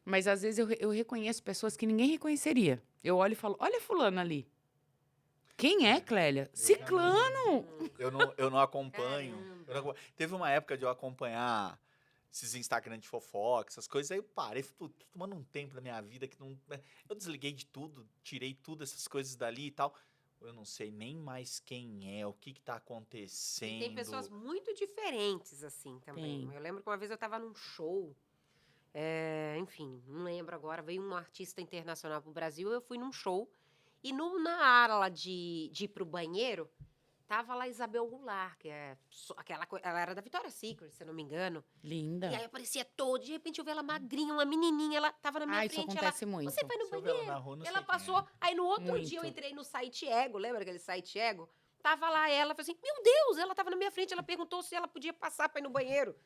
Mas às vezes eu reconheço pessoas que ninguém reconheceria. Eu olho e falo, olha fulano ali. Quem é, Clélia? Ciclano!
Eu não acompanho.
Caramba.
Eu não acompanho. Teve uma época de eu acompanhar esses Instagram de fofoca, essas coisas, aí eu parei, falei, tô tomando um tempo da minha vida que não... Eu desliguei de tudo, tirei tudo, essas coisas dali e tal. Eu não sei nem mais quem é, o que tá acontecendo.
E tem pessoas muito diferentes, assim, também.
Tem.
Eu lembro que uma vez eu tava num show, enfim, não lembro agora, veio um artista internacional pro Brasil, eu fui num show, e na área lá de ir pro banheiro, tava lá Isabel Goulart, que é ela era da Victoria's Secret, se eu não me engano.
Linda.
E aí aparecia todo, de repente eu vi ela magrinha, uma menininha, ela tava na minha
Isso
frente,
acontece
ela,
muito.
você vai no
Se eu ver ela
banheiro?
na rua, não sei
Ela
quem
passou,
é.
aí no outro
Muito.
dia eu entrei no site Ego, lembra aquele site Ego? Tava lá ela, falei assim, meu Deus, ela tava na minha frente, ela perguntou se ela podia passar pra ir no banheiro.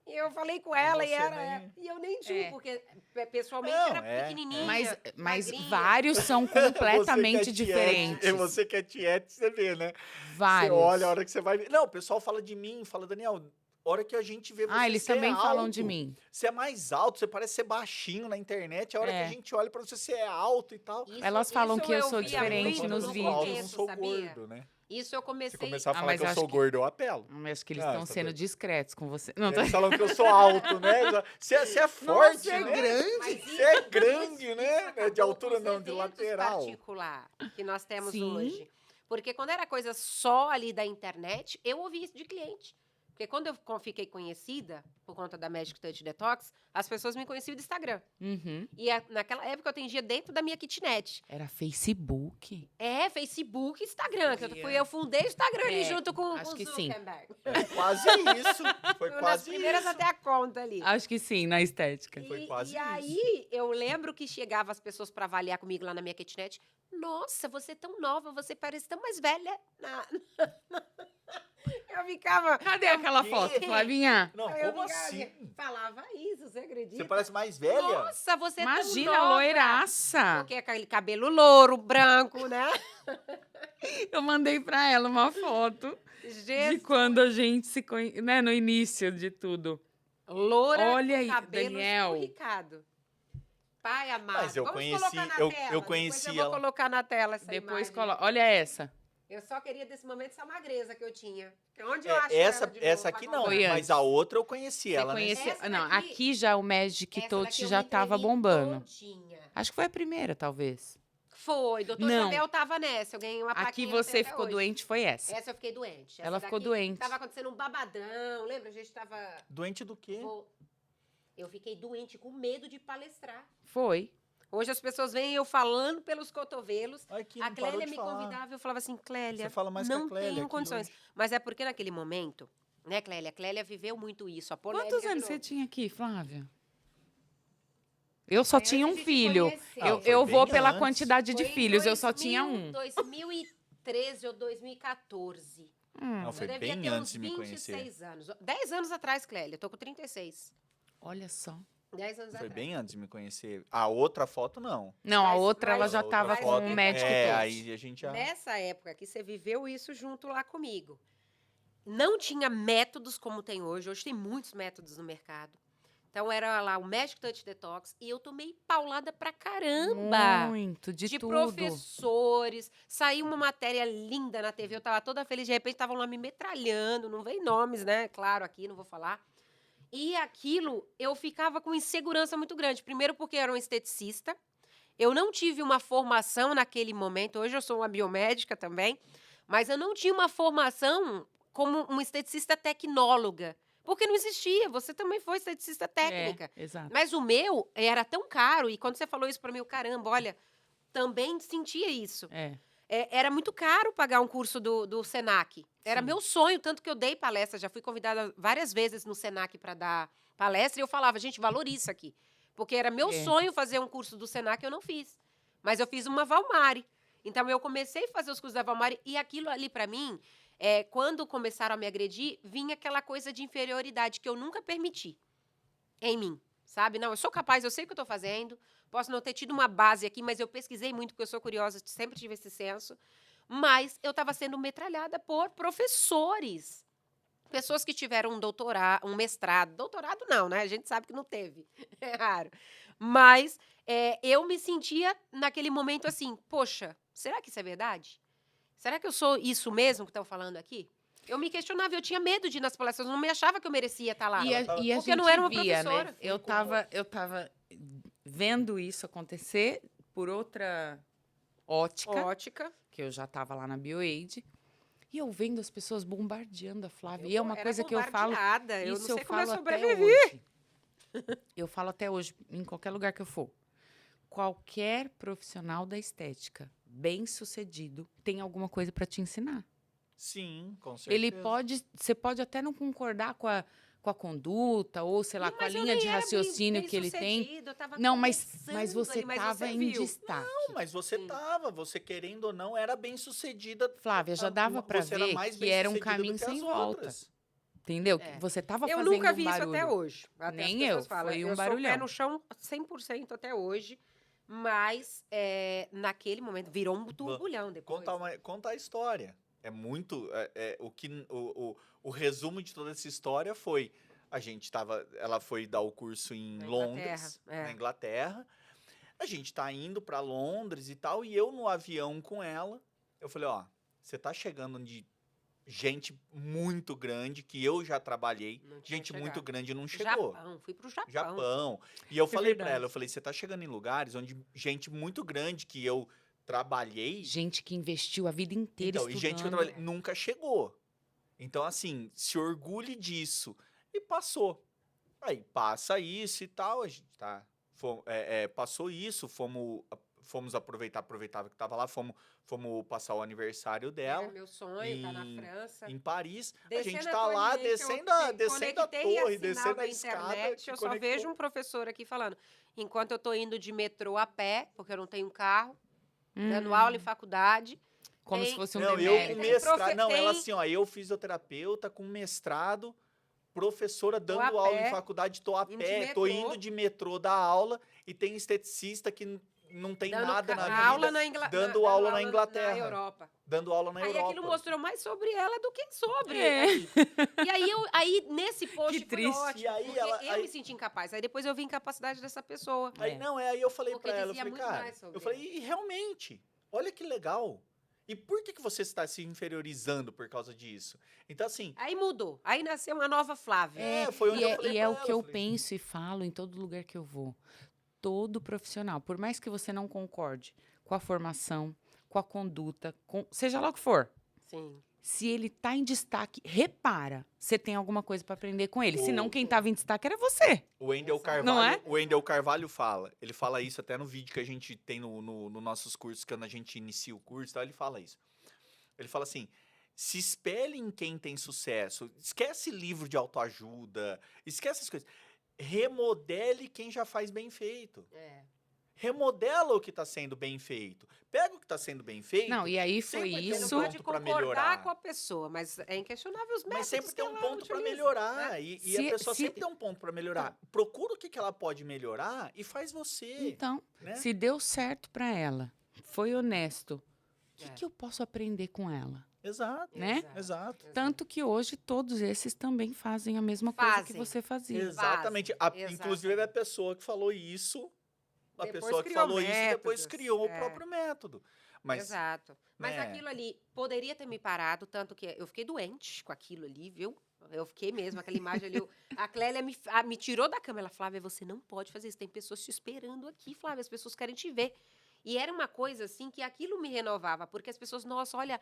E eu falei com ela, e
você
era
nem-
e eu nem tive,
É.
porque pessoalmente
Não,
era
é.
pequenininha,
Mas
magrinha.
vários são completamente
Você que é
diferentes.
tiete, você que é tiete, você vê, né?
Vários.
Você olha a hora que você vai ver. Não, o pessoal fala de mim, fala, Daniel, a hora que a gente vê você
Eles
ser
também falam
alto,
de mim.
Você é mais alto, você parece ser baixinho na internet. A hora que
É.
a gente olha pra você é alto e tal.
Elas falam que eu sou
via
diferente
muito
nos
no
vídeos.
Eu não
começo,
sou
sabia?
gordo, né?
Isso eu
Se
comecei...
começar a falar
mas
que eu
acho
sou
que-
gordo, eu apelo.
Mas acho que eles
Não,
estão
tá
sendo
doido.
discretos com você. Não, tá...
Eles falam que eu sou alto, né? Você é forte,
Nossa, é
né?
grande.
Mas
Você é grande,
isso
né?
acabou
De altura
com os
não, de
eventos
lateral.
particular que nós temos
Sim.
hoje. Porque quando era coisa só ali da internet, eu ouvi isso de cliente. Porque quando eu fiquei conhecida, por conta da Magic Touch Detox, as pessoas me conheciam do Instagram.
Uhum.
E naquela época eu atendia dentro da minha kitnet.
Era Facebook.
Facebook e Instagram. Que eu fundei o Instagram ali
É,
junto com
acho
o
que sim.
Zuckerberg.
Quase isso. Foi
Foi nas
quase
primeiras
isso.
até a conta ali.
Acho que sim, na estética.
Foi quase
E aí, eu lembro que chegava as pessoas para avaliar comigo lá na minha kitnet. Nossa, você é tão nova, você parece tão mais velha. Eu ficava...
Cadê aquela
quê?
foto, Flavinha?
Não,
eu
como
ficava-
assim?
Falava isso, você acredita?
Você parece mais velha?
Nossa, você é tão
Imagina,
nova.
loiraça.
Porque é aquele cabelo louro, branco, né?
Eu mandei pra ela uma foto de
Jesus.
quando a gente se conhece, né, no início de tudo.
Loura,
Olha aí,
cabelo
Daniel.
escorricado. Pai amado.
Mas eu
Vamos
conheci-
colocar na
eu
tela.
conheci
Depois eu vou
ela.
colocar na tela essa
Depois
imagem.
coloca. Olha essa.
Eu só queria desse momento essa magreza que eu tinha. Onde eu acho
Essa,
ela de novo
essa
pra
aqui
contar?
não,
Foi
mas
antes.
a outra eu conheci
Você
ela, né?
conhecia?
Essa
Não,
daqui-
aqui já o Magic
Essa
Touch
daqui eu
já
me
tava
tremi
bombando.
todinha.
Acho que foi a primeira, talvez.
Foi, doutor
Não.
Jabel tava nessa. Eu ganhei uma
Aqui
plaquinha
você
até
ficou
hoje.
doente, foi essa.
Essa eu fiquei doente.
Ela
Essa
ficou
daqui
doente.
Tava acontecendo um babadão. Lembra? A gente tava...
Doente do quê?
Eu fiquei doente com medo de palestrar.
Foi.
Hoje as pessoas veem eu falando pelos cotovelos.
Ai, que
A
não parou
Clélia
de
me
falar.
convidava e eu falava assim, Clélia,
Você fala mais que a
não
Clélia
tenho
aqui
condições.
hoje.
Mas é porque naquele momento, né, Clélia? A Clélia viveu muito isso. A polêmica
Quantos anos
virou.
você tinha aqui, Flávia? Eu só
Foi
tinha um
antes de se
filho.
conhecer.
Ah,
Eu,
foi
eu vou
bem
pela
antes.
quantidade de
Foi em
filhos, eu só tinha um.
2013 ou 2014.
Não, foi
eu devia
bem
ter
antes
uns
de me conhecer.
26 anos. 10 anos atrás, Clélia. Eu tô com 36.
Olha só.
10 anos
Foi
atrás.
bem antes de me conhecer. A outra foto, não.
Não, a
Mas-
outra ela
mas-
já
A outra
tava
mas
com
o
o
que
Magic
É,
Touch.
aí a gente já...
Nessa época que você viveu isso junto lá comigo. Não tinha métodos como tem hoje. Hoje tem muitos métodos no mercado. Então era lá o Magic Touch Detox e eu tomei paulada pra caramba.
Muito, de tudo.
Professores. Saiu uma matéria linda na TV, eu tava toda feliz, de repente estavam lá me metralhando, não veio nomes, né? Claro, aqui não vou falar. E aquilo, eu ficava com insegurança muito grande. Primeiro porque eu era um esteticista. Eu não tive uma formação naquele momento. Hoje eu sou uma biomédica também. Mas eu não tinha uma formação como uma esteticista tecnóloga. Porque não existia. Você também foi esteticista técnica.
É, exato.
Mas o meu era tão caro. E quando você falou isso para mim, eu, caramba, olha, também sentia isso.
É.
Era muito caro pagar um curso do Senac. Era
Sim.
meu sonho, tanto que eu dei palestra. Já fui convidada várias vezes no Senac para dar palestra. E eu falava, gente, valoriza isso aqui. Porque era meu
É.
sonho fazer um curso do Senac, eu não fiz. Mas eu fiz uma Valmari. Então, eu comecei a fazer os cursos da Valmari. E aquilo ali, para mim, quando começaram a me agredir, vinha aquela coisa de inferioridade que eu nunca permiti em mim. Sabe? Não, eu sou capaz, eu sei o que eu estou fazendo. Posso não ter tido uma base aqui, mas eu pesquisei muito, porque eu sou curiosa, sempre tive esse senso. Mas eu estava sendo metralhada por professores. Pessoas que tiveram um doutorado, um mestrado. Doutorado não, né? A gente sabe que não teve. É raro. Mas eu me sentia, naquele momento, assim, poxa, será que isso é verdade? Será que eu sou isso mesmo que estão falando aqui? Eu me questionava, eu tinha medo de ir nas palestras, eu não me achava que eu merecia estar lá.
E a
porque
gente
eu não era uma
via,
professora.
né? Eu tava vendo isso acontecer por outra ótica,
Ótica.
que eu já tava lá na BioAid, e eu vendo as pessoas bombardeando a Flávia. E é uma
era
coisa que eu falo,
bombardeada, eu
isso
não sei
eu
como eu
falo até
sobrevivi.
hoje. Eu falo até hoje, em qualquer lugar que eu for. Qualquer profissional da estética bem-sucedido tem alguma coisa para te ensinar.
Sim, com certeza.
Você pode até não concordar com a conduta ou, sei lá, com a
Mas eu
linha
nem
de
era
raciocínio
bem
que ele tem.
sucedido, eu tava
Não, mas
começando
você
ali, mas
estava
você
em
viu.
destaque.
Não, mas você
Sim.
tava, você querendo ou não, era bem sucedida.
Flávia, já dava para
Você era
ver
mais
que era um
bem-sucedida
caminho
do que as
sem volta.
outras.
Entendeu?
É.
Que você estava
Eu
fazendo
nunca
um
vi
barulho.
isso até hoje. Até
Nem
as pessoas
eu,
falam.
foi um
eu sou
barulhão.
pé no chão 100% até hoje, mas naquele momento virou um turbulhão depois.
Conta a história. É muito. O resumo de toda essa história foi: ela foi dar o curso em
Na
Londres,
Inglaterra,
na Inglaterra. A gente tá indo para Londres e tal, e eu no avião com ela. Eu falei: ó, você tá chegando de gente muito grande, que eu já trabalhei.
Não tinha
Gente
chegado.
muito grande não chegou.
Japão, fui pro Japão.
Japão. E eu
É
falei pra
verdade.
ela, eu falei, você tá chegando em lugares onde gente muito grande que eu trabalhei,
Gente que investiu a vida inteira
então, e gente que eu
estudando.
trabalhei, nunca chegou. Então, assim, se orgulhe disso. E passou. Aí passa isso e tal, a gente tá. Passou isso, fomos aproveitava que tava lá, fomos passar o aniversário
Era
dela
meu sonho, tá na
em,
França.
em Paris. A
Descendo
gente
a
tá lá,
Torre Eiffel,
descendo
eu
descendo a
conectei
torre,
sinal
descendo
da
a escada.
internet,
que
eu só
conectou.
vejo um professor aqui falando. Enquanto eu tô indo de metrô a pé, porque eu não tenho carro, dando aula em faculdade.
Como se
tem-
fosse um
Não, eu
demérito.
com
Tem
mestrado. Não, ela
tem-
assim, ó, eu fisioterapeuta com mestrado, professora
Tô
dando
a
aula em
pé,
faculdade, tô a
indo de
pé, tô
metrô.
indo de metrô dar aula e tem esteticista que não tem
dando
nada
ca-
na vida,
aula
dando aula na
na
Inglaterra,
Europa.
dando aula na
Aí
Europa.
aquilo mostrou mais sobre ela do que sobre
É.
ali. E aí nesse post
Que
foi
triste.
ótimo,
E aí
porque eu me senti incapaz. Aí depois eu vi a incapacidade dessa pessoa.
Aí,
É.
não, aí eu falei
Porque
pra ela, eu
dizia
falei,
muito
cara,
mais sobre
eu falei, e realmente, olha que legal. E por que você está se inferiorizando por causa disso? Então, assim,
Aí mudou. Aí nasceu uma nova Flávia.
foi onde
E
eu falei
e
pra
o
ela,
que eu
falei,
penso e falo em todo lugar que eu vou. Todo profissional, por mais que você não concorde com a formação, com a conduta, seja lá o que for,
Sim.
se ele tá em destaque, repara, você tem alguma coisa para aprender com ele.
O-
Senão quem tava em destaque era você.
O Wendel
Exato.
Carvalho,
Não é?
o Wendel Carvalho fala. Ele fala isso até no vídeo que a gente tem no nossos cursos, quando a gente inicia o curso, tá? Ele fala isso. Ele fala assim: se espelhe em quem tem sucesso. Esquece livro de autoajuda, esquece essas coisas. Remodele quem já faz bem feito.
É.
Remodela o que está sendo bem feito. Pega o que está sendo bem feito.
Não, e aí foi
sempre tem
Você não
isso.
pode
ponto pra
concordar
melhorar.
com a pessoa, mas é inquestionável os métodos
Mas sempre
que
tem um
ela
ponto para
utiliza,
melhorar.
né?
E
Se-
a pessoa
se-
sempre tem um ponto para melhorar. Procura o que ela pode melhorar e faz você.
Então,
né?
se deu certo para ela, foi honesto, o
É.
que eu posso aprender com ela?
Exato.
Né?
Exato.
Tanto que hoje todos esses também fazem a mesma coisa que
Fazem.
você fazia.
Exatamente.
Exatamente.
Inclusive, a pessoa que falou isso, a
Depois
pessoa que
criou
falou isso depois
métodos,
criou o
é.
próprio método. Mas,
Exato. Mas
né?
aquilo ali poderia ter me parado, tanto que eu fiquei doente com aquilo ali, viu? Eu fiquei mesmo, aquela imagem ali. A Clélia me tirou da cama. Ela, Flávia, você não pode fazer isso. Tem pessoas te esperando aqui, Flávia. As pessoas querem te ver. E era uma coisa assim que aquilo me renovava, porque as pessoas, nossa, olha,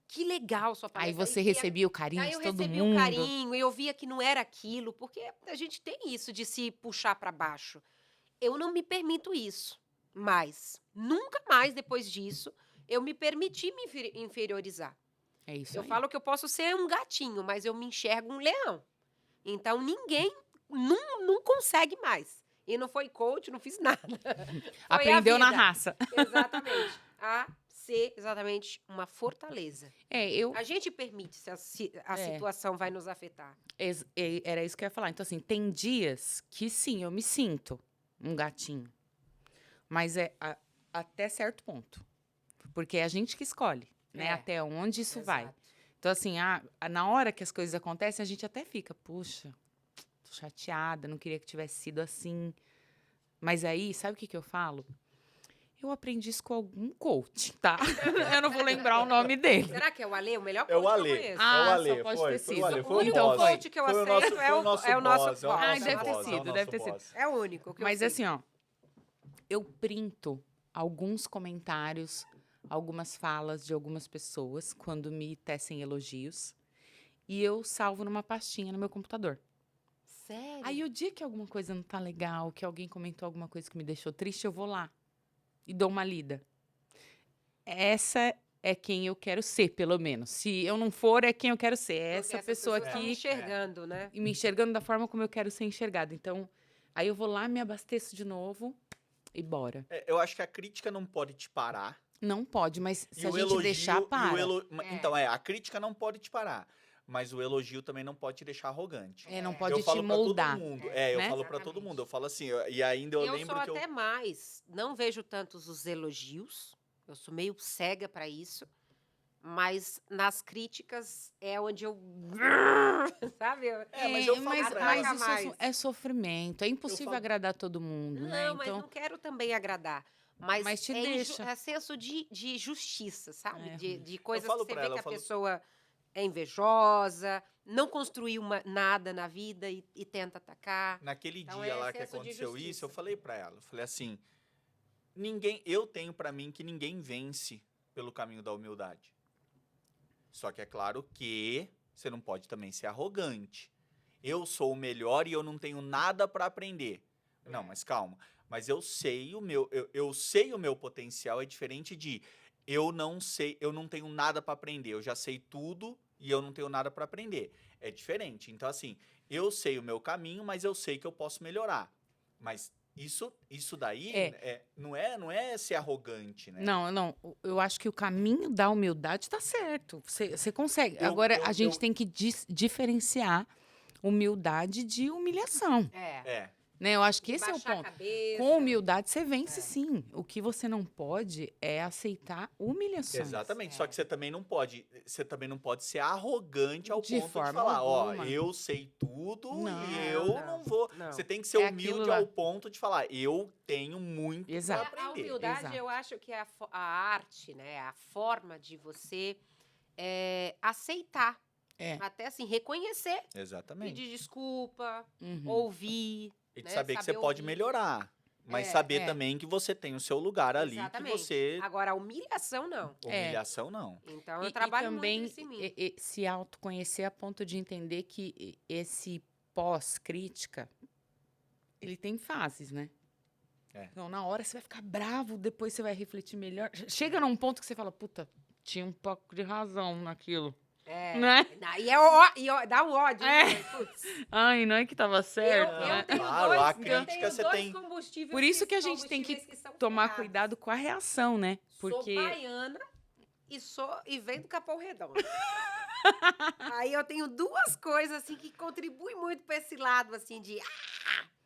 que legal sua
Aí
palestra.
você
E
recebia o carinho
Aí
de
eu
todo
recebi
mundo.
um carinho e eu via que não era aquilo, porque a gente tem isso de se puxar para baixo. Eu não me permito isso mais. Nunca mais depois disso eu me permiti me inferiorizar.
É isso
Eu
aí.
falo que eu posso ser um gatinho, mas eu me enxergo um leão. Então ninguém não consegue mais. E não foi coach, não fiz nada. Foi a
Aprendeu na
vida.
raça.
Exatamente. A ser exatamente uma fortaleza.
Eu
A gente permite se a situação vai nos afetar.
era isso que eu ia falar. Então, assim, tem dias que sim, eu me sinto um gatinho. Mas até certo ponto. Porque é a gente que escolhe, né?
É.
Até onde isso vai.
Exato.
Então, assim, na hora que as coisas acontecem, a gente até fica, puxa, tô chateada, não queria que tivesse sido assim. Mas aí, sabe o que eu falo? Eu aprendi isso com algum coach, tá? Eu não vou lembrar o nome dele.
Será que é o Ale? O melhor coach
É o
que eu
Ale.
conheço.
Ah,
é o Ale.
só pode
foi,
ter
foi
sido.
o Ale.
O
Foi o
único
boss.
coach que eu
Foi o
aceito
nosso-
é o nosso
boss, é o
boss.
nosso
Ai, deve ter
boss, é o
sido,
nosso
deve ter
boss.
sido.
É o único que eu
Mas
sigo.
assim, ó, eu printo alguns comentários, algumas falas de algumas pessoas quando me tecem elogios e eu salvo numa pastinha no meu computador.
Sério?
Aí o dia que alguma coisa não tá legal, que alguém comentou alguma coisa que me deixou triste, eu vou lá e dou uma lida. Essa é quem eu quero ser, pelo menos. Se eu não for, é quem eu quero ser. É
Porque
essa
essas
pessoa
pessoas estão
aqui
enxergando, né?
e me enxergando da forma como eu quero ser enxergada. Então, aí eu vou lá, me abasteço de novo e bora.
Eu acho que a crítica não pode te parar.
Não pode, mas se
E
a
o
gente
elogio,
deixar,
e o
para.
Então, a crítica não pode te parar. Mas o elogio também não pode te deixar arrogante.
Não
É.
pode
Eu
te
falo pra
moldar.
todo mundo.
né?
Eu falo pra todo
Exatamente.
mundo. Eu falo assim, e ainda eu
Eu
lembro
sou
que
até mais. Não vejo tantos os elogios. Eu sou meio cega para isso. Mas nas críticas é onde eu. Sabe?
mas eu falo
mas
pra ela.
isso
mais.
é sofrimento. É impossível
falo-
agradar todo mundo, né?
Não, mas
Então,
não quero também agradar. Mas
te
é,
deixa.
é senso de justiça, sabe?
É
De coisas
falo
que você
pra
vê
ela,
que
eu
a
falo-
pessoa é invejosa, não construiu nada na vida e tenta atacar.
Naquele
Então,
dia
é
lá que
senso de
aconteceu isso,
justiça.
eu falei pra ela. Eu falei assim, eu tenho pra mim que ninguém vence pelo caminho da humildade. Só que é claro que você não pode também ser arrogante. Eu sou o melhor e eu não tenho nada para aprender. Não, mas calma. Mas eu sei eu sei o meu potencial, é diferente de eu não sei, eu não tenho nada para aprender. Eu já sei tudo e eu não tenho nada para aprender. É diferente. Então, assim, eu sei o meu caminho, mas eu sei que eu posso melhorar. Mas isso daí não é ser arrogante, né?
Não. Eu acho que o caminho da humildade tá certo. Você consegue. Agora, a gente tem que diferenciar humildade de humilhação.
É.
Né? Eu acho que
De
esse é o
baixar a
ponto.
cabeça.
Com humildade, você vence sim. O que você não pode é aceitar humilhações.
Exatamente. Só que você também não pode ser arrogante ao
De
ponto de
forma
falar, ó,
alguma.
eu sei tudo
Não,
e eu não vou.
não.
Você tem que ser
É aquilo
humilde
lá.
ao ponto de falar, eu tenho muito para
Exato.
A
aprender.
humildade,
Exato.
eu acho que é a arte, né? A forma de você aceitar.
É.
Até assim, reconhecer,
Exatamente.
pedir desculpa,
Uhum.
ouvir.
E de
né?
saber que você pode
ouvir.
melhorar. Mas
É,
saber
é.
também que você tem o seu lugar ali,
Exatamente.
que você...
Agora, a humilhação, não.
Humilhação, não.
Então, eu
E
trabalho
também
muito isso em mim.
se autoconhecer a ponto de entender que esse pós-crítica, ele tem fases, né?
É.
Então, na hora você vai ficar bravo, depois você vai refletir melhor. Chega num ponto que você fala, puta, tinha um pouco de razão naquilo. Né?
E dá um ódio,
É.
né? Putz.
Ai, não é que tava certo,
Eu
né?
tenho
Claro,
dois,
a
eu
crítica
tenho
você
dois
tem-
combustíveis
Por isso que a gente tem que
combustíveis são
Tomar
ferrados.
cuidado com a reação, né?
Sou
Porque
baiana e venho do Capão Redondo. Aí eu tenho duas coisas assim que contribuem muito para esse lado assim de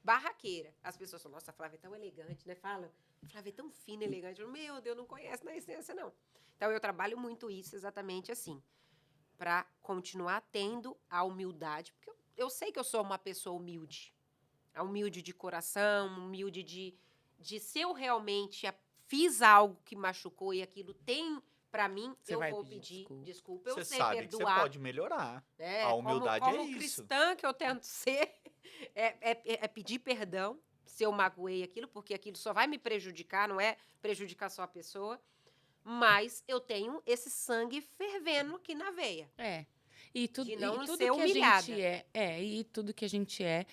barraqueira. As pessoas falam, nossa, a Flávia é tão elegante, né? Fala, Flávia é tão fina, elegante. Meu Deus, não conhece na essência, não. Então eu trabalho muito isso exatamente assim, para continuar tendo a humildade, porque eu sei que eu sou uma pessoa humilde. Humilde de coração, humilde de se eu realmente fiz algo que machucou e aquilo tem pra mim,
Você
eu
vai
vou
pedir
pedir desculpa. Eu
Você
sei
sabe que você
perdoar.
pode melhorar.
Né?
A humildade
como
é isso.
cristã que eu tento ser, é pedir perdão se eu magoei aquilo, porque aquilo só vai me prejudicar, não é prejudicar só a pessoa. Mas eu tenho esse sangue fervendo aqui na veia.
E tudo,
De não
e tudo
ser
que
humilhada.
a gente e tudo que a gente é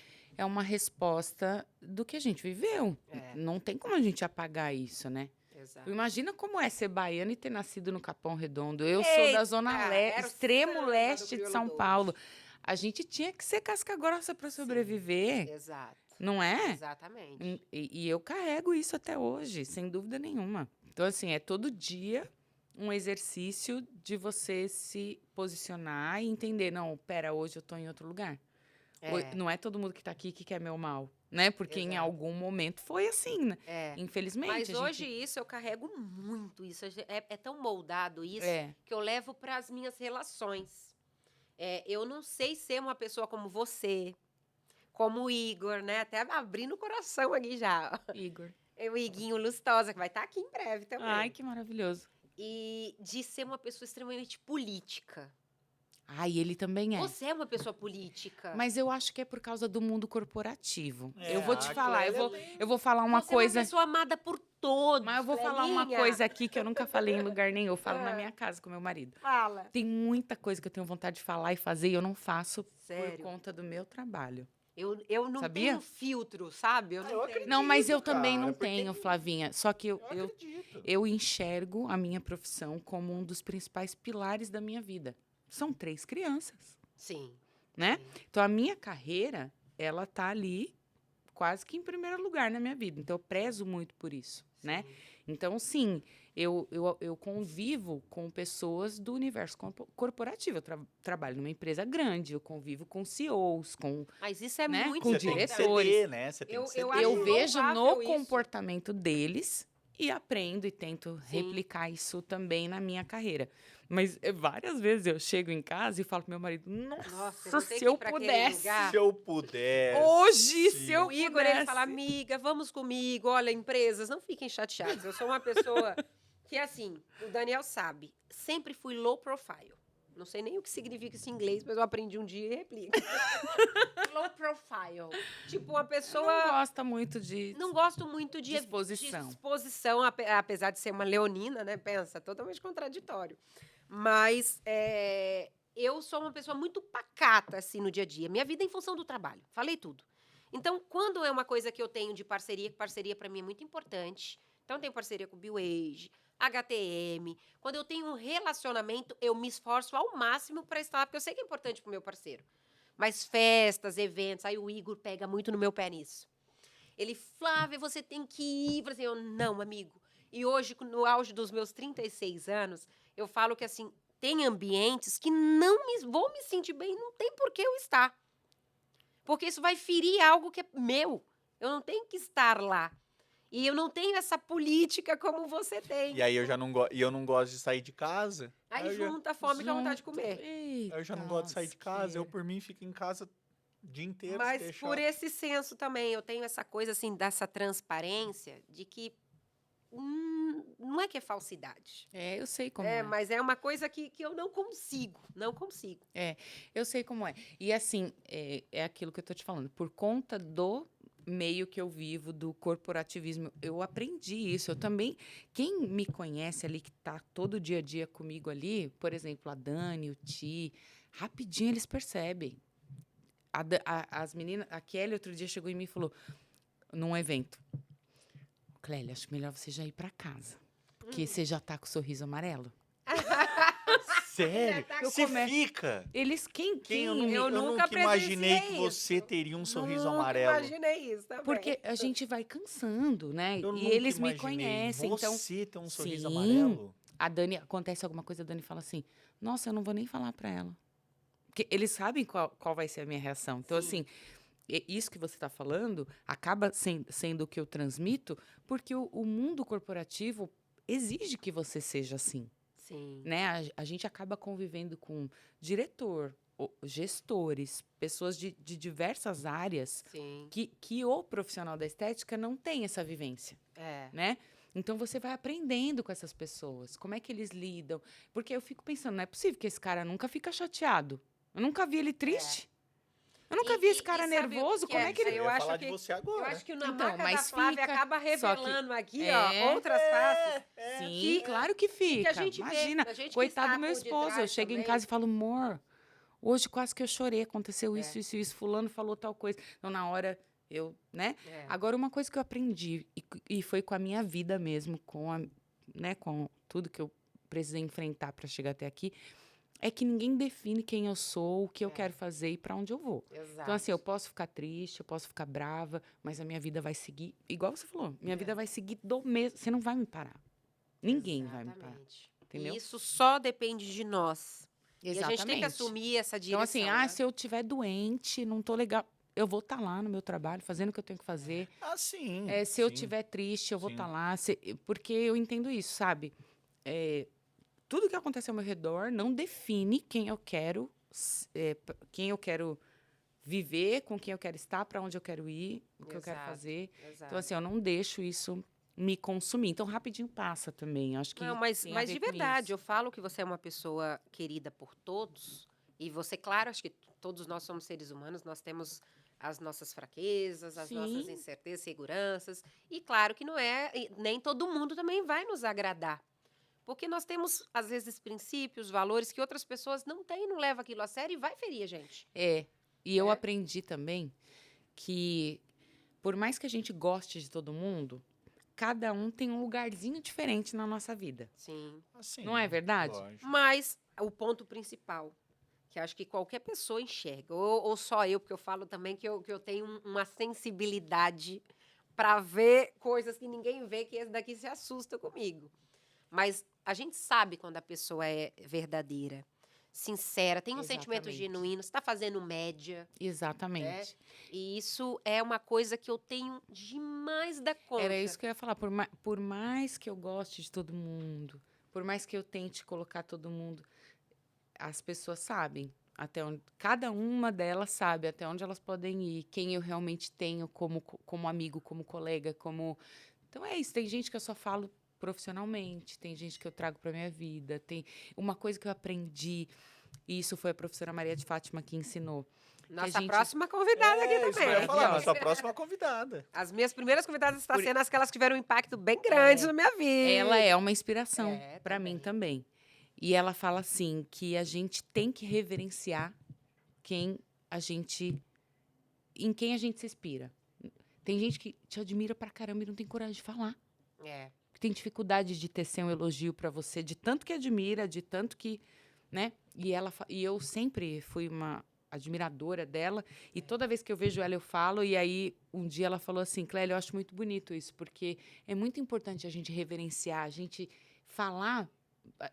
uma resposta do que a gente viveu. Não tem como a gente apagar isso, né?
Exato.
Imagina como é ser baiana e ter nascido no Capão Redondo. Eu sou da zona
era o
extremo
samba
leste
do
de
Crioulo
São
Doce.
Paulo. A gente tinha que ser casca grossa para sobreviver,
Exato.
não é?
Exatamente.
E eu carrego isso até hoje, sem dúvida nenhuma. Então, assim, é todo dia um exercício de você se posicionar e entender, não, pera, hoje eu tô em outro lugar. Não é todo mundo que tá aqui que quer meu mal, né? Porque em
Exato.
algum momento foi assim, né? Infelizmente.
Mas
a gente-
hoje isso eu carrego muito isso. É tão moldado isso
É.
que eu levo para as minhas relações. Eu não sei ser uma pessoa como você, como o Igor, né? Até abrindo o coração aqui já.
Igor.
O Iguinho Lustosa, que vai estar aqui em breve também.
Ai, que maravilhoso.
E de ser uma pessoa extremamente política.
Ai, ele também é.
Você é uma pessoa política.
Mas eu acho que é por causa do mundo corporativo.
É,
eu vou te
a
falar,
Clélia
eu vou falar uma
você é
coisa.
uma pessoa amada por todos.
Mas eu vou falar uma
Clelinha.
coisa aqui que eu nunca falei em lugar nenhum. Eu falo na
Ah.
minha casa com meu marido.
Fala.
Tem muita coisa que eu tenho vontade de falar e fazer e eu não faço
Sério.
por conta do meu trabalho.
Eu não
Sabia?
tenho filtro, sabe? Eu não tenho.
acredito.
Não, mas eu
Acredito,
também
cara,
não
porque-
tenho, Flavinha. Só que
Eu acredito.
eu enxergo a minha profissão como um dos principais pilares da minha vida. São 3 crianças,
Sim.
né?
Sim.
Então, a minha carreira, ela tá ali quase que em primeiro lugar na minha vida. Então, eu prezo muito por isso, né? Então, sim, eu convivo com pessoas do universo corporativo. Eu trabalho numa empresa grande, eu convivo com CEOs, com...
Mas isso é
Né?
muito
Com
Você tem que
diretores.
ceder, né? Você tem
Eu-
que ceder.
eu acho
Eu vejo no
louvável isso.
comportamento deles e aprendo e tento
Sim.
replicar isso também na minha carreira. Mas várias vezes eu chego em casa e falo pro meu marido,
Nossa,
nossa,
eu vou ter
se
que
eu
ir pra aquele
pudesse,
lugar.
Se eu pudesse.
hoje, se eu
O Igor, ele
pudesse.
fala, amiga, vamos comigo. Olha, empresas, não fiquem chateadas. Eu sou uma pessoa que, assim, o Daniel sabe, sempre fui low profile. Não sei nem o que significa isso em inglês, mas eu aprendi um dia e replico. Low profile. Tipo, uma pessoa...
Não gosta muito de...
Não gosto muito de
Disposição.
de disposição, apesar de ser uma leonina, né? Pensa, totalmente contraditório. Mas eu sou uma pessoa muito pacata, assim, no dia a dia. Minha vida é em função do trabalho. Falei tudo. Então, quando é uma coisa que eu tenho de parceria, que parceria para mim é muito importante. Então, eu tenho parceria com o BioAge, HTM. Quando eu tenho um relacionamento, eu me esforço ao máximo para estar lá, porque eu sei que é importante pro meu parceiro. Mas festas, eventos, aí o Igor pega muito no meu pé nisso. Ele, Flávia, você tem que ir. Eu falei assim, eu, não, amigo. E hoje, no auge dos meus 36 anos, eu falo que, assim, tem ambientes que vou me sentir bem, não tem por que eu estar. Porque isso vai ferir algo que é meu. Eu não tenho que estar lá. E eu não tenho essa política como você tem.
E aí eu já não gosto. E eu não gosto de sair de casa.
Aí
eu já,
junta a fome com a vontade de comer.
eu já não gosto de sair de casa. Eu,
lasqueira.
por mim, fico em casa o dia inteiro. se
Mas
deixar.
por esse senso também, eu tenho essa coisa, assim, dessa transparência, de que não é que é falsidade.
Eu sei como é.
Mas é uma coisa que eu não consigo. Não consigo.
Eu sei como é. E assim, é aquilo que eu tô te falando. Por conta do meio que eu vivo, do corporativismo, eu aprendi isso. Eu também, quem me conhece ali, que tá todo dia a dia comigo ali, por exemplo, a Dani, o Ti, rapidinho eles percebem. As meninas, a Kelly outro dia chegou em mim e falou, num evento, Clélia, acho melhor você já ir pra casa. Porque você já tá com o sorriso amarelo.
Sério?
Eu
Você
come-
fica?
Eles, quem?
Eu
Eu
nunca
nunca
imaginei que
presenciei
você teria um sorriso
Nunca
amarelo.
imaginei isso também.
Porque a gente vai cansando, né?
Eu
E
nunca
eles me
imaginei
conhecem, então...
Você ter um sorriso
Sim.
amarelo?
A Dani, acontece alguma coisa, a Dani fala assim, nossa, eu não vou nem falar pra ela. Porque eles sabem qual vai ser a minha reação. Então,
Sim.
assim, isso que você está falando acaba sendo o que eu transmito, porque o mundo corporativo exige que você seja assim,
Sim.
né? A gente acaba convivendo com diretor, gestores, pessoas de diversas áreas
Sim.
que o profissional da estética não tem essa vivência, né? Então, você vai aprendendo com essas pessoas, como é que eles lidam. Porque eu fico pensando, não é possível que esse cara nunca fica chateado. Eu nunca vi ele triste. Eu nunca vi esse cara
sabe o
nervoso.
que
Como
é?
é que ele...
Eu
Eu
ia
acho
falar
que-
de você
Eu
agora.
acho que na
Então,
marca da
mas
Flávia
fica-
acaba
só que-
revelando aqui,
É.
ó, outras faces.
Sim, claro que fica.
a gente vê,
Imagina,
a gente que
coitado
está
do meu
por
esposo. Eu
detrás
chego em
também.
casa e falo, amor, hoje quase que eu chorei. Aconteceu isso. Fulano falou tal coisa. Então, na hora, eu, né? Agora, uma coisa que eu aprendi, e foi com a minha vida mesmo, com tudo que eu precisei enfrentar para chegar até aqui, é que ninguém define quem eu sou, o que eu quero fazer e para onde eu vou.
Exato.
Então, assim, eu posso ficar triste, eu posso ficar brava, mas a minha vida vai seguir, igual você falou, minha vida vai seguir do mesmo. Você não vai me parar. Ninguém vai me parar.
Exatamente.
Entendeu?
E isso só depende de nós.
Exatamente.
E a gente tem que assumir essa direção.
Então, assim,
né?
se eu estiver doente, não tô legal, eu vou estar lá no meu trabalho, fazendo o que eu tenho que fazer.
Ah, sim.
Se eu
sim.
estiver triste, eu vou
Sim.
estar lá. Porque eu entendo isso, sabe? Tudo que acontece ao meu redor não define quem eu quero, viver, com quem eu quero estar, para onde eu quero ir, o que eu quero
Exato,
fazer.
Exato.
Então, assim, eu não deixo isso me consumir. Então, rapidinho passa também. Acho que
Não, mas
tem a ver
de
com
verdade,
isso.
eu falo que você é uma pessoa querida por todos. E você, claro, acho que todos nós somos seres humanos, nós temos as nossas fraquezas, as
Sim.
nossas incertezas, seguranças. E claro que não é, nem todo mundo também vai nos agradar. Porque nós temos, às vezes, princípios, valores que outras pessoas não têm, não levam aquilo a sério e vai ferir a gente.
E eu
É.
aprendi também que, por mais que a gente goste de todo mundo, cada um tem um lugarzinho diferente na nossa vida.
Sim.
Assim,
Não é verdade?
lógico.
Mas o ponto principal, que acho que qualquer pessoa enxerga, ou só eu, porque eu falo também que eu tenho uma sensibilidade para ver coisas que ninguém vê, que esse daqui se assusta comigo. Mas a gente sabe quando a pessoa é verdadeira, sincera, tem um sentimento
Exatamente.
genuíno, está fazendo média.
Exatamente.
E isso é uma coisa que eu tenho demais da conta.
Era isso que eu ia falar. Por mais que eu goste de todo mundo, por mais que eu tente colocar todo mundo, as pessoas sabem até onde. Cada uma delas sabe até onde elas podem ir, quem eu realmente tenho como amigo, como colega, como. Então é isso. Tem gente que eu só falo profissionalmente, tem gente que eu trago para minha vida. Tem uma coisa que eu aprendi, e isso foi a professora Maria de Fátima que ensinou.
Nossa
gente-
próxima convidada aqui
Isso que eu
também.
ia falar,
Maravilhosa.
nossa próxima convidada.
As minhas primeiras convidadas estão sendo as que elas tiveram um impacto bem grande na minha vida.
Ela é uma inspiração
É,
para mim também. E ela fala assim, que a gente tem que reverenciar em quem a gente se inspira. Tem gente que te admira pra caramba e não tem coragem de falar.
É.
Que tem dificuldade de tecer um elogio pra você, de tanto que admira, de tanto que, né? E eu sempre fui uma admiradora dela, e toda vez que eu vejo ela eu falo, e aí um dia ela falou assim, Clélia, eu acho muito bonito isso, porque é muito importante a gente reverenciar, a gente falar,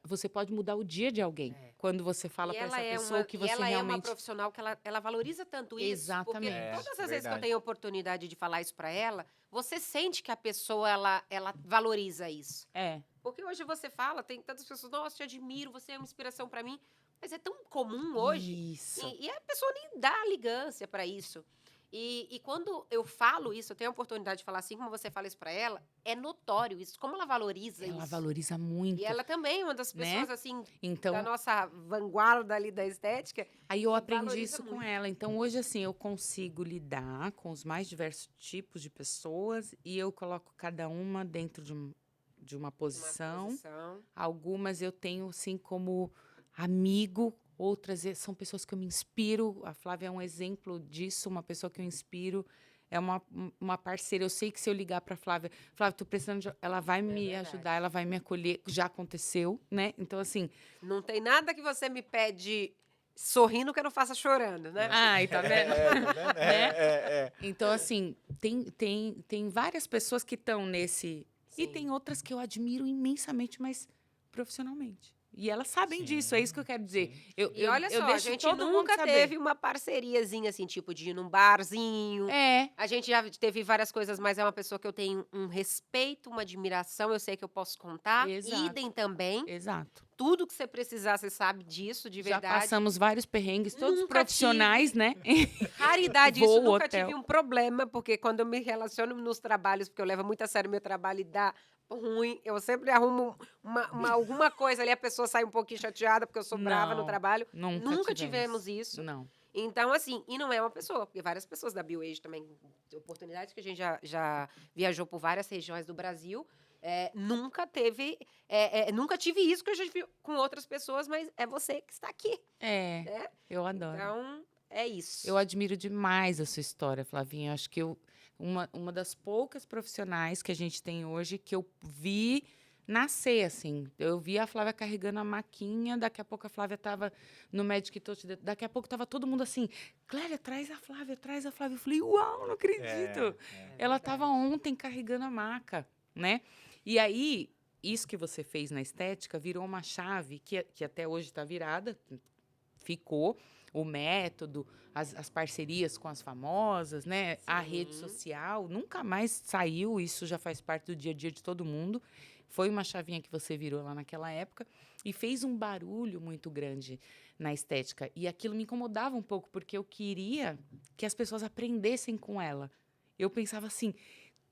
você pode mudar o dia de alguém, quando você fala
E
para
ela
essa
é
pessoa
uma,
que
e
você
ela é uma
realmente...
profissional que ela valoriza tanto isso.
Exatamente.
Porque todas as vezes que eu
verdade.
tenho oportunidade de falar isso pra ela, você sente que a pessoa, ela valoriza isso.
É,
Porque hoje você fala, tem tantas pessoas, nossa, te admiro, você é uma inspiração pra mim. Mas é tão comum hoje.
isso.
E a pessoa nem dá ligância pra isso. E quando eu falo isso, eu tenho a oportunidade de falar assim, como você fala isso pra ela, é notório isso, como ela valoriza
Ela
isso.
valoriza muito,
E ela também é uma das
né?
pessoas, assim,
Então,
da nossa vanguarda ali da estética.
aí eu
que
aprendi
valoriza
isso com
muito.
ela. Então, hoje, assim, eu consigo lidar com os mais diversos tipos de pessoas e eu coloco cada uma dentro de uma
Uma
posição.
posição.
Algumas eu tenho, assim, como amigo, outras são pessoas que eu me inspiro. A Flávia é um exemplo disso, uma pessoa que eu inspiro. É uma parceira. Eu sei que se eu ligar para a Flávia, tô precisando ela vai me
verdade.
ajudar, ela vai me acolher. Já aconteceu, né? Então, assim,
Não tem nada que você me pede sorrindo que eu não faça chorando, né?
ai, tá vendo?
Tá vendo? É.
Então, assim, tem várias pessoas que estão nesse. E
Sim.
tem outras que eu admiro imensamente, mas profissionalmente. E elas sabem
Sim,
disso, é isso que eu quero dizer.
sim.
E olha só, a
deixo
gente
todo mundo
nunca
saber.
teve uma parceriazinha, assim, tipo de ir num barzinho.
É,
A gente já teve várias coisas, mas é uma pessoa que eu tenho um respeito, uma admiração, eu sei que eu posso contar.
Exato.
Idem também.
exato.
Tudo que você precisar, você sabe disso, de
Já
verdade.
passamos vários perrengues, todos
Nunca
profissionais, né?
Raridade
Voo,
isso, nunca
hotel.
tive um problema, porque quando eu me relaciono nos trabalhos, porque eu levo muito a sério meu trabalho e dá ruim, eu sempre arrumo alguma coisa ali, a pessoa sai um pouquinho chateada, porque eu sou brava no
Não,
trabalho.
nunca
tivemos isso.
Não.
Então, assim, e não é uma pessoa, porque várias pessoas da BioAge também, oportunidades que a gente já viajou por várias regiões do Brasil, nunca tive isso que eu já vi com outras pessoas, mas é você que está aqui,
É,
né?
eu adoro.
Então, é isso.
Eu admiro demais a sua história, Flavinha. Eu acho que uma das poucas profissionais que a gente tem hoje que eu vi nascer, assim. Eu vi a Flávia carregando a maquinha, daqui a pouco a Flávia estava no Magic Touch, daqui a pouco estava todo mundo assim, Clélia, traz a Flávia, traz a Flávia. Eu falei, uau, não acredito. Ela estava ontem carregando a maca, né? E aí, isso que você fez na estética virou uma chave que até hoje está virada, ficou. O método, as parcerias com as famosas, né? A rede social, nunca mais saiu, isso já faz parte do dia a dia de todo mundo. Foi uma chavinha que você virou lá naquela época e fez um barulho muito grande na estética. E aquilo me incomodava um pouco, porque eu queria que as pessoas aprendessem com ela. Eu pensava assim,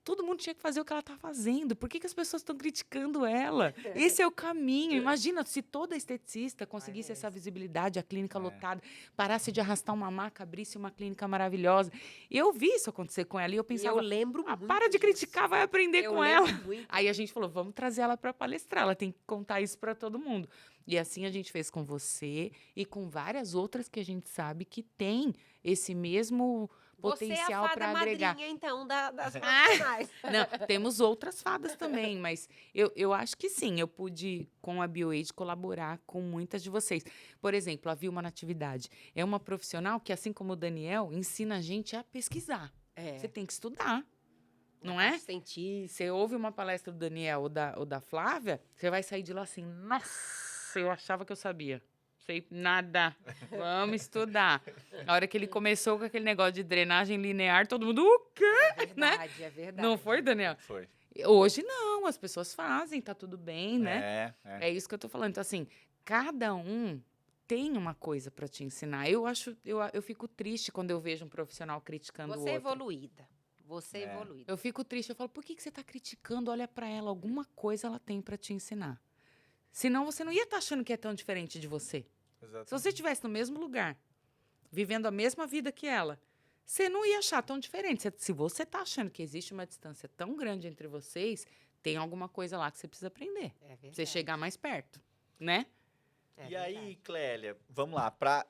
todo mundo tinha que fazer o que ela está fazendo. Por que as pessoas estão criticando ela? Esse é o caminho. Imagina se toda esteticista conseguisse essa visibilidade, a clínica lotada, parasse de arrastar uma maca, abrisse uma clínica maravilhosa. Eu vi isso acontecer com ela e eu
E
pensava,
eu lembro muito
para de
disso.
criticar, vai aprender
Eu
com
lembro
ela.
muito.
Aí a gente falou, vamos trazer ela para palestrar, ela tem que contar isso para todo mundo. E assim a gente fez com você e com várias outras que a gente sabe que tem esse mesmo potencial
Você é a
para
fada
agregar.
madrinha, então, das profissionais.
Não, temos outras fadas também, mas eu acho que sim, eu pude, com a BioAge, colaborar com muitas de vocês. Por exemplo, a Vilma Natividade é uma profissional que, assim como o Daniel, ensina a gente a pesquisar. Você tem que estudar, não é?
Cientista.
Você ouve uma palestra do Daniel ou da Flávia, você vai sair de lá assim, nossa, eu achava que eu sabia. Sei nada. Vamos estudar. A hora que ele começou com aquele negócio de drenagem linear, todo mundo, o quê?
É verdade.
Não foi, Daniel?
Foi.
Hoje não, as pessoas fazem, tá tudo bem, né?
É.
É isso que eu tô falando. Então, assim, cada um tem uma coisa para te ensinar. Eu fico triste quando eu vejo um profissional criticando o
Você é
outro.
evoluída. Você é evoluída.
Eu fico triste, eu falo, por que você tá criticando? Olha para ela, alguma coisa ela tem para te ensinar. Senão você não ia estar achando que é tão diferente de você.
Exatamente.
Se você estivesse no mesmo lugar, vivendo a mesma vida que ela, você não ia achar tão diferente. Se você está achando que existe uma distância tão grande entre vocês, tem alguma coisa lá que você precisa aprender.
É verdade.
Pra você chegar mais perto, né?
É
E aí,
verdade.
Clélia, vamos lá, para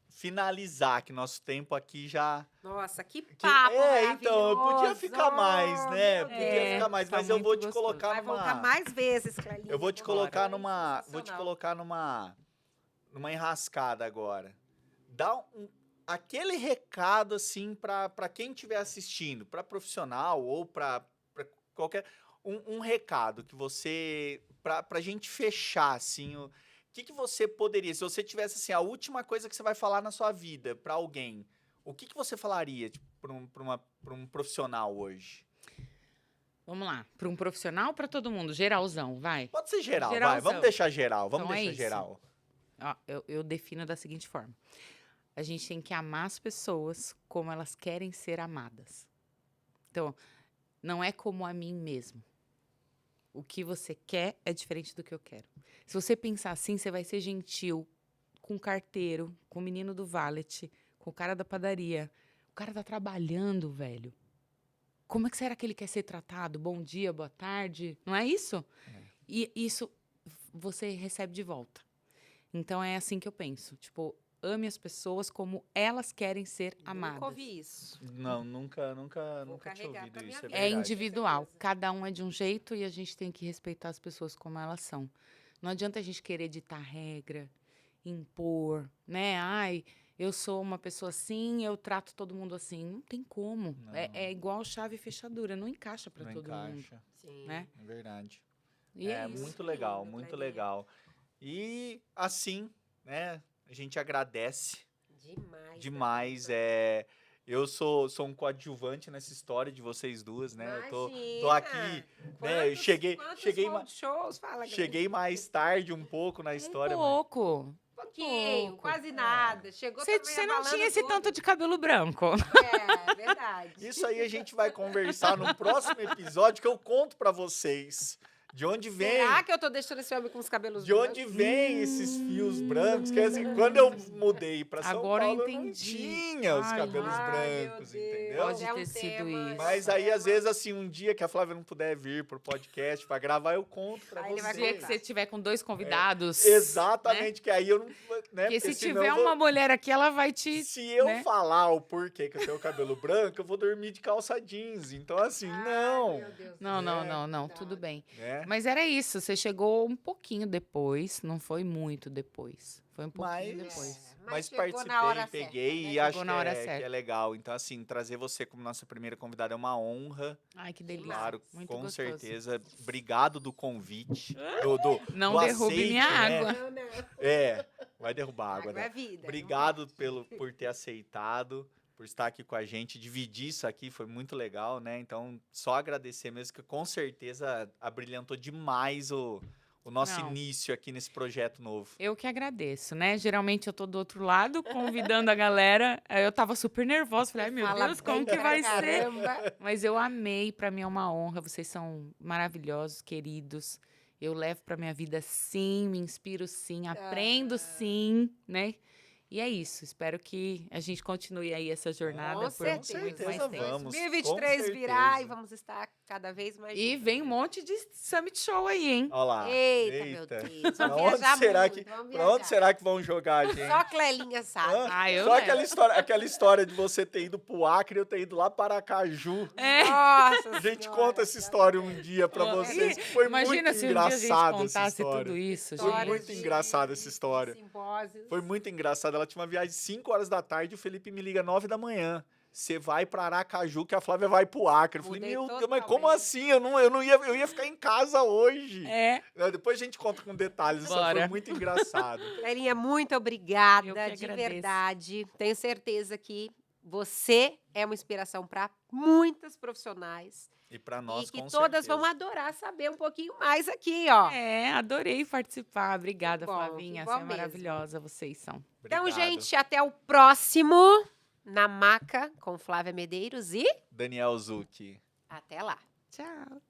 finalizar, que nosso tempo aqui já...
Nossa, que
que-
papo
então, eu podia
maravilhoso!
ficar mais, né?
Meu
Podia
Deus.
ficar mais,
tá
mas eu vou
muito
te
gostoso.
colocar
Vai voltar
numa...
mais vezes, Clelinha.
Eu vou te
Bora.
colocar
Foi
numa... Vou te
sensacional.
colocar numa enrascada agora. Dá aquele recado, assim, para quem estiver assistindo, para profissional ou para qualquer... Um recado que você... Pra gente fechar, assim, o que você poderia... Se você tivesse, assim, a última coisa que você vai falar na sua vida para alguém, o que você falaria, tipo, pra um profissional hoje?
Vamos lá. Para um profissional ou para todo mundo? Geralzão, vai.
Pode ser geral, vai.
Geralzão.
Vamos deixar geral, vamos
Então é
deixar
isso.
geral.
Ó, eu defino da seguinte forma. A gente tem que amar as pessoas como elas querem ser amadas. Então, não é como a mim mesmo. O que você quer é diferente do que eu quero. Se você pensar assim, você vai ser gentil com o carteiro, com o menino do valet, com o cara da padaria. O cara tá trabalhando, velho. Como é que será que ele quer ser tratado? Bom dia, boa tarde. Não é isso? E isso você recebe de volta. Então é assim que eu penso. Tipo, ame as pessoas como elas querem ser amadas.
Nunca ouvi isso.
Não, nunca
Vou
tinha
carregar
ouvido
pra minha
isso, é
vida.
É
verdade.
individual.
Com certeza.
Cada um é de um jeito e a gente tem que respeitar as pessoas como elas são. Não adianta a gente querer ditar regra, impor, né? Ai, eu sou uma pessoa assim, eu trato todo mundo assim. Não tem como.
Não.
É igual chave e fechadura, não encaixa para
Não
todo mundo,
encaixa,
Sim.
né?
é verdade.
E é,
É
isso.
muito legal,
lindo,
muito
Clelinha.
legal. E assim, né, a gente agradece
Demais.
demais.
Danilo.
Eu sou um coadjuvante nessa história de vocês duas, né? Eu tô
Imagina.
aqui, né? Eu
Quantos
cheguei,
road shows? Fala,
cheguei mais tarde um pouco na história, mas
Pouco.
Um pouquinho,
pouco.
quase nada. Chegou também
Você não
abalando
tinha esse
tudo.
tanto de cabelo branco.
É, verdade.
isso aí a gente vai conversar no próximo episódio que eu conto pra vocês de onde vem.
Será que eu tô deixando esse homem com os cabelos
De onde
brancos?
vem esses fios brancos? Que assim, quando eu mudei pra São
Agora eu
Paulo, eu não
entendi.
tinha os
Ai,
cabelos
Ai, meu
brancos,
Deus.
entendeu?
Pode
É um
ter sido
tema,
isso.
Mas aí, às vezes, assim, um dia que a Flávia não puder vir pro podcast pra gravar, eu conto pra
Aí ele vai
você.
O dia que
contar.
você tiver com 2 convidados.
Exatamente, que aí eu não... Né,
Porque se
senão
tiver
eu vou-
uma mulher aqui, ela vai te.
Se eu
né?
falar o porquê que eu tenho cabelo branco, eu vou dormir de calça jeans. Então, assim, não.
Meu Deus do
Não,
céu.
não,
Tá.
tudo bem.
Né?
Mas era isso, você chegou um pouquinho depois, não foi muito depois. Foi um pouquinho
Mas-
depois.
Mas
chegou
participei,
na hora
peguei
certa, né?
e acho
Chegou na hora
que
certa.
é legal. Então, assim, trazer você como nossa primeira convidada é uma honra.
Ai, que delícia.
Claro,
Muito
com
gostoso.
certeza. Obrigado do convite.
Não
do
derrube
aceite,
minha
né?
água.
Não, não.
Vai derrubar a água
Água é
dela.
vida.
Obrigado por ter aceitado, por estar aqui com a gente. Dividir isso aqui foi muito legal, né? Então, só agradecer mesmo, que com certeza abrilhantou demais o nosso
Não.
início aqui nesse projeto novo.
Eu que agradeço, né? Geralmente eu tô do outro lado, convidando a galera. Aí eu tava super nervosa. Falei, ai meu
Fala
Deus,
bem
como que
pra
vai ser?
caramba.
Mas eu amei, pra mim é uma honra. Vocês são maravilhosos, queridos. Eu levo pra minha vida sim, me inspiro sim, aprendo sim, né? E é isso. Espero que a gente continue aí essa jornada
Com
por muito
certeza.
mais tempo.
vamos.
2023
com
virá e
certeza.
vamos estar cada vez mais
E
juntas.
vem um monte de Summit Show aí, hein?
Olha lá.
Eita, meu Deus.
Pra
Vamos
onde
viajar
será
muito,
que,
vamos
pra onde
viajar.
será que vão jogar a gente?
Só Clelinha sabe.
Hã?
Ah, eu
Só
levo.
aquela história de você ter ido pro Acre e eu ter ido lá para Aracaju.
É.
Nossa
A gente
Senhora,
conta essa história um dia pra
Ó,
vocês, que foi
Imagina
muito
se um dia a gente
engraçada essa
contasse
história.
tudo isso,
Foi
gente.
muito engraçada essa história.
Simpósios.
Foi muito engraçado. Ela tinha uma viagem de 5 horas da tarde e o Felipe me liga 9 da manhã. Você vai pra Aracaju, que a Flávia vai pro Acre. Eu falei,
Mudei
meu Deus, mas como
totalmente.
assim? Eu ia ficar em casa hoje.
É.
Depois a gente conta com detalhes. Isso
Bora.
foi muito engraçado.
Clelinha, muito obrigada,
Eu que
de
agradeço.
verdade. Tenho certeza que você é uma inspiração para muitas profissionais
E pra nós,
e que
com
todas
certeza.
vão adorar saber um pouquinho mais aqui, ó.
É, adorei participar. Obrigada,
Que bom,
Flavinha.
que
Você
bom
é
mesmo.
maravilhosa, vocês são.
Então,
Obrigado.
gente, até o próximo Na Maca com Flávia Medeiros e
Daniel Zucchi.
até lá.
Tchau.